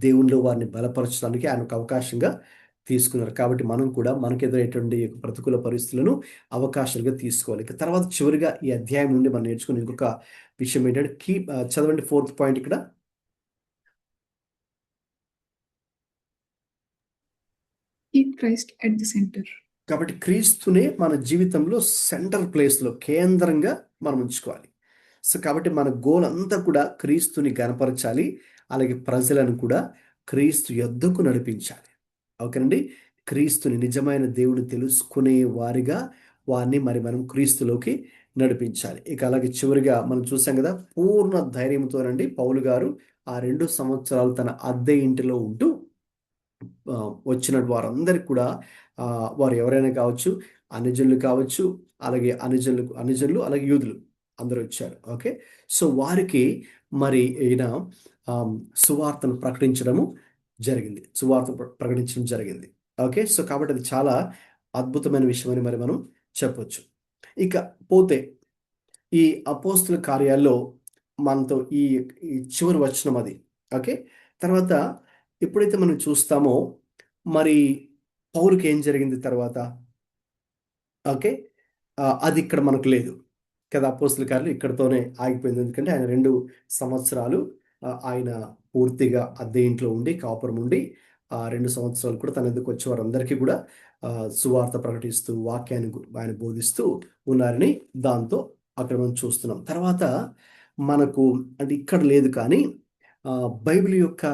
దేవునిలో వారిని బలపరచడానికి ఆయన ఒక అవకాశంగా తీసుకున్నారు. కాబట్టి మనం కూడా మనకు ఎదురైనటువంటి ప్రతికూల పరిస్థితులను అవకాశాలుగా తీసుకోవాలి. ఇక తర్వాత చివరిగా ఈ అధ్యాయం నుండి మనం నేర్చుకునే ఇంకొక విషయం ఏంటంటే చదవండి 4th పాయింట్ ఇక్కడ. Keep Christ at the center. కాబట్టి క్రీస్తునే మన జీవితంలో సెంటర్ ప్లేస్లో, కేంద్రంగా మనం ఉంచుకోవాలి. సో కాబట్టి మన గోల్ అంతా కూడా క్రీస్తుని గణపరచాలి, అలాగే ప్రజలను కూడా క్రీస్తు యొద్దకు నడిపించాలి. ఓకేనండి, క్రీస్తుని నిజమైన దేవుని తెలుసుకునే వారిగా వారిని మనం క్రీస్తులోకి నడిపించాలి. ఇక అలాగే చివరిగా మనం చూసాం కదా, పూర్ణ ధైర్యంతోనండి పౌలు గారు ఆ 2 సంవత్సరాలు తన అద్దె ఇంటిలో ఉంటూ వచ్చిన వారందరికి కూడా వారు ఎవరైనా కావచ్చు, అనుజనులు కావచ్చు, అలాగే అనుజనులు అలాగే యూదులు అందరూ వచ్చారు. ఓకే, సో వారికి మరి ఈయన సువార్తను ప్రకటించడం జరిగింది. ఓకే, సో కాబట్టి అది చాలా అద్భుతమైన విషయం అని మనం చెప్పొచ్చు. ఇక పోతే ఈ అపోస్తుల కార్యాల్లో మనతో ఈ చివరి వచనం అది. ఓకే, తర్వాత ఎప్పుడైతే మనం చూస్తామో మరి పౌలుకి ఏం జరిగింది తర్వాత, ఓకే, అది ఇక్కడ మనకు లేదు కదా. అపోస్తుల కార్యాలు ఇక్కడతోనే ఆగిపోయింది. ఎందుకంటే ఆయన 2 సంవత్సరాలు ఆయన పూర్తిగా అద్దె ఇంట్లో ఉండి, కాపురం ఉండి, 2 సంవత్సరాలు కూడా తన ఎదుకు వచ్చే వారందరికీ కూడా సువార్త ప్రకటిస్తూ, వాక్యాన్ని ఆయన బోధిస్తూ ఉన్నారని దాంతో అక్కడ మనం చూస్తున్నాం. తర్వాత మనకు అంటే ఇక్కడ లేదు, కానీ బైబిల్ యొక్క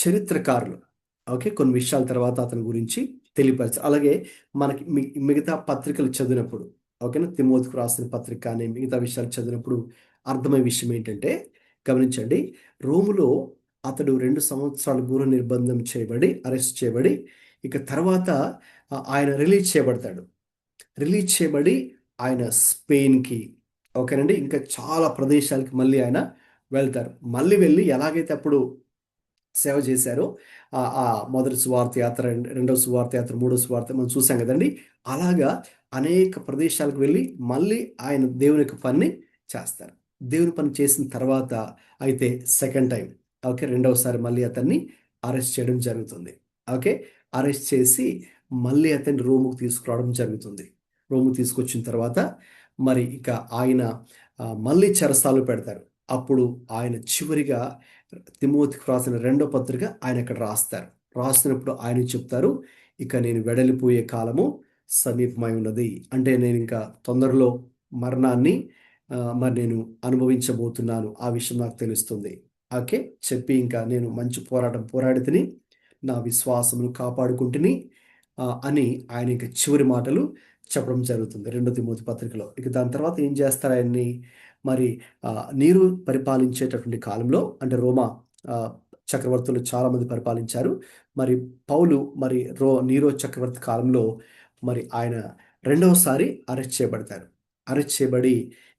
చరిత్రకారులు, ఓకే, కొన్ని విషయాల తర్వాత అతని గురించి తెలియపరచారు. అలాగే మనకి మిగతా పత్రికలు చదివినప్పుడు, ఓకేనా, తిమోతికి రాసిన పత్రిక కానీ మిగతా విషయాలు చదివినప్పుడు అర్థమయ్యే విషయం ఏంటంటే, గమనించండి, రోములో అతడు 2 సంవత్సరాలు గృహ నిర్బంధం చేయబడి, అరెస్ట్ చేయబడి, ఇక తర్వాత ఆయన రిలీజ్ చేయబడి ఆయన స్పెయిన్కి, ఓకేనండి, ఇంకా చాలా ప్రదేశాలకి మళ్ళీ ఆయన వెళ్తారు. మళ్ళీ వెళ్ళి ఎలాగైతే అప్పుడు సేవ చేశారో, ఆ మొదటి సువార్త యాత్ర, రెండవ సువార్త యాత్ర, మూడవ సువార్త మనం చూసాం కదండి, అలాగా అనేక ప్రదేశాలకు వెళ్ళి మళ్ళీ ఆయన దేవుని యొక్క పని చేస్తారు. దేవుని పని చేసిన తర్వాత అయితే సెకండ్ టైం, ఓకే, రెండవసారి మళ్ళీ అతన్ని అరెస్ట్ చేయడం జరుగుతుంది. ఓకే, అరెస్ట్ చేసి మళ్ళీ అతన్ని రోముకు తీసుకురావడం జరుగుతుంది. రోముకు తీసుకొచ్చిన తర్వాత మరి ఇక ఆయన మళ్ళీ చెరసాలు పెడతారు. అప్పుడు ఆయన చివరిగా తిమోతికి రాసిన 2వ పత్రిక ఆయన ఇక్కడ రాసినప్పుడు ఆయన చెప్తారు, ఇక నేను వెడలిపోయే కాలము సమీపమై ఉన్నది. అంటే నేను ఇంకా తొందరలో మరణాన్ని మరి నేను అనుభవించబోతున్నాను, ఆ విషయం నాకు తెలుస్తుంది. ఓకే, చెప్పి ఇంకా నేను మంచి పోరాటం పోరాడితిని, నా విశ్వాసమును కాపాడుకుంటుని అని ఆయన ఇంకా చివరి మాటలు చెప్పడం జరుగుతుంది 2 తిమోతి పత్రికలో. ఇక దాని తర్వాత ఏం చేస్తారు ఆయన్ని? మరి నీరు పరిపాలించేటటువంటి కాలంలో, అంటే రోమా చక్రవర్తులు చాలామంది పరిపాలించారు. మరి పౌలు మరి నీరో చక్రవర్తి కాలంలో మరి ఆయన 2వసారి అరెస్ట్ చేయబడి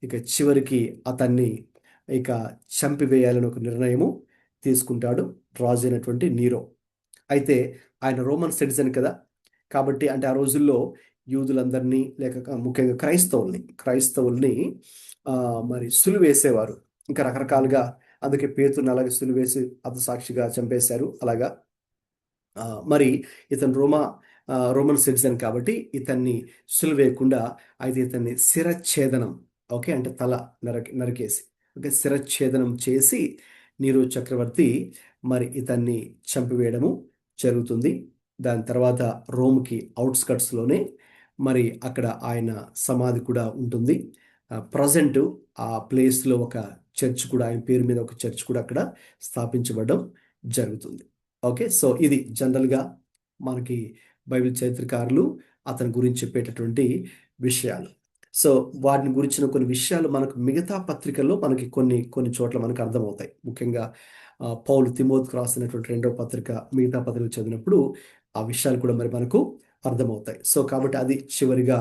ఇక చివరికి అతన్ని ఇక చంపివేయాలని ఒక నిర్ణయము తీసుకుంటాడు రాజు అయినటువంటి నీరో. అయితే ఆయన రోమన్ సిటిజన్ కదా, కాబట్టి అంటే ఆ రోజుల్లో యూదులందరినీ లేక ముఖ్యంగా క్రైస్తవుల్ని మరి సులువేసేవారు. ఇంకా రకరకాలుగా, అందుకే పేతురుని అలాగే సులువేసి హతసాక్షిగా చంపేశారు. అలాగా మరి ఇతను రోమన్ సిటిజన్ కాబట్టి ఇతన్ని సులువేయకుండా అయితే ఇతన్ని శిరఛేదనం, ఓకే, అంటే తల నరికేసి, ఓకే, శిరఛేదనం చేసి నీరో చక్రవర్తి మరి ఇతన్ని చంపివేయడము జరుగుతుంది. దాని తర్వాత రోమ్కి అవుట్స్కట్స్లోనే మరి అక్కడ ఆయన సమాధి కూడా ఉంటుంది. ప్రజెంట్ ఆ ప్లేస్లో ఒక చర్చ్ కూడా, ఆయన పేరు మీద ఒక చర్చ్ కూడా అక్కడ స్థాపించబడడం జరుగుతుంది. ఓకే, సో ఇది జనరల్గా మనకి బైబిల్ చరిత్రకారులు అతని గురించి చెప్పేటటువంటి విషయాలు. సో వాటిని గురించిన కొన్ని విషయాలు మనకు మిగతా పత్రికల్లో మనకి కొన్ని చోట్ల మనకు అర్థమవుతాయి. ముఖ్యంగా పౌలు తిమోతికి రాసినటువంటి 2వ పత్రిక, మిగతా పత్రికలు చదివినప్పుడు ఆ విషయాలు కూడా మరి మనకు అర్థమవుతాయి. సో కాబట్టి అది చివరిగా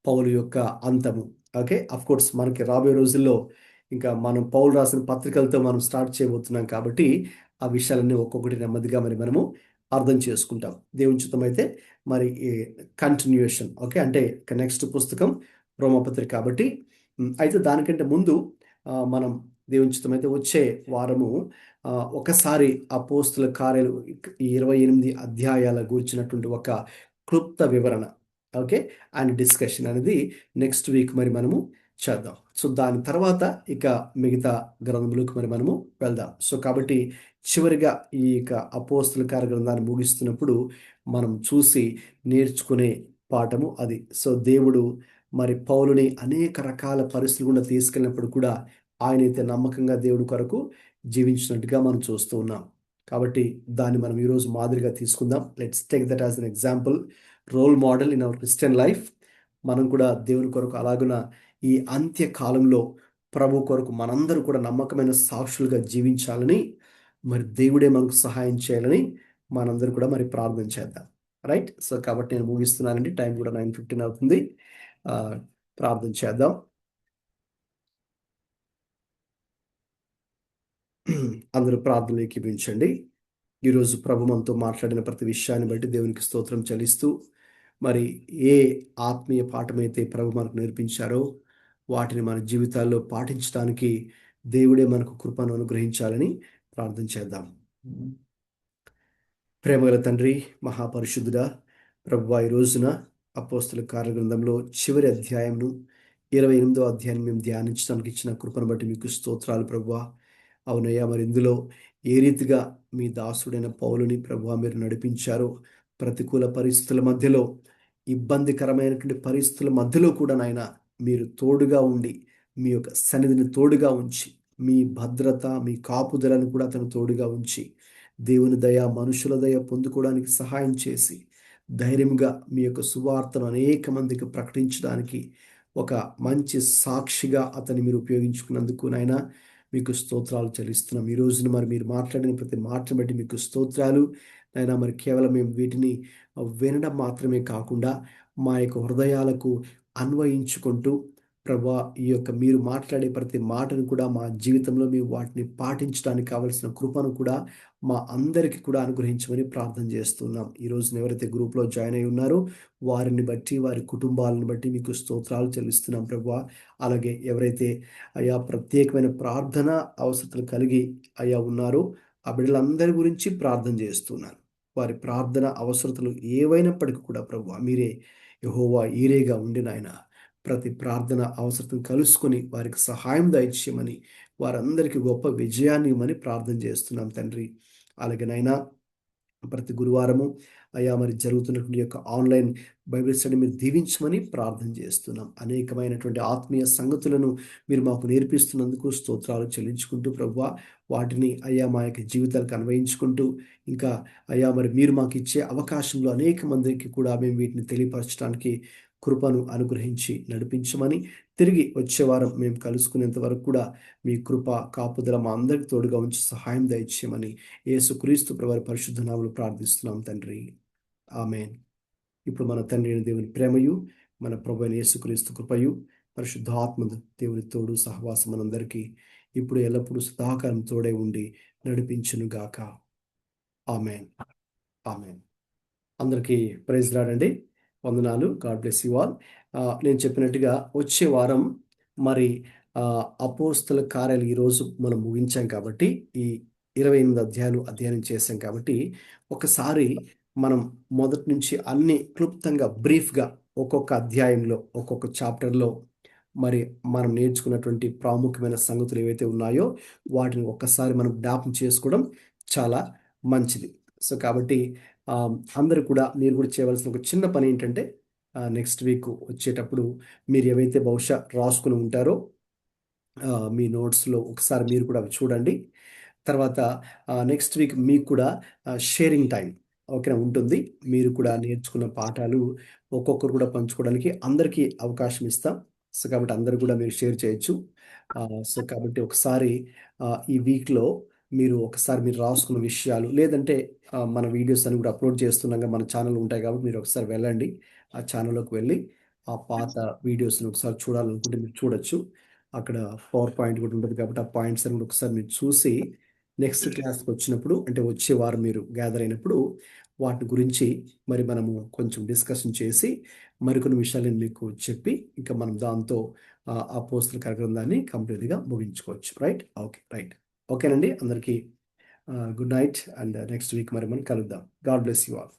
పౌలు యొక్క అంతము. ఓకే, అఫ్ కోర్స్ మనకి రాబోయే రోజుల్లో ఇంకా మనం పౌలు రాసిన పత్రికలతో మనం స్టార్ట్ చేయబోతున్నాం కాబట్టి ఆ విషయాలన్నీ ఒక్కొక్కటి నెమ్మదిగా మరి మనము అర్థం చేసుకుంటాం. దేవుని చిత్తం అయితే మరి కంటిన్యూషన్, ఓకే, అంటే నెక్స్ట్ పుస్తకం రోమపత్రిక కాబట్టి. అయితే దానికంటే ముందు మనం దేవుని చిత్తం అయితే వచ్చే వారము ఒకసారి అపోస్తుల కార్యాలు 28 అధ్యాయాల గురించినటువంటి ఒక క్లుప్త వివరణ, ఓకే, అండ్ డిస్కషన్ అనేది నెక్స్ట్ వీక్ మరి మనము చేద్దాం. సో దాని తర్వాత ఇక మిగతా గ్రంథములకు మరి మనము వెళ్దాం. సో కాబట్టి చివరిగా ఈ అపోస్తుల కార్య గ్రంథాన్ని ముగిస్తున్నప్పుడు మనం చూసి నేర్చుకునే పాఠము అది. సో దేవుడు మరి పౌలుని అనేక రకాల పరిస్థితులు గుండా తీసుకెళ్ళినప్పుడు కూడా ఆయన అయితే నమ్మకంగా దేవుడి కొరకు జీవించినట్టుగా మనం చూస్తూ ఉన్నాం. కాబట్టి దాన్ని మనం ఈరోజు మాదిరిగా తీసుకుందాం. Let's take that as an example, role model in our Christian life. మనం కూడా దేవుని కొరకు అలాగున ఈ అంత్య కాలంలో ప్రభు కొరకు మనందరూ కూడా నమ్మకమైన సాక్షులుగా జీవించాలని మరి దేవుడే మనకు సహాయం చేయాలని మనందరూ కూడా మరి ప్రార్థన చేద్దాం. రైట్, సో కాబట్టి నేను ముగిస్తున్నానండి. టైం కూడా 9:15 అవుతుంది. ప్రార్థన చేద్దాం. అందరూ ప్రార్థనలు ఏకీభవించండి. ఈరోజు ప్రభు మనతో మాట్లాడిన ప్రతి విషయాన్ని బట్టి దేవునికి స్తోత్రం చెల్లిస్తూ, మరి ఏ ఆత్మీయ పాఠమైతే ప్రభు మనకు నేర్పించారో వాటిని మన జీవితాల్లో పాటించడానికి దేవుడే మనకు కృపను అనుగ్రహించాలని ప్రార్థన చేద్దాం. ప్రేమగల తండ్రి, మహాపరిశుద్ధుడా, ప్రభువా, ఈ రోజున అపోస్తుల కార్య గ్రంథంలో చివరి అధ్యాయంను 28వ అధ్యాయాన్ని మేము ధ్యానించడానికి ఇచ్చిన కృపను బట్టి మీకు స్తోత్రాలు ప్రభువా. అవునయ్యా, మరి ఇందులో ఏ రీతిగా మీ దాసుడైన పౌలుని ప్రభువా మీరు నడిపించారో, ప్రతికూల పరిస్థితుల మధ్యలో, ఇబ్బందికరమైనటువంటి పరిస్థితుల మధ్యలో కూడా నాయన మీరు తోడుగా ఉండి, మీ యొక్క సన్నిధిని తోడుగా ఉంచి, మీ భద్రత, మీ కాపుదలను కూడా అతను తోడుగా ఉంచి, దేవుని దయ, మనుషుల దయ పొందుకోవడానికి సహాయం చేసి, ధైర్యంగా మీ యొక్క సువార్తను అనేక మందికి ప్రకటించడానికి ఒక మంచి సాక్షిగా అతన్ని మీరు ఉపయోగించుకున్నందుకు నాయన మీకు స్తోత్రాలు చెల్లిస్తున్నాం. ఈ రోజున మరి మీరు మాట్లాడిన ప్రతి మాటను బట్టి మీకు స్తోత్రాలు నాయన. మరి కేవలం మేము వీటిని వినడం మాత్రమే కాకుండా మా యొక్క హృదయాలకు అన్వయించుకుంటూ ప్రభా, ఈ యొక్క మీరు మాట్లాడే ప్రతి మాటను కూడా మా జీవితంలో మేము వాటిని పాటించడానికి కావలసిన కృపను కూడా మా అందరికీ కూడా అనుగ్రహించమని ప్రార్థన చేస్తున్నాం. ఈ రోజున ఎవరైతే గ్రూప్లో జాయిన్ అయి ఉన్నారో వారిని బట్టి, వారి కుటుంబాలను బట్టి మీకు స్తోత్రాలు చెల్లిస్తున్నాం ప్రభా. అలాగే ఎవరైతే అయా ప్రత్యేకమైన ప్రార్థన అవసరతలు కలిగి అయా ఉన్నారో ఆ బిడ్డలందరి గురించి ప్రార్థన చేస్తున్నాను. వారి ప్రార్థన అవసరతలు ఏవైనప్పటికీ కూడా ప్రభా మీరే యెహోవా ఈరేగా ఉండి నాయన ప్రతి ప్రార్థన అవసరం కలుసుకొని వారికి సహాయం దయచేయమని, వారందరికీ గొప్ప విజయాన్ని ఇవ్వమని ప్రార్థన చేస్తున్నాం తండ్రి. అలాగే నైనా ప్రతి గురువారము అయా మరి జరుగుతున్నటువంటి యొక్క ఆన్లైన్ బైబిల్ స్టడీ మీరు దీవించమని ప్రార్థన చేస్తున్నాం. అనేకమైనటువంటి ఆత్మీయ సంగతులను మీరు మాకు నేర్పిస్తున్నందుకు స్తోత్రాలు చెల్లించుకుంటూ ప్రభువా, వాటిని అయ్యా మా యొక్క జీవితాలకు అన్వయించుకుంటూ, ఇంకా అయ్యా మరి మీరు మాకు ఇచ్చే అవకాశంలో అనేక మందికి కూడా మేము వీటిని తెలియపరచడానికి కృపను అనుగ్రహించి నడిపించమని, తిరిగి వచ్చే వారం మేము కలుసుకునేంత వరకు కూడా మీ కృప కాపుదల మా అందరికి తోడుగా ఉంచి సహాయం దయచేయమని యేసుక్రీస్తు ప్రభువారి పరిశుద్ధ నామములో ప్రార్థిస్తున్నాం తండ్రి. ఆమేన్. ఇప్పుడు మన తండ్రి అయిన దేవుని ప్రేమయు, మన ప్రభువైన యేసుక్రీస్తు కృపయు, పరిశుద్ధాత్మ దేవుని తోడు సహవాసం మనందరికీ ఇప్పుడు ఎల్లప్పుడూ సదాకాలం తోడే ఉండి నడిపించును గాక. ఆమేన్. ఆమేన్. అందరికీ ప్రైజ్ రాడండి, వందనాలు. God bless you all. నేను చెప్పినట్టుగా వచ్చే వారం మరి అపోస్తల కార్యాలు ఈరోజు మనం ముగించాం కాబట్టి, ఈ 28 అధ్యాయాలు అధ్యయనం చేశాం కాబట్టి, ఒకసారి మనం మొదటి నుంచి అన్ని క్లుప్తంగా బ్రీఫ్గా ఒక్కొక్క అధ్యాయంలో ఒక్కొక్క చాప్టర్లో మరి మనం నేర్చుకున్నటువంటి ప్రాముఖ్యమైన సంగతులు ఏవైతే ఉన్నాయో వాటిని ఒక్కసారి మనం జ్ఞాపకం చేసుకోవడం చాలా మంచిది. సో కాబట్టి అందరూ కూడా మీరు కూడా చేయవలసిన ఒక చిన్న పని ఏంటంటే, నెక్స్ట్ వీక్ వచ్చేటప్పుడు మీరు ఏవైతే బహుశా రాసుకుని ఉంటారో మీ నోట్స్లో ఒకసారి మీరు కూడా అవి చూడండి. తర్వాత నెక్స్ట్ వీక్ మీకు కూడా షేరింగ్ టైం ఓకేనా ఉంటుంది. మీరు కూడా నేర్చుకున్న పాఠాలు ఒక్కొక్కరు కూడా పంచుకోవడానికి అందరికీ అవకాశం ఇస్తాం. సో కాబట్టి అందరూ కూడా మీరు షేర్ చేయొచ్చు. సో కాబట్టి ఒకసారి ఈ వీక్లో మీరు ఒకసారి మీరు రాసుకున్న విషయాలు, లేదంటే మన వీడియోస్ అని కూడా అప్లోడ్ చేస్తున్నాగా మన ఛానల్ ఉంటాయి కాబట్టి మీరు ఒకసారి వెళ్ళండి, ఆ ఛానల్లోకి వెళ్ళి ఆ పాత వీడియోస్ని ఒకసారి చూడాలనుకుంటే మీరు చూడొచ్చు. అక్కడ పవర్ పాయింట్ కూడా ఉంటుంది కాబట్టి ఆ పాయింట్స్ అని కూడా ఒకసారి మీరు చూసి నెక్స్ట్ క్లాస్కి వచ్చినప్పుడు, అంటే వచ్చే వారం మీరు గ్యాదర్ అయినప్పుడు వాటి గురించి మరి మనము కొంచెం డిస్కషన్ చేసి మరికొన్ని విషయాలు మీకు చెప్పి ఇంకా మనం దాంతో అపోస్తల కార్యక్రమాన్ని కంప్లీట్గా ముగించుకోవచ్చు. రైట్? Okay, right. ఓకేనండి, అందరికీ good night and next week మరి మనం కలుద్దాం. God bless you all.